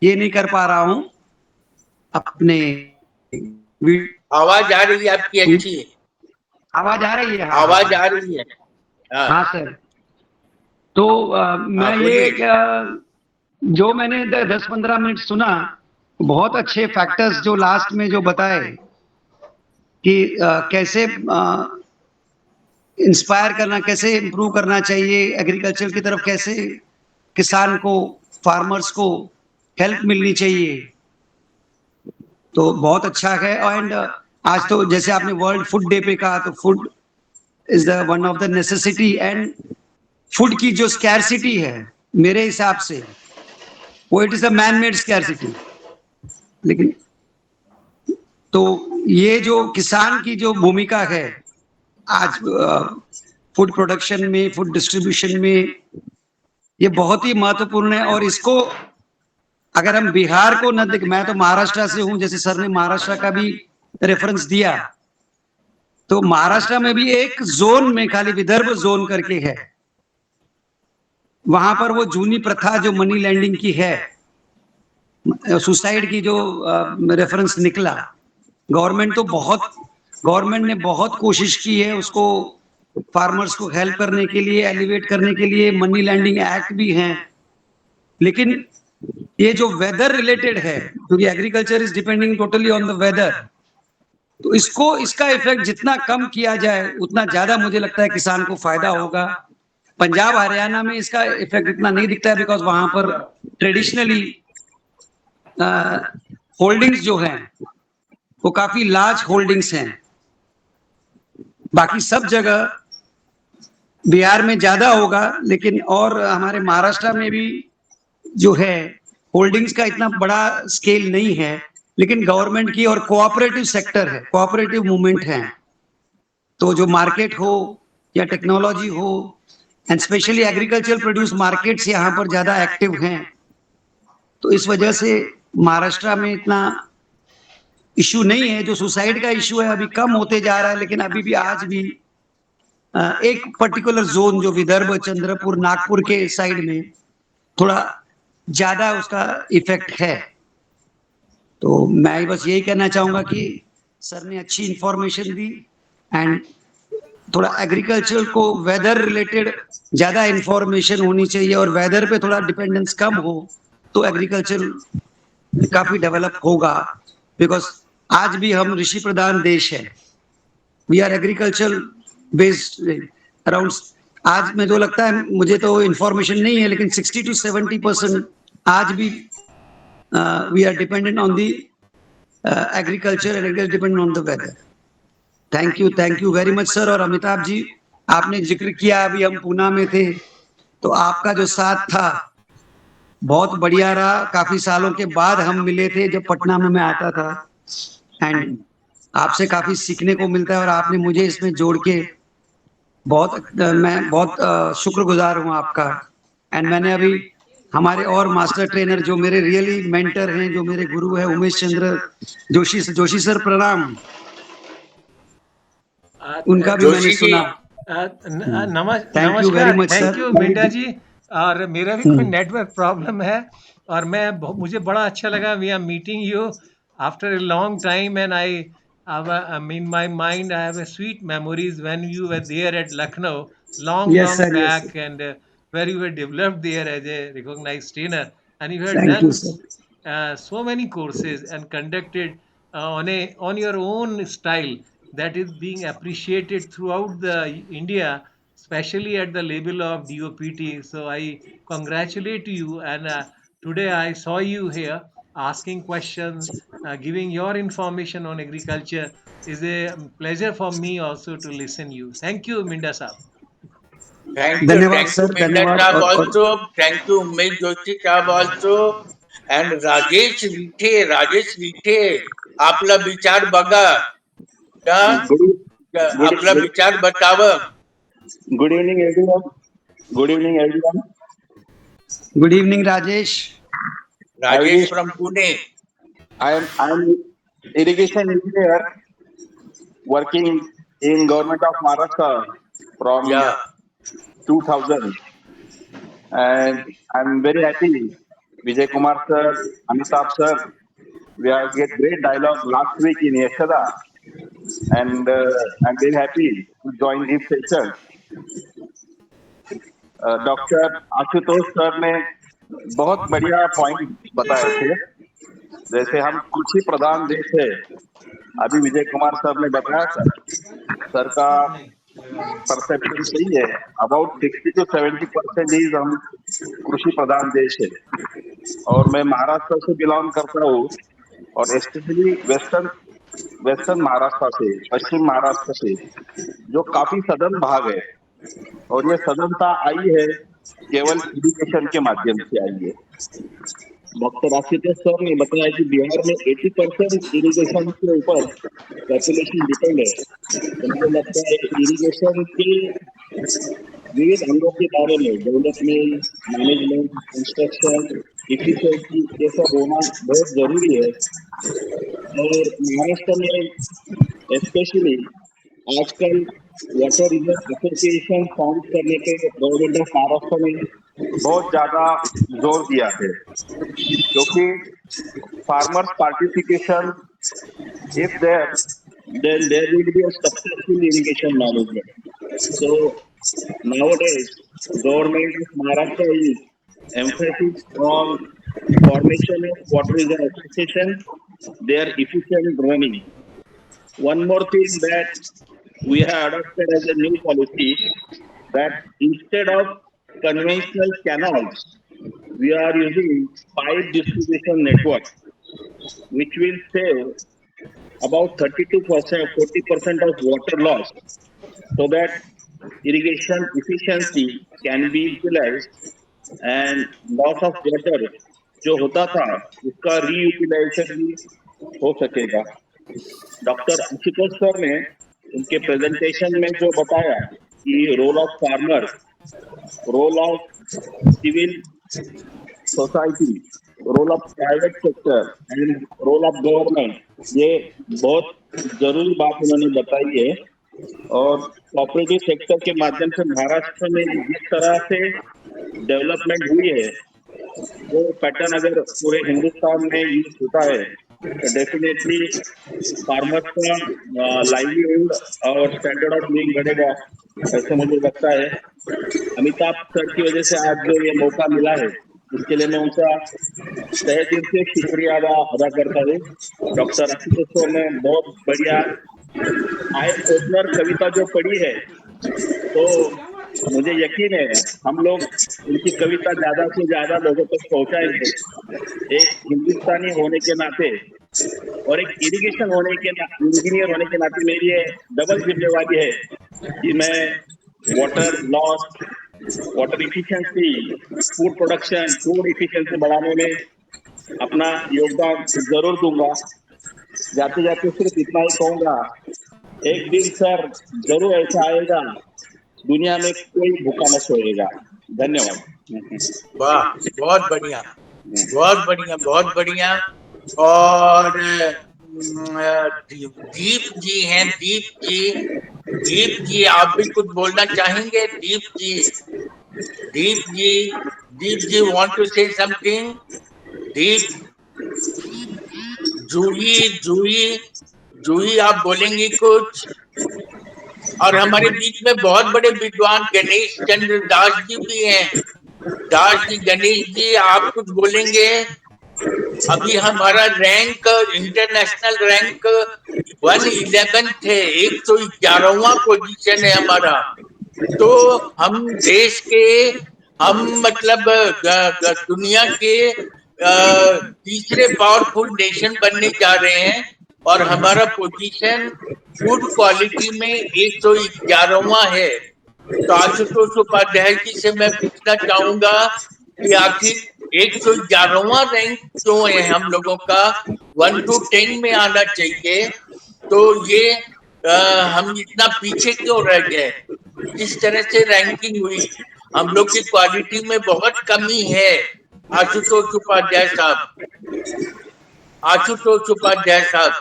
[SPEAKER 17] ये नहीं कर पा रहा हूँ अपने।
[SPEAKER 1] आवाज आ रही है आपकी अच्छी।
[SPEAKER 17] आवाज आ रही है? हाँ
[SPEAKER 1] आवाज आ रही है।
[SPEAKER 17] हाँ सर। तो मैं ये जो मैंने 10-15 मिनट सुना, बहुत अच्छे फैक्टर्स जो लास्ट में जो बताए कि कैसे इंस्पायर करना, कैसे इम्प्रूव करना चाहिए एग्रीकल्चर की तरफ, कैसे किसान को, फार्मर्स को हेल्प मिलनी चाहिए, तो बहुत अच्छा है। एंड आज तो जैसे आपने वर्ल्ड फूड डे पे कहा, तो food is the one of the necessity, and food की जो स्कैरसिटी है मेरे हिसाब से वो it is a man made scarcity. लेकिन तो ये जो किसान की जो भूमिका है आज फूड प्रोडक्शन में, फूड डिस्ट्रीब्यूशन में, ये बहुत ही महत्वपूर्ण है। और इसको अगर हम बिहार को न देख, मैं तो महाराष्ट्र से हूं, जैसे सर ने महाराष्ट्र का भी रेफरेंस दिया, तो महाराष्ट्र में भी एक जोन में खाली विदर्भ जोन करके है, वहां पर वो जूनी प्रथा जो मनी लैंडिंग की है, सुसाइड की जो रेफरेंस निकला, गवर्नमेंट ने बहुत कोशिश की है उसको फार्मर्स को हेल्प करने के लिए, एलिवेट करने के लिए, मनी लैंडिंग एक्ट भी हैं। लेकिन ये जो वेदर रिलेटेड है, क्योंकि agriculture is depending totally on the weather, तो इसका इफेक्ट जितना कम किया जाए उतना ज्यादा मुझे लगता है किसान को फायदा होगा। पंजाब हरियाणा में इसका इफेक्ट इतना नहीं दिखता है, बिकॉज वहां पर ट्रेडिशनली होल्डिंग्स जो हैं वो काफी लार्ज होल्डिंग्स हैं। बाकी सब जगह बिहार में ज्यादा होगा, लेकिन और हमारे महाराष्ट्र में भी जो है होल्डिंग्स का इतना बड़ा स्केल नहीं है, लेकिन गवर्नमेंट की और कोऑपरेटिव सेक्टर है, कोऑपरेटिव मूवमेंट है, तो जो मार्केट हो या टेक्नोलॉजी हो, and specially agriculture produce markets यहाँ पर ज्यादा एक्टिव हैं, तो इस वजह से महाराष्ट्र में इतना इशू नहीं है। जो सुसाइड का इशू है अभी कम होते जा रहा है, लेकिन अभी भी आज भी एक पर्टिकुलर जोन जो विदर्भ, चंद्रपुर, नागपुर के साइड में थोड़ा ज्यादा उसका इफेक्ट है। तो मैं बस यही कहना चाहूंगा कि सर ने अच्छी इंफॉर्मेशन दी, एंड थोड़ा एग्रीकल्चर को वेदर रिलेटेड ज्यादा इंफॉर्मेशन होनी चाहिए, और वेदर पे थोड़ा डिपेंडेंस कम हो तो एग्रीकल्चर काफी डेवलप होगा। बिकॉज आज भी हम ऋषि प्रधान देश है, we are agriculture based around. आज में जो लगता है, मुझे तो इंफॉर्मेशन नहीं है, लेकिन 60 to 70% आज भी we are dependent on the agriculture, and dependent on the weather. Thank you very much sir. और अमिताभ जी, आपने जिक्र किया अभी हम पूना में थे, तो आपका जो साथ था बहुत बढ़िया रहा। काफी सालों के बाद हम मिले थे जब पटना में मैं आता था, एंड आपसे काफी सीखने को मिलता है, और आपने मुझे इसमें जोड़ के मैं बहुत शुक्रगुजार हूँ आपका। एंड मैंने अभी हमारे और मास्टर ट्रेनर जो मेरे रियली मेंटर हैं, जो मेरे गुरु हैं, उमेश चंद्र जोशी सर, प्रणाम, उनका भी मैंने सुना।
[SPEAKER 3] नमस्कार,
[SPEAKER 17] thank you very much
[SPEAKER 3] thank
[SPEAKER 17] sir.
[SPEAKER 3] You Menda ji. और मेरा भी कोई नेटवर्क प्रॉब्लम है और मुझे बड़ा अच्छा लगा we are meeting you after a long time and I in my mind I have a sweet memories when you were there at Lucknow long
[SPEAKER 17] Yes,
[SPEAKER 3] long
[SPEAKER 17] sir. Yes,
[SPEAKER 3] back
[SPEAKER 17] sir.
[SPEAKER 3] and where you were developed there as a recognized trainer and you had
[SPEAKER 17] Thank
[SPEAKER 3] done
[SPEAKER 17] you, sir.
[SPEAKER 3] so many courses and conducted on your own style that is being appreciated throughout the India, especially at the level of DoPT. So I congratulate you and today I saw you here asking questions, giving your information on agriculture is a pleasure for me also to listen you. Thank you, Minda Saab.
[SPEAKER 17] धन्यवाद
[SPEAKER 1] Thank you,
[SPEAKER 17] sir,
[SPEAKER 1] Minda
[SPEAKER 17] धन्यवाद
[SPEAKER 1] Saab
[SPEAKER 17] और
[SPEAKER 1] also. Thank you, Umesh Joshi Saab also. And Rajesh Rithe, आपला विचार बघा. आपला विचार बतावा.
[SPEAKER 18] Good evening, everyone. Good evening, everyone.
[SPEAKER 17] Good evening Rajesh.
[SPEAKER 1] Rajesh from Pune.
[SPEAKER 18] I'm irrigation engineer working in government of Maharashtra from 2000, and I'm very happy. Vijay Kumar sir, Amitabh sir, we have get great dialogue last week in Yeshada, and I'm very happy to join this session. Doctor Ashutosh sir ने बहुत बढ़िया point बताए थे. जैसे हम कृषि प्रधान देश है, अभी विजय कुमार सर ने बताया सर का परसेप्शन सही है. अबाउट 60 to 70% इज हम कृषि प्रधान देश है. और मैं महाराष्ट्र से बिलोंग करता हूँ और स्पेशली वेस्टर्न महाराष्ट्र से, पश्चिम महाराष्ट्र से, जो काफी सदन भाग है. और ये सदनता आई है केवल इरिगेशन के माध्यम से आई है. डॉक्टर आशुतोष सर ने बताया कि बिहार में 80% इरिगेशन के ऊपर पॉपुलेशन डिपेंड है. तो मुझे लगता है इरिगेशन के विविध अंगों के बारे में डेवलपमेंट, मैनेजमेंट, कंस्ट्रक्शन, इफिशियंसी ये सब होना बहुत जरूरी है. और महाराष्ट्र में स्पेशली आजकल वाटर रिजर्व एसोसिएशन फॉर्म करने के गवर्नमेंट ऑफ महाराष्ट्र ने बहुत ज्यादा जोर दिया है, क्योंकि farmers participation if there then there will be a successful irrigation management. So nowadays government of Maharashtra is emphasis on formation of water reserve association, their efficient running. One more thing that we have adopted as a new policy, that instead of conventional canals, we are using pipe distribution network, which will save about 32%, 40% of water loss, so that irrigation efficiency can be utilized and loss of water जो होता था उसका रीयूटिलाइजेशन भी हो सकेगा. Doctor Ashutosh sir ने उनके presentation में जो बताया कि role of farmer, role of civil society, role of private sector and role of government, ये बहुत जरूरी बात उन्होंने बताई है. और कोऑपरेटिव सेक्टर के माध्यम से महाराष्ट्र में जिस तरह से डेवलपमेंट हुई है वो पैटर्न अगर पूरे हिंदुस्तान में यूज होता है तो डेफिनेटली फार्मर्स का लाइवलीहुड और स्टैंडर्ड ऑफ लिविंग बढ़ेगा, ऐसे मुझे लगता है. अमिताभ सर की वजह से आज जो ये मौका मिला है उसके लिए मैं उनका तहे दिल से शुक्रिया अदा करता हूँ. डॉक्टर आशुतोष सर ने बहुत बढ़िया आई ओपनर कविता जो पढ़ी है, तो मुझे यकीन है हम लोग उनकी कविता ज्यादा से ज्यादा लोगों तक पहुंचाएंगे. एक हिंदुस्तानी होने के नाते और एक इरिगेशन होने के इंजीनियर होने के नाते मेरी ये डबल जिम्मेवारी है कि मैं water loss, water efficiency, food production, food efficiency बढ़ाने में अपना योगदान जरूर दूंगा. जाते जाते सिर्फ इतना ही कहूंगा, एक दिन सर जरूर ऐसा आएगा दुनिया में कोई भूखा न सोएगा. धन्यवाद.
[SPEAKER 1] वाह, बहुत बढ़िया, बहुत बढ़िया, बहुत बढ़िया. और दीप जी हैं, दीप जी आप भी कुछ बोलना चाहेंगे? दीप जी. Deep ji, Deep ji want to say something? Deep, जूही जूही जूही आप बोलेंगी कुछ? और हमारे बीच में बहुत बड़े विद्वान गणेश चंद्र दास जी भी हैं। दास जी, गणेश जी, आप कुछ बोलेंगे? अभी हमारा रैंक इंटरनेशनल रैंक 111 है, 111वां पोजीशन है हमारा। तो हम देश के, हम मतलब दुनिया के तीसरे पावरफुल नेशन बनने जा रहे हैं और हमारा पोजीशन फूड क्वालिटी में 111वां है। तो आशुतोष उपाध्याय जी से मैं पूछना चाहूंगा कि आखिर 111वां रैंक क्यों है हम लोगों का? 1 to 10 में आना चाहिए। तो ये हम इतना पीछे क्यों रह गए? किस तरह से रैंकिंग हुई? हम लोग की क्वालिटी में बहुत कमी है। आशुतोष उपाध्याय साहब, आशुतोष उपाध्याय साहब।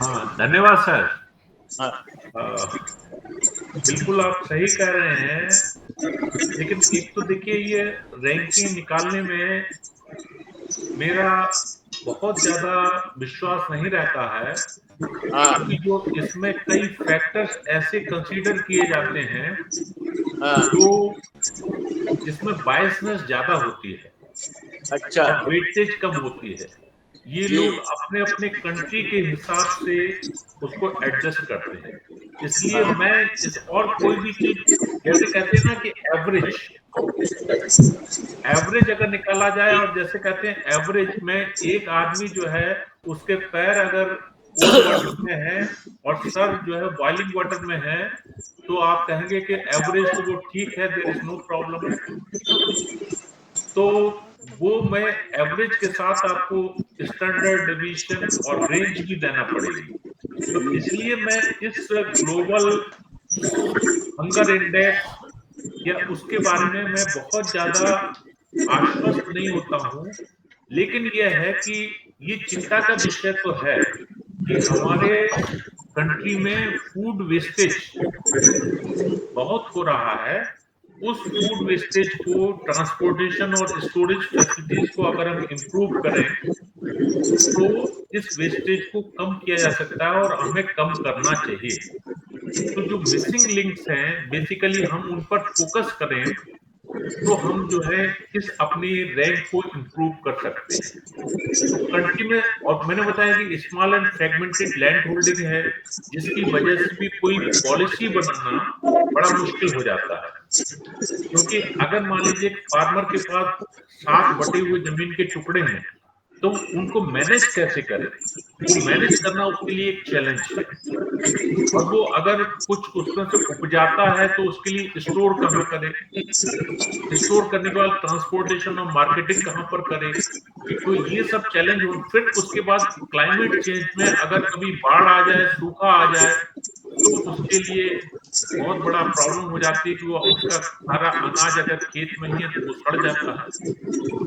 [SPEAKER 13] हाँ, धन्यवाद सर।
[SPEAKER 1] हाँ।
[SPEAKER 13] बिल्कुल आप सही कह रहे हैं, लेकिन एक तो देखिए ये रैंकिंग निकालने में मेरा बहुत ज्यादा विश्वास नहीं रहता है, क्योंकि जो इसमें कई फैक्टर्स ऐसे कंसीडर किए जाते हैं जो जिसमें बायसनेस ज्यादा होती है।
[SPEAKER 1] अच्छा।
[SPEAKER 13] और वेटेज कम होती है। ये लोग अपने अपने कंट्री के हिसाब से उसको एडजस्ट करते हैं। इसलिए मैं इस और कोई भी चीज, जैसे कहते हैं ना कि एवरेज अगर निकाला जाए, और जैसे कहते हैं एवरेज में एक आदमी जो है उसके पैर अगर कोल्ड वाटर में है और सर जो है बॉइलिंग वाटर में है, तो आप कहेंगे कि एवरेज तो वो ठीक है, देयर इज नो प्रॉब्लम। तो वो मैं एवरेज के साथ आपको स्टैंडर्ड डिवीजन और रेंज भी देना पड़ेगी। तो इसलिए मैं इस ग्लोबल हंगर इंडेक्स या उसके बारे में मैं बहुत ज्यादा आश्वस्त नहीं होता हूं। लेकिन यह है कि ये चिंता का विषय तो है कि हमारे कंट्री में फूड वेस्टेज बहुत हो रहा है। उस फूड वेस्टेज को, ट्रांसपोर्टेशन और स्टोरेज फैसिलिटीज को अगर हम इम्प्रूव करें तो इस वेस्टेज को कम किया जा सकता है और हमें कम करना चाहिए। तो जो मिसिंग लिंक्स हैं, बेसिकली हम उन पर फोकस करें तो हम जो है इस अपनी रैंक को इम्प्रूव कर सकते हैं। तो कंट्री में, और मैंने बताया कि small and fragmented land holding है, जिसकी वजह से भी कोई पॉलिसी बनाना बड़ा मुश्किल हो जाता है। क्योंकि अगर मान लीजिए फार्मर के पास 7 बटे हुए जमीन के टुकड़े हैं, तो उनको मैनेज कैसे करें? वो मैनेज करना उसके लिए एक चैलेंज है। और वो अगर कुछ उसमें से उपजाता है तो उसके लिए स्टोर कहाँ करे, स्टोर करने के बाद ट्रांसपोर्टेशन और मार्केटिंग कहाँ पर करे। तो ये सब चैलेंज हो। फिर उसके बाद क्लाइमेट चेंज में अगर कभी बाढ़ आ जाए, सूखा आ जाए, तो उसके लिए बहुत बड़ा प्रॉब्लम हो जाती है कि वो उसका सारा अनाज अगर खेत में ही है तो वो सड़ जाता है।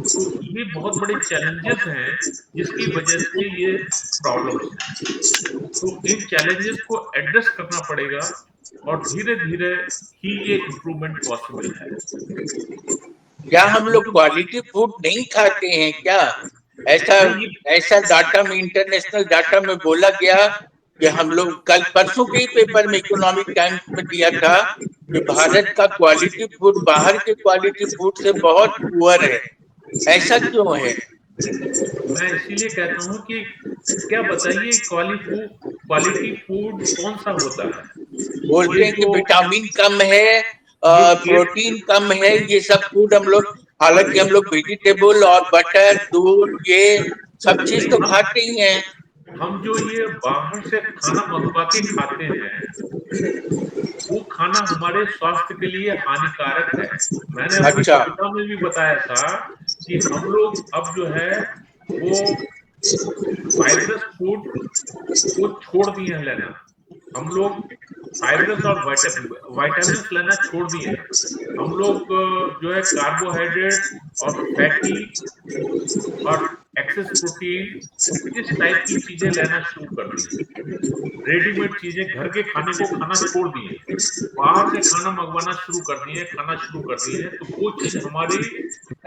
[SPEAKER 13] तो ये बहुत बड़े चैलेंजेस हैं जिसकी वजह से ये प्रॉब्लम्स हैं। तो इन चैलेंजेस को एड्रेस करना पड़ेगा और धीरे धीरे ही ये इम्प्रूवमेंट पॉसिबल है।
[SPEAKER 1] क्या हम लोग क्वालिटी फूड नहीं खाते हैं क्या? ऐसा डाटा में, इंटरनेशनल डाटा में बोला गया कि हम लोग, कल परसों के ही पेपर में इकोनॉमिक टाइम्स में दिया था कि भारत का क्वालिटी फूड बाहर के क्वालिटी फूड से बहुत पुअर है। ऐसा क्यों है?
[SPEAKER 13] मैं इसीलिए कहता हूँ कि क्या बताइए क्वालिटी फूड कौन सा होता है?
[SPEAKER 1] बोलते हैं कि विटामिन कम है, प्रोटीन कम है, ये सब फूड हम लोग, हालांकि हम लोग वेजिटेबल और बटर, दूध, ये सब चीज तो खाते ही हैं।
[SPEAKER 13] हम जो ये बाहर से खाना मंगवा के खाते हैं, वो खाना हमारे स्वास्थ्य के लिए हानिकारक है। मैंने अपनी कविता में भी बताया था कि हम लोग अब जो है वो फाइब्रस फूड को छोड़ दिए हैं लेना। हम लोग फाइब्रस और वाइटामिन लेना छोड़ दिए हैं। हम लोग जो है कार्बोहाइड्रेट और फैटी और एक्सेस प्रोटीन, इस टाइप की चीजें लेना शुरू कर दी हैं। रेडीमेड चीजें, घर के खाने को खाना छोड़ दिए, बाहर से खाना मंगवाना शुरू कर दिए, खाना शुरू कर दिए हैं। तो वो चीज हमारी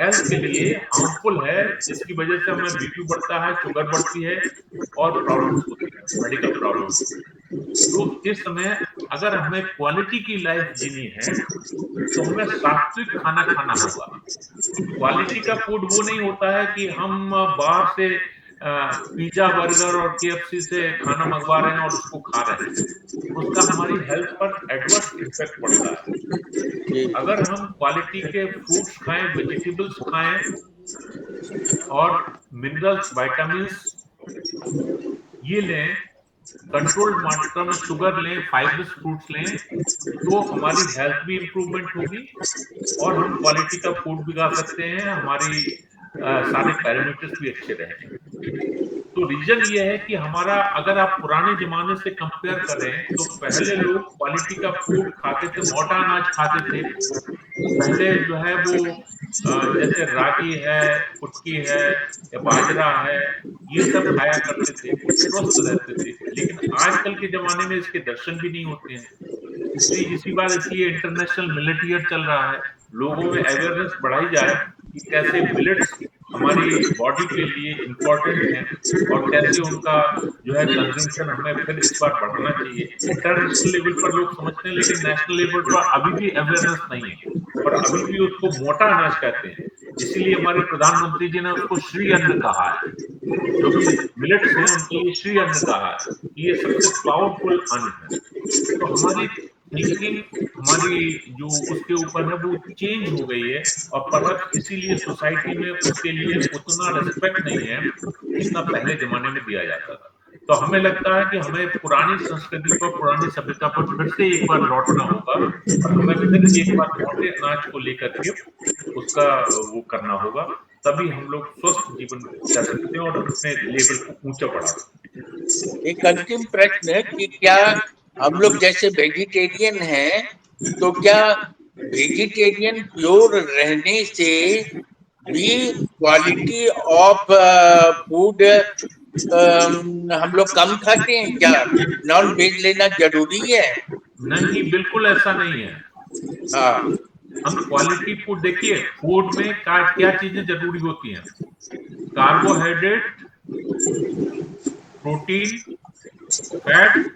[SPEAKER 13] हेल्थ के लिए हार्मफुल है, जिसकी वजह से हमें बीपी बढ़ता है, शुगर बढ़ती है और प्रॉब्लम्स होती है, मेडिकल प्रॉब्लम्स होती है। तो इस समय अगर हमें क्वालिटी की लाइफ जीनी है तो हमें सात्विक खाना खाना होगा। क्वालिटी का फूड वो नहीं होता है कि हम बाहर से पिज्जा, बर्गर और केएफसी से खाना मंगवा रहे हैं और उसको खा रहे हैं। उसका हमारी हेल्थ पर एडवर्स इम्पैक्ट पड़ता है। अगर हम क्वालिटी के फ्रूट्स खाएं, वेजिटेबल्स खाएं और मिनरल्स, विटामिन्स ये लें, कंट्रोल्ड मात्रा में शुगर लें, फाइब्रस फ्रूट्स लें, तो हमारी हेल्थ भी इम्प्रूवमेंट होगी और हम क्वालिटी का फूड भी खा सकते हैं, हमारी सारे पैरामीटर्स भी अच्छे रहेंगे। तो रीजन ये है कि हमारा, अगर आप पुराने जमाने से कंपेयर करें तो पहले लोग क्वालिटी का फूड खाते थे, मोटा अनाज खाते थे। पहले जो है वो जैसे रागी है, कुटकी है या बाजरा है, ये सब खाया करते थे, स्वस्थ रहते थे। लेकिन आजकल के जमाने में इसके दर्शन भी नहीं होते हैं। इसलिए इंटरनेशनल मिलेट ईयर चल रहा है, लोगों में अवेयरनेस बढ़ाई जाए कि कैसे मिलेट्स हमारी बॉडी के लिए इम्पोर्टेंट हैं और कैसे उनका जो है कंजम्पशन हमें फिर इस बार बढ़ाना चाहिए। इंटरनेशनल लेवल पर लोग समझते हैं, लेकिन नेशनल लेवल पर अभी भी अवेयरनेस नहीं है और अभी भी उसको मोटा अनाज कहते हैं। इसीलिए हमारे प्रधानमंत्री जी ने उसको श्री अन्न कहा है। जो भी मिलेट्स हैं उनके लिए श्री अन्न कहा है, ये सबसे पावरफुल अन्न है। तो हमारी थिंकिंग, हमारी जो उसके ऊपर है वो चेंज हो गई है और परहैप्स इसीलिए सोसाइटी में उसके लिए उतना रिस्पेक्ट नहीं है जितना पहले जमाने में दिया जाता था। तो हमें लगता है कि हमें पुरानी संस्कृति पर, पुरानी सभ्यता पर फिर से एक बार लौटना होगा और हमें फिर एक बार मोटे अनाज को लेकर के उसका वो करना होगा, तभी हम लोग स्वस्थ जीवन जा सकते हैं और अपने लेवल को ऊंचा बढ़ा सकते हैं।
[SPEAKER 1] एक अंतिम प्रश्न कि क्या हम लोग जैसे वेजिटेरियन हैं, तो क्या वेजिटेरियन प्योर रहने से भी क्वालिटी ऑफ फूड हम लोग कम खाते हैं? क्या नॉन वेज लेना जरूरी है?
[SPEAKER 13] नहीं, बिल्कुल ऐसा नहीं है।
[SPEAKER 1] हाँ,
[SPEAKER 13] हम क्वालिटी फूड, देखिए फूड में क्या चीजें जरूरी होती हैं? Carbohydrate, protein, fat,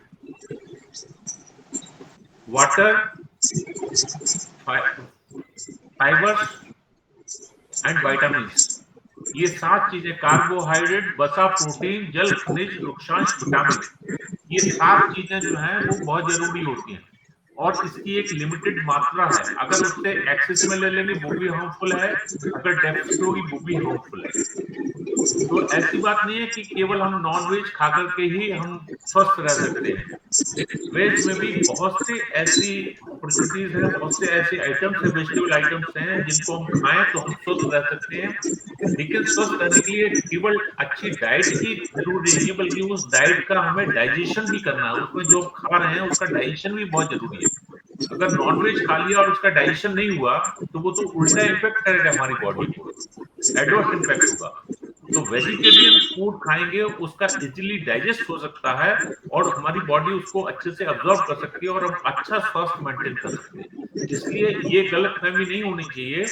[SPEAKER 13] water, fibres and vitamins. ये 7 चीजें, कार्बोहाइड्रेट, वसा, प्रोटीन, जल, खनिज, रुक्षांश, विटामिन, ये 7 चीजें जो हैं वो बहुत जरूरी होती हैं और इसकी एक लिमिटेड मात्रा है। अगर उससे एक्सेस में ले लेंगे वो भी हार्मफुल है, अगर डेफिसिट होगी वो भी हार्मफुल है। तो ऐसी बात नहीं है कि केवल हम नॉन वेज खा करके ही हम स्वस्थ रह सकते हैं। वेज में भी बहुत से ऐसी अपॉर्चुनिटीज हैं, बहुत से ऐसे आइटम्स हैं, वेजिटेबल आइटम्स हैं जिनको हम खाएं तो हम स्वस्थ रह सकते हैं। लेकिन स्वस्थ रहने के लिए केवल अच्छी डाइट ही जरूरी नहीं है, बल्कि उस डाइट का हमें डाइजेशन भी करना है। उसमें जो हम खा रहे हैं उसका डाइजेशन भी बहुत जरूरी है। अगर नॉनवेज खा लिया और उसका डाइजेशन नहीं हुआ तो वो तो उल्टा इम्पैक्ट करेगा हमारी बॉडी को, एडवर्स इम्पैक्ट होगा। तो वेजिटेरियन फूड खाएंगे, उसका इजीली डाइजेस्ट हो सकता है और हमारी बॉडी उसको अच्छे से अब्जॉर्ब कर सकती है और हम अच्छा स्वास्थ्य मेंटेन कर सकते हैं। इसलिए ये गलतफहमी नहीं होनी चाहिए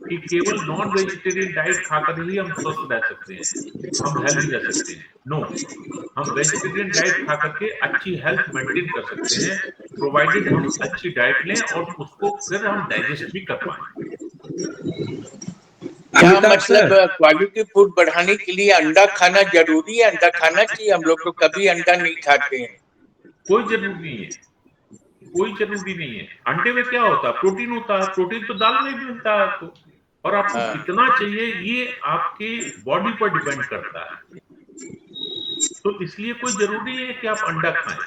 [SPEAKER 13] कि केवल नॉन वेजिटेरियन डाइट खाकर ही हम स्वस्थ रह सकते हैं, हम हेल्दी रह सकते हैं। नो, हम वेजिटेरियन डाइट खा करके अच्छी हेल्थ मेंटेन कर सकते हैं, प्रोवाइडेड हम अच्छी डाइट लें और उसको फिर हम डाइजेस्ट भी कर पाए।
[SPEAKER 1] क्या मतलब क्वालिटी फूड बढ़ाने के लिए अंडा खाना जरूरी है? अंडा खाना चाहिए? हम लोग तो कभी अंडा नहीं खाते हैं।
[SPEAKER 13] कोई जरूरी नहीं है, कोई जरूरी नहीं है। अंडे में क्या होता है? प्रोटीन होता है, प्रोटीन तो दाल में भी मिलता है आपको, और आपको कितना चाहिए ये आपकी बॉडी पर डिपेंड करता है। तो इसलिए कोई जरूरी नहीं है कि आप अंडा खाएं।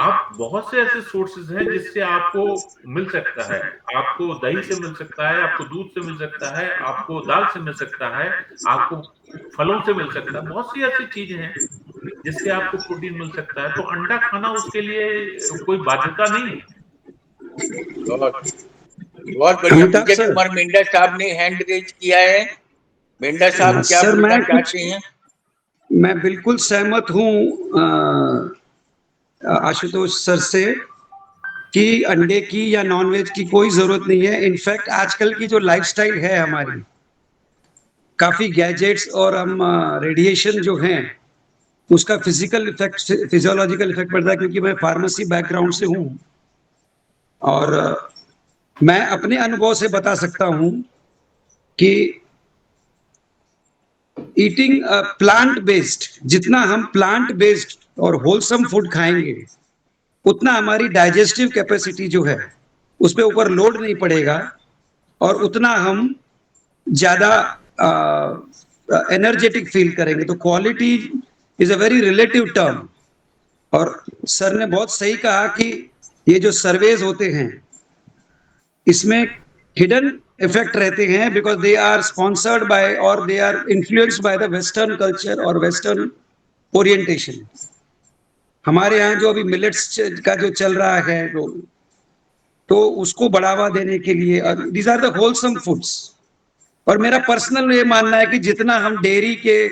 [SPEAKER 13] आप बहुत से ऐसे सोर्सेज हैं जिससे आपको मिल सकता है। आपको दही से मिल सकता है, आपको दूध से मिल सकता है, आपको दाल से मिल सकता है, आपको फलों से मिल सकता है। बहुत सी ऐसी चीजें हैं जिससे आपको प्रोटीन मिल सकता है। तो अंडा खाना उसके लिए कोई बाध्यता नहीं है।
[SPEAKER 1] बहुत बढ़िया। विजय कुमार मिंडा साहब ने हैंड रेज किया है। मेंढा साहब क्या
[SPEAKER 17] सर
[SPEAKER 1] बोलना
[SPEAKER 17] मैं
[SPEAKER 1] चाहते हैं?
[SPEAKER 17] मैं बिल्कुल सहमत हूँ आशुतोष सर से कि अंडे की या नॉनवेज की कोई जरूरत नहीं है। इनफैक्ट आजकल की जो लाइफस्टाइल है हमारी, काफी गैजेट्स और हम रेडिएशन जो हैं उसका फिजिकल इफेक्ट, फिजियोलॉजिकल इफेक्ट पड़ता है, क्योंकि मैं फार्मेसी बैकग्राउंड से हूँ और मैं अपने अनुभव से बता सकता हूँ कि ईटिंग प्लांट बेस्ड, जितना हम प्लांट बेस्ड और होलसम फूड खाएंगे उतना हमारी डाइजेस्टिव कैपेसिटी जो है उस पर ऊपर लोड नहीं पड़ेगा और उतना हम ज्यादा एनर्जेटिक फील करेंगे। तो quality is a very relative term. और सर ने बहुत सही कहा कि ये जो सर्वेज होते हैं इसमें हिडन इफेक्ट रहते हैं, because they are sponsored by और they are influenced by the western culture और वेस्टर्न ओरिएंटेशन। हमारे यहाँ जो अभी मिलेट्स का जो चल रहा है तो उसको बढ़ावा देने के लिए these are the wholesome foods. और मेरा पर्सनल ये मानना है कि जितना हम डेयरी के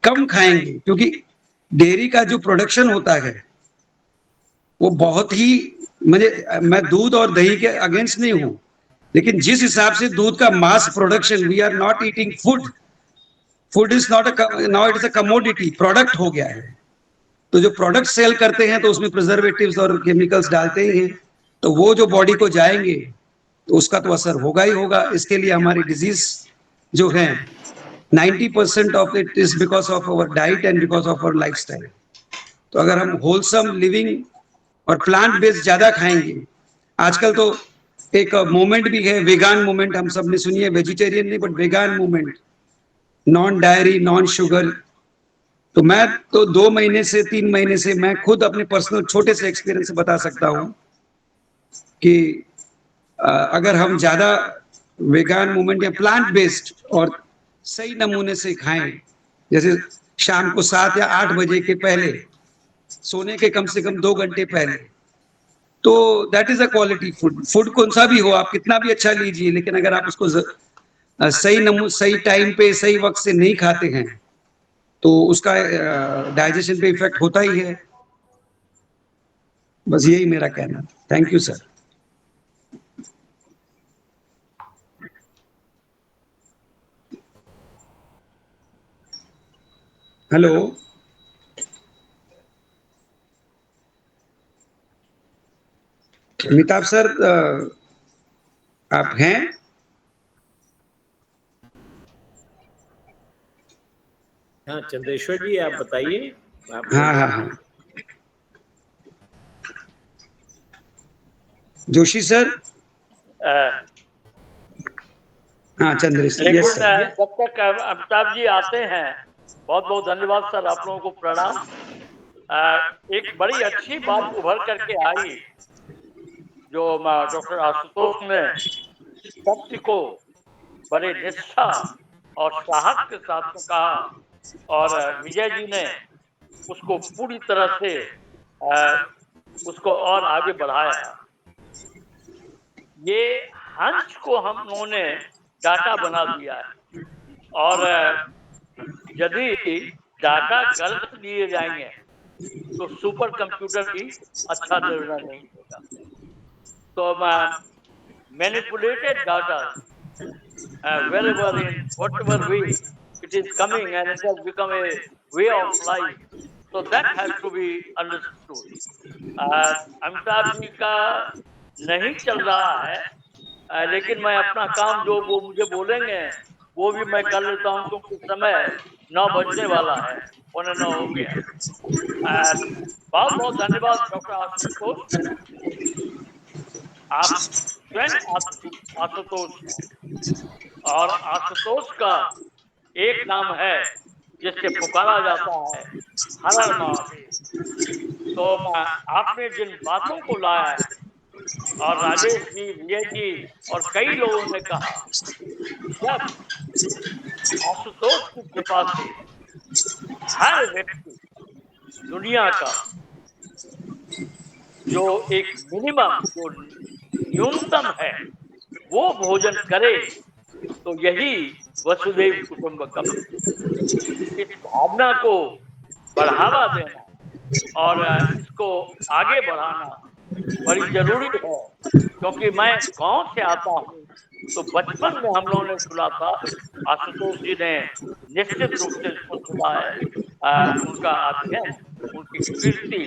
[SPEAKER 17] कम खाएंगे, क्योंकि डेयरी का जो प्रोडक्शन होता है वो बहुत ही, मैं दूध और दही के अगेंस्ट नहीं हूं, लेकिन जिस हिसाब से दूध का mass production, we are not eating food, food is not now it is a commodity, product हो गया है। तो जो प्रोडक्ट सेल करते हैं तो उसमें प्रिजर्वेटिव्स और केमिकल्स डालते ही हैं, तो वो जो बॉडी को जाएंगे तो उसका तो असर होगा ही होगा। इसके लिए हमारी डिजीज जो है 90% of it is because of our diet and because of our lifestyle. तो अगर हम होलसम लिविंग और प्लांट बेस्ड ज्यादा खाएंगे, आजकल तो एक मूवमेंट भी है, वेगान मूवमेंट, हम सब ने सुनी है, वेजिटेरियन नहीं बट वेगान movement, non diary non sugar. तो मैं तो 2 महीने से 3 महीने से मैं खुद अपने पर्सनल छोटे से एक्सपीरियंस से बता सकता हूं कि अगर हम ज्यादा वेगान मूवमेंट या प्लांट बेस्ड और सही नमूने से खाएं, जैसे शाम को 7 या 8 बजे के पहले, सोने के कम से कम 2 घंटे पहले, तो that is a quality food. Food कौन सा भी हो, आप कितना भी अच्छा लीजिए, लेकिन अगर आप उसको सही टाइम पे सही वक्त से नहीं खाते हैं तो उसका डाइजेशन पे इफेक्ट होता ही है। बस यही मेरा कहना। Thank you sir. Hello, Amitabh sir, आप हैं?
[SPEAKER 12] हाँ चंदेश्वर जी, आप बताइए। आप
[SPEAKER 17] हाँ हाँ हाँ, जोशी सर। हाँ चंद्रेश्वर,
[SPEAKER 19] लेकिन
[SPEAKER 17] यस सर।
[SPEAKER 19] जब तक अमिताभ जी आते हैं, बहुत बहुत धन्यवाद सर, आप लोगों को प्रणाम। एक बड़ी अच्छी बात उभर करके आई जो डॉक्टर आशुतोष ने सत्य को बड़े निष्ठा और साहस के साथ में कहा और विजय जी ने उसको पूरी तरह से उसको और आगे बढ़ाया। ये हंस को हम लोगों ने डाटा बना दिया है और यदि डाटा गलत दिए जाएंगे तो सुपर कंप्यूटर भी अच्छा निर्णय नहीं देगा। तो manipulated data wherever in whatever way it is coming and it has become a way of life, so that has to be understood. Amitabh ji का नहीं चल रहा है, लेकिन मैं अपना काम जो वो मुझे बोलेंगे वो भी मैं कर लेता हूँ, क्योंकि समय 9 बजने वाला है, 9:15 हो गया। बहुत बहुत धन्यवाद डॉक्टर आशुतोष। आप स्वयं आशुतोष हैं और आशुतोष का एक नाम है जिससे पुकारा जाता है, हर हर महादेव। तो आपने जिन बातों को लाया है और राजेश जी, विजय जी और कई लोगों ने कहा, जब आशुतोष की कृपा से हर व्यक्ति दुनिया का जो एक मिनिमम, जो न्यूनतम है वो भोजन करे, तो यही वसुधैव कुटुंबकम, इस भावना को बढ़ावा देना और इसको आगे बढ़ाना बड़ी जरूरी है। क्योंकि मैं गांव से आता हूँ, तो बचपन में हम लोगों ने सुना था, आशुतोष जी ने निश्चित रूप से इसको सुना है, उनका अध्ययन, उनकी कीर्ति,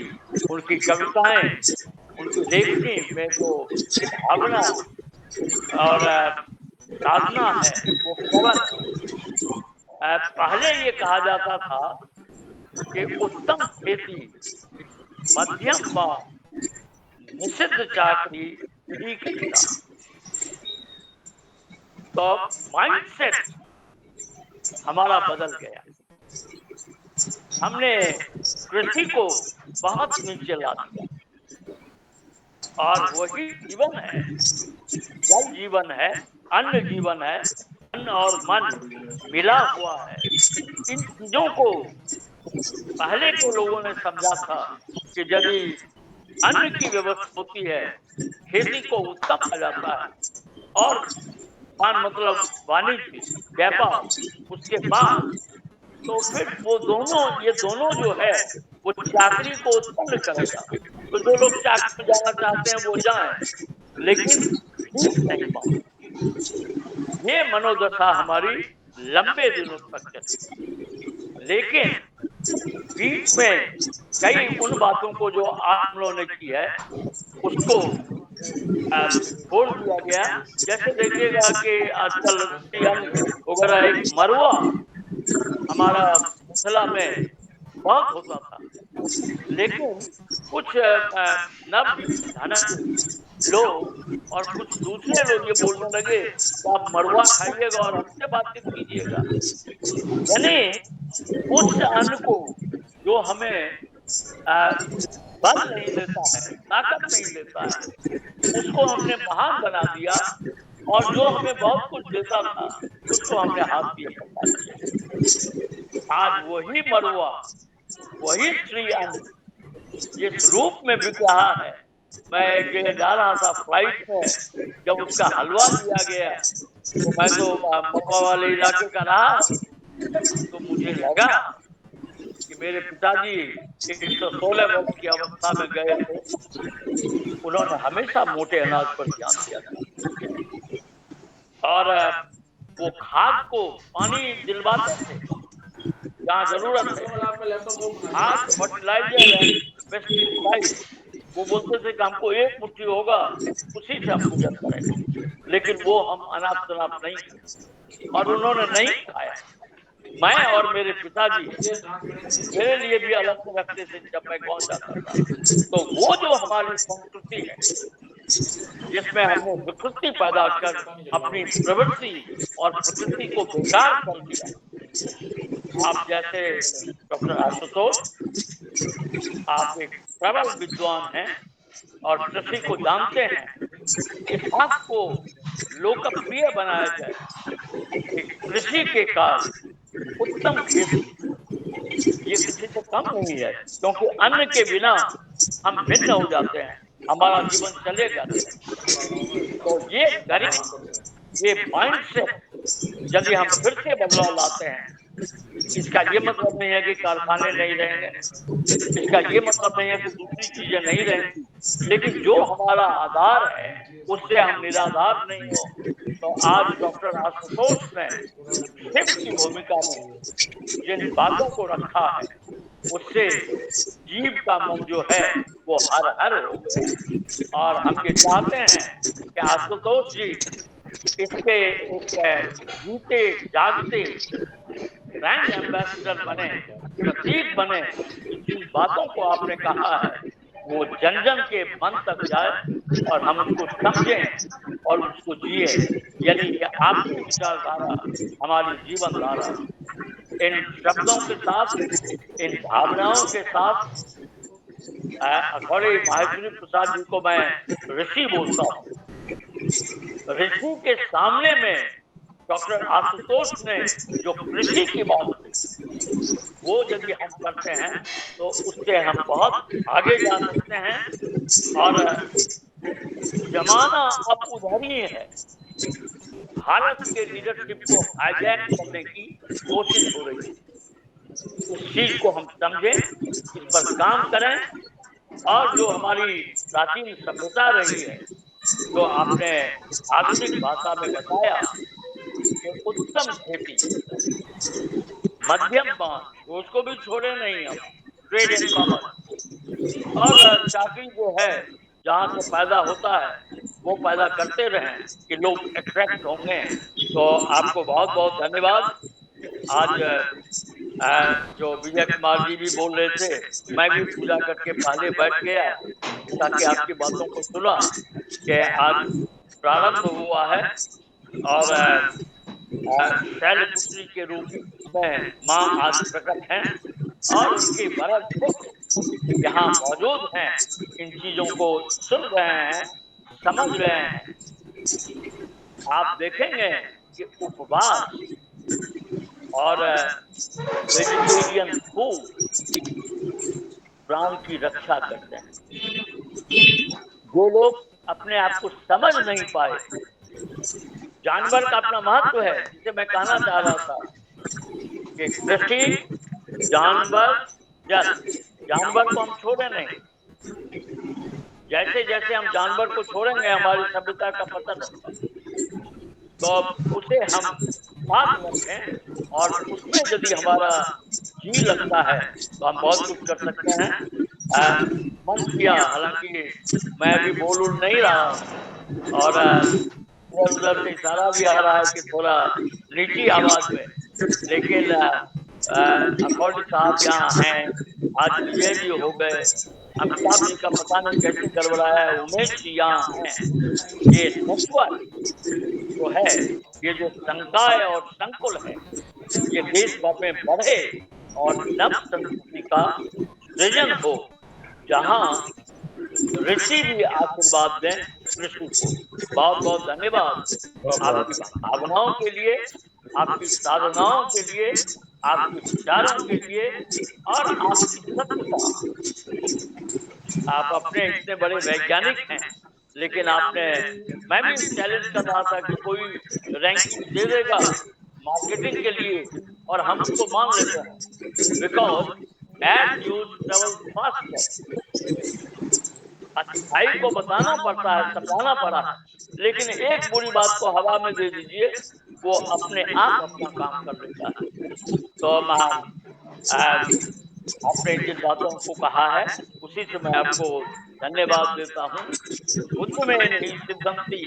[SPEAKER 19] उनकी कविताएं, उनकी लेखनी में जो भावना और साधना है वो कवच है। पहले ये कहा जाता था कि उत्तम खेती मध्यम व निषिद्ध चाकरी ठीक हिस्सा। तो माइंडसेट हमारा बदल गया, हमने कृषि को बहुत नीचे ला दिया और वही जीवन है, जल जीवन है, अन्न जीवन है, अन्न और मन मिला हुआ है। इन चीजों को पहले के लोगों ने समझा था कि यदि अन्न की व्यवस्था होती है, खेती को उत्तम किया जाता है और मतलब वाणिज्य व्यापार उसके बाद, तो फिर वो दोनों, ये दोनों जो है वो चाकरी को उत्पन्न करेगा। तो जो लोग चाकरी में जाना चाहते हैं वो जाएं, लेकिन भीख नहीं मांगे। ये मनोदशा हमारी लंबे दिनों तक चली, लेकिन बीच में कई उन बातों को जो आप लोगों ने की है उसको छोड़ दिया गया। जैसे देखिएगा कि आजकल वगैरह एक मरवा हमारा मिथिला में बहुत होता था, लेकिन कुछ नव धनक लोग और कुछ दूसरे लोग ये बोलने लगे कि आप मरवा खाइएगा और हमसे बातचीत कीजिएगा। यानी उस अन्न को जो हमें बल नहीं देता है, ताकत नहीं देता है, उसको हमने महान बना दिया और जो हमें बहुत कुछ देता था उसको हमने हाथ दिए पका दिया। आज वही मरुआ, वही श्री अन्न जिस रूप में बिक रहा है। मैं एक जगह जा रहा था फ्लाइट में, जब उसका हलवा दिया गया तो मैं तो महुआ वाले इलाके का रहा, तो मुझे लगा कि मेरे पिताजी 116 वर्ष की अवस्था में गए थे, उन्होंने हमेशा मोटे अनाज पर ध्यान दिया था और वो खाद को पानी दिलवाते थे जहाँ जरूरत है। खाद, फर्टिलाइजर एंड पेस्टिसाइड, वो बोलते थे कि हमको एक मुट्ठी होगा उसी से हम पूजन करेंगे, लेकिन वो हम अनाप शनाप नहीं खाए और उन्होंने नहीं खाया। मैं और मेरे पिताजी मेरे लिए भी अलग से रखते थे जब मैं गाँव जाता था। तो वो जो हमारी संस्कृति है जिसमें हमने विकृति पैदा कर अपनी प्रवृत्ति और प्रकृति को बेकार कर दिया। आप जैसे डॉक्टर आशुतोष, आप एक प्रबल विद्वान हैं और कृषि को जानते हैं। इस बात को लोकप्रिय बनाया जाए कि कृषि के काल उत्तम खेती, ये किसी से कम नहीं है, क्योंकि अन्न के बिना हम भिन्न हो जाते हैं, हमारा जीवन चलेगा नहीं। तो ये गरिमा, ये माइंडसेट यदि हम फिर से बदलाव लाते हैं, इसका ये मतलब नहीं है कि कारखाने नहीं रहेंगे, इसका ये मतलब नहीं है कि दूसरी चीजें नहीं रहेंगी, लेकिन जो हमारा आधार है उससे हम निराधार नहीं हो। तो आज डॉक्टर आशुतोष ने शिव की भूमिका में जिन बातों को रखा है उससे जीव का मन जो है वो हर हर हो गया। और हम ये चाहते हैं कि आशुतोष जी इसके एक जीते जागते ब्रांड एम्बेसडर बने, प्रतीक बने कि जिन बातों को आपने कहा है वो जन जन के मन तक जाए और हम उसको समझें और उसको जिए। यानी ये आपकी विचारधारा हमारी जीवन धारा। इन शब्दों के साथ, इन भावनाओं के साथ अखौड़ी माहेश्वरी प्रसाद जी को मैं ऋषि बोलता हूँ। ऋषि के सामने में डॉक्टर आशुतोष ने जो कृषि की बात की, वो यदि हम करते हैं तो उससे हम बहुत आगे जा सकते हैं। और जमाना अब उधर ही है, भारत के लीडरशिप को हाईजैक करने की कोशिश हो रही है। इस चीज को हम समझें, इस पर काम करें, और जो हमारी प्राचीन सभ्यता रही है, जो आपने आधुनिक भाषा में बताया कि उत्तम खेती, मध्यम बांध, उसको भी छोड़े नहीं हम, ट्रेड एंड कॉमर्स, और चाकरी जो है जहां से पैदा होता है वो पैदा करते रहें कि लोग अट्रैक्ट होंगे। तो आपको बहुत बहुत धन्यवाद। आज जो विजय कुमार जी भी बोल रहे थे, मैं भी पूजा करके पहले बैठ गया ताकि आपकी बातों को सुना कि आज प्रारंभ हुआ है, और शैलपुत्री के रूप में मां आज प्रकट हैं, और उनके वरद पुत्र यहाँ मौजूद हैं, इन चीजों को सुन रहे हैं, समझ रहे हैं। आप देखेंगे कि उपवास और वेजिटेरियन फूड प्राण की रक्षा करते हैं। जो लोग अपने आप को समझ नहीं पाए, जानवर का अपना महत्व है, जिसे मैं कहना चाह रहा था कि कृषि, जानवर, जल, जानवर को हम छोड़े नहीं। जैसे जैसे हम जानवर को छोड़ेंगे हमारी सभ्यता का पतन होगा। तो उसे हम साथ रखें, और उसमें यदि हमारा जी लगता है तो हम बहुत कुछ कर सकते हैं। मन किया, हालांकि मैं अभी बोल नहीं रहा हूँ, और इधर उधर से इशारा भी आ रहा है कि थोड़ा नीची आवाज में, लेकिन अखौरी साहब यहाँ हैं, आज विजय जी हो गए, अमिताभ जी का पता नहीं कैसे गड़बड़ाया है, उमेश जी यहाँ हैं। ये नेटवर्क जो है, ये जो संकाय और संकुल है, ये देश भर में बढ़े और नव संस्कृति का सृजन हो, जहां ऋषि भी आशीर्वाद दें कृषि को। बहुत बहुत धन्यवाद आपकी भावनाओं के लिए, आपकी साधनाओं के लिए, आपके विचारों के लिए, और आपकी सत्यता। आप अपने इतने बड़े वैज्ञानिक हैं, लेकिन आपने, मैं भी चैलेंज कर रहा था कि कोई रैंकिंग दे देगा मार्केटिंग के लिए, और हम उसको मान लेते हैं, because bad news travel faster. अच्छाई को बताना पड़ता है, समझाना पड़ा है, लेकिन एक बुरी बात को हवा में दे दीजिए, वो अपने आप अपना काम कर लेता है। तो आपने जिन बातों को कहा है, उसी से मैं आपको धन्यवाद देता हूँ। बुद्ध में नहीं सिद्धंती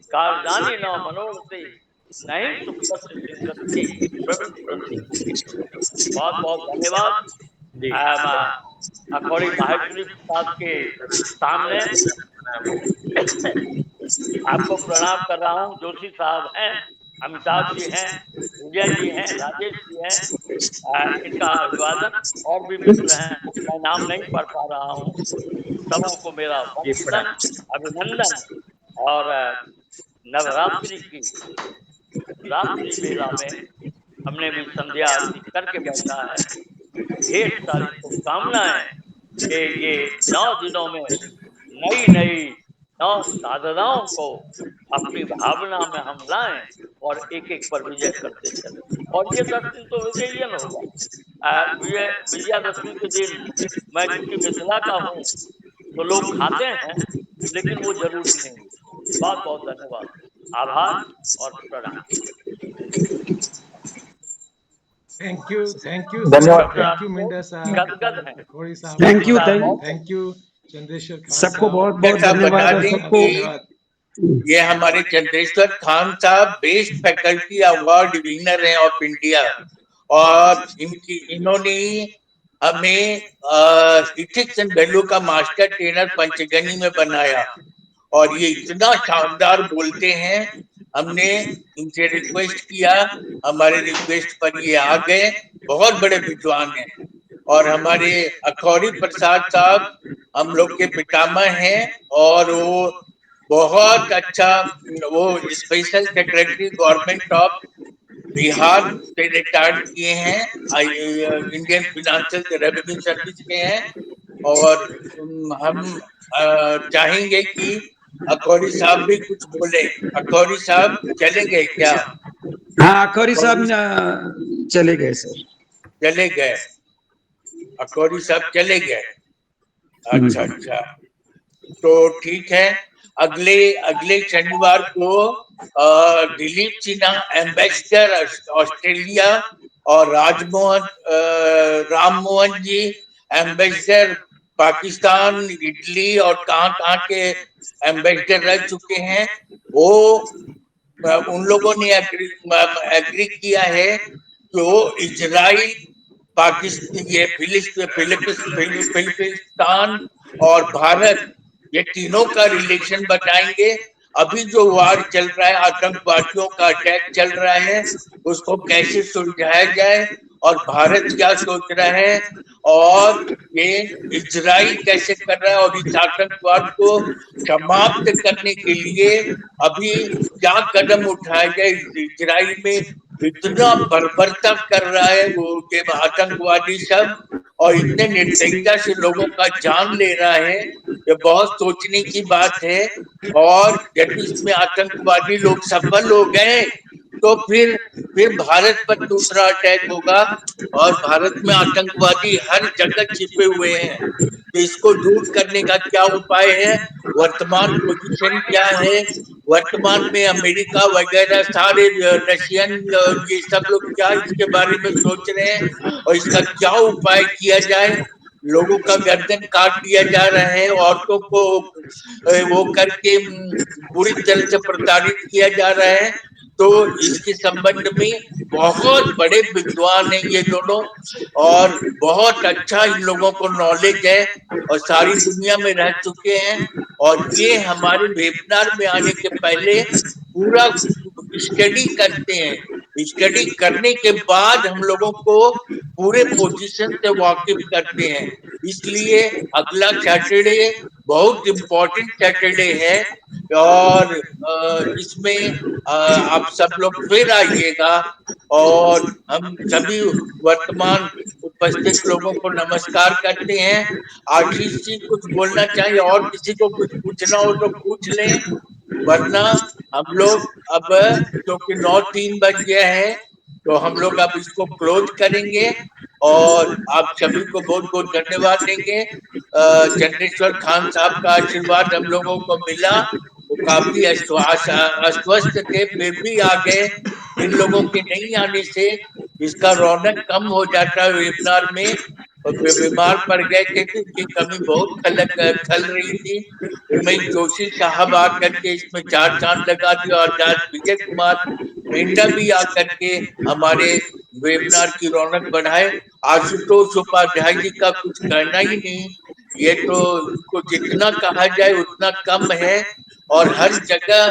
[SPEAKER 19] कारजानी न मनोरथी, नहीं सुख सिद्धंती प्रवृत्ति। बहुत बहुत धन्यवाद। अखौरी माहेश्वरी प्रसाद के सामने आपको प्रणाम कर रहा हूँ। जोशी साहब हैं, अमिताभ जी हैं, विजय जी हैं, राजेश जी हैं, इनका अभिवादन, और भी मित्र हैं, मैं नाम नहीं पढ़ पा रहा हूँ। सबों को मेरा वंदन, अभिनंदन, और नवरात्रि की रात्रि बेला में हमने भी संध्या आरती करके बैठा है। ढेर सारी शुभकामनाएं कि ये 9 दिनों में नई नई 9 साधनाओं को अपनी भावना में हम लाएं, और एक एक पर विजय करते चले। और ये 10 दिन तो विजयन होगा। विजयादशमी के दिन मैं चूंकि मिथिला का हूँ तो लोग खाते हैं, लेकिन वो जरूरी नहीं है। बहुत बहुत धन्यवाद, आभार और प्रणाम।
[SPEAKER 3] थैंक यू
[SPEAKER 11] धन्यवाद।
[SPEAKER 3] थैंक यू मिंडा साहब,
[SPEAKER 19] गदगद हैं।
[SPEAKER 3] अखौरी साहब,
[SPEAKER 17] thank you,
[SPEAKER 3] thank you Chandreshwar Khan
[SPEAKER 17] सबको
[SPEAKER 3] साहब,
[SPEAKER 17] बहुत बहुत
[SPEAKER 1] साहब बता
[SPEAKER 17] धन्यवाद, और
[SPEAKER 1] दें
[SPEAKER 17] सबको
[SPEAKER 1] कि ये हमारे चंद्रेश्वर खान साहब बेस्ट फैकल्टी अवार्ड विनर हैं ऑफ इंडिया, और इन्होंने हमें इथिक्स एंड वैल्यू का मास्टर ट्रेनर पंचगनी में बनाया, और ये इतना शानदार बोलते हैं। हमने इनसे रिक्वेस्ट किया, हमारे रिक्वेस्ट पर ये आ गए। बहुत बड़े विद्वान हैं। और हमारे अखौरी प्रसाद साहब हम लोग के पितामह हैं, और वो बहुत अच्छा, वो special secretary government of Bihar से रिटायर्ड किए हैं, इंडियन फिनेंशियल रेवेन्यू सर्विस के हैं। और हम चाहेंगे कि अखौरी साहब भी कुछ बोले। अखौरी साहब चले गए क्या?
[SPEAKER 17] हाँ, अखौरी साहब चले गए सर।
[SPEAKER 1] चले गए, अखौरी साहब चले गए। अच्छा अच्छा, तो ठीक है। अगले अगले शनिवार को दिलीप सिन्हा एम्बेसडर ऑस्ट्रेलिया और राम मोहन जी एम्बेसडर पाकिस्तान, इटली और कहाँ के एम्बेसडर रह चुके हैं। वो उन लोगों ने एग्री किया है कि वो इजराइल, पाकिस्तान, ये फिलिस्तीन और भारत, ये तीनों का रिलेशन बताएंगे। अभी जो वार चल रहा है, आतंकवादियों का अटैक चल रहा है, उसको कैसे सुलझाया जाए और भारत क्या सोच रहा है और ये इजराइल कैसे कर रहा है और इस आतंकवाद को समाप्त करने के लिए अभी क्या कदम उठाया जाए। इजराइल में इतना बर्बरता कर रहा है वो ये आतंकवादी सब, और इतने निर्दयता से लोगों का जान ले रहा है, ये बहुत सोचने की बात है। और यदि इसमें आतंकवादी लोग सफल हो गए तो फिर भारत पर दूसरा अटैक होगा, और भारत में आतंकवादी हर जगह छिपे हुए हैं। तो इसको दूर करने का क्या उपाय है, वर्तमान पोजीशन क्या है, वर्तमान में अमेरिका वगैरह सारे रशियन ये सब लोग क्या इसके बारे में सोच रहे हैं और इसका क्या उपाय किया जाए। लोगों का गर्दन काट दिया जा रहा है, औरतों को वो करके बुरी तरह से प्रताड़ित किया जा रहा है। तो इसके संबंध में बहुत बड़े विद्वान हैं ये दोनों, और बहुत अच्छा इन लोगों को नॉलेज है और सारी दुनिया में रह चुके हैं। और ये हमारे वेबिनार में आने के पहले पूरा स्टडी करते हैं। स्टडी करने के बाद हम लोगों को पूरे पोजीशन से वाकिफ करते हैं। इसलिए अगला सैटरडे बहुत इम्पोर्टेंट सैटरडे है, और इसमें आप सब लोग फिर आइएगा। और हम सभी वर्तमान उपस्थित लोगों को नमस्कार करते हैं। आशीष जी कुछ बोलना चाहिए, और किसी को कुछ पूछना हो तो पूछ लें, वरना हम लोग अब, क्योंकि 9:03 बज गया है, तो हम लोग अब इसको क्लोज करेंगे। और आप सभी को बहुत बहुत धन्यवाद देंगे। चंदेश्वर खान साहब का आशीर्वाद हम लोगों को मिला, वो काफी अस्वस्थ थे फिर भी आ गए। इन लोगों के नहीं आने से इसका रौनक कम हो जाता है वेबिनार में, और बीमार पड़ गए थे तो उनकी कमी बहुत खल रही थी। उमेश जोशी साहब आकर के इसमें चार चांद लगा दिया, और आज विजय कुमार मेंढा भी आकर के हमारे वेबिनार की रौनक बढ़ाए। आशुतोष उपाध्याय जी का कुछ कहना ही नहीं, ये तो इनको जितना कहा जाए उतना कम है, और हर जगह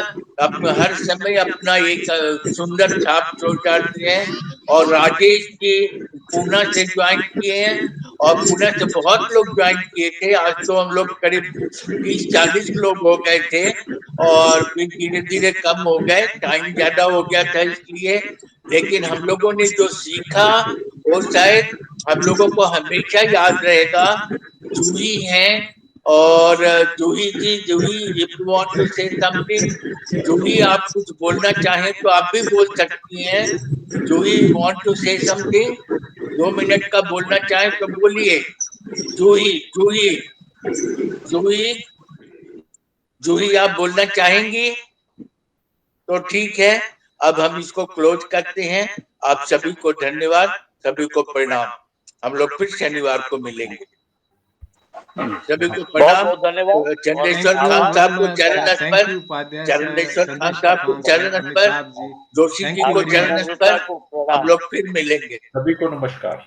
[SPEAKER 1] हर समय अपना एक सुंदर छाप छोड़ते हैं। और राजेश जी पूना से ज्वाइन किए हैं, और पुणे से बहुत लोग ज्वाइन किए थे। आज तो हम लोग करीब 30-40 लोग हो गए थे, और फिर धीरे धीरे कम हो गए, टाइम ज्यादा हो गया था इसलिए। लेकिन हम लोगों ने जो सीखा वो शायद हम लोगों को हमेशा याद रहेगा। जूही हैं, और Juhi ji, Juhi if you want to say something, Juhi आप कुछ बोलना चाहें तो आप भी बोल सकती हैं। Juhi want to say something, 2 minute का बोलना चाहें तो बोलिए। जूही जूही जूही जूही आप बोलना चाहेंगी तो ठीक है। अब हम इसको क्लोज करते हैं। आप सभी को धन्यवाद, सभी को प्रणाम। हम लोग फिर शनिवार को मिलेंगे। सभी को प्रणाम।
[SPEAKER 19] बहुत धन्यवाद।
[SPEAKER 1] चंदेश्वर खान साहब को चरण स्पर्श, चंदेश्वर खान साहब को चरण स्पर्श, जोशी जी को चरण स्पर्श। हम लोग फिर मिलेंगे।
[SPEAKER 10] सभी को नमस्कार।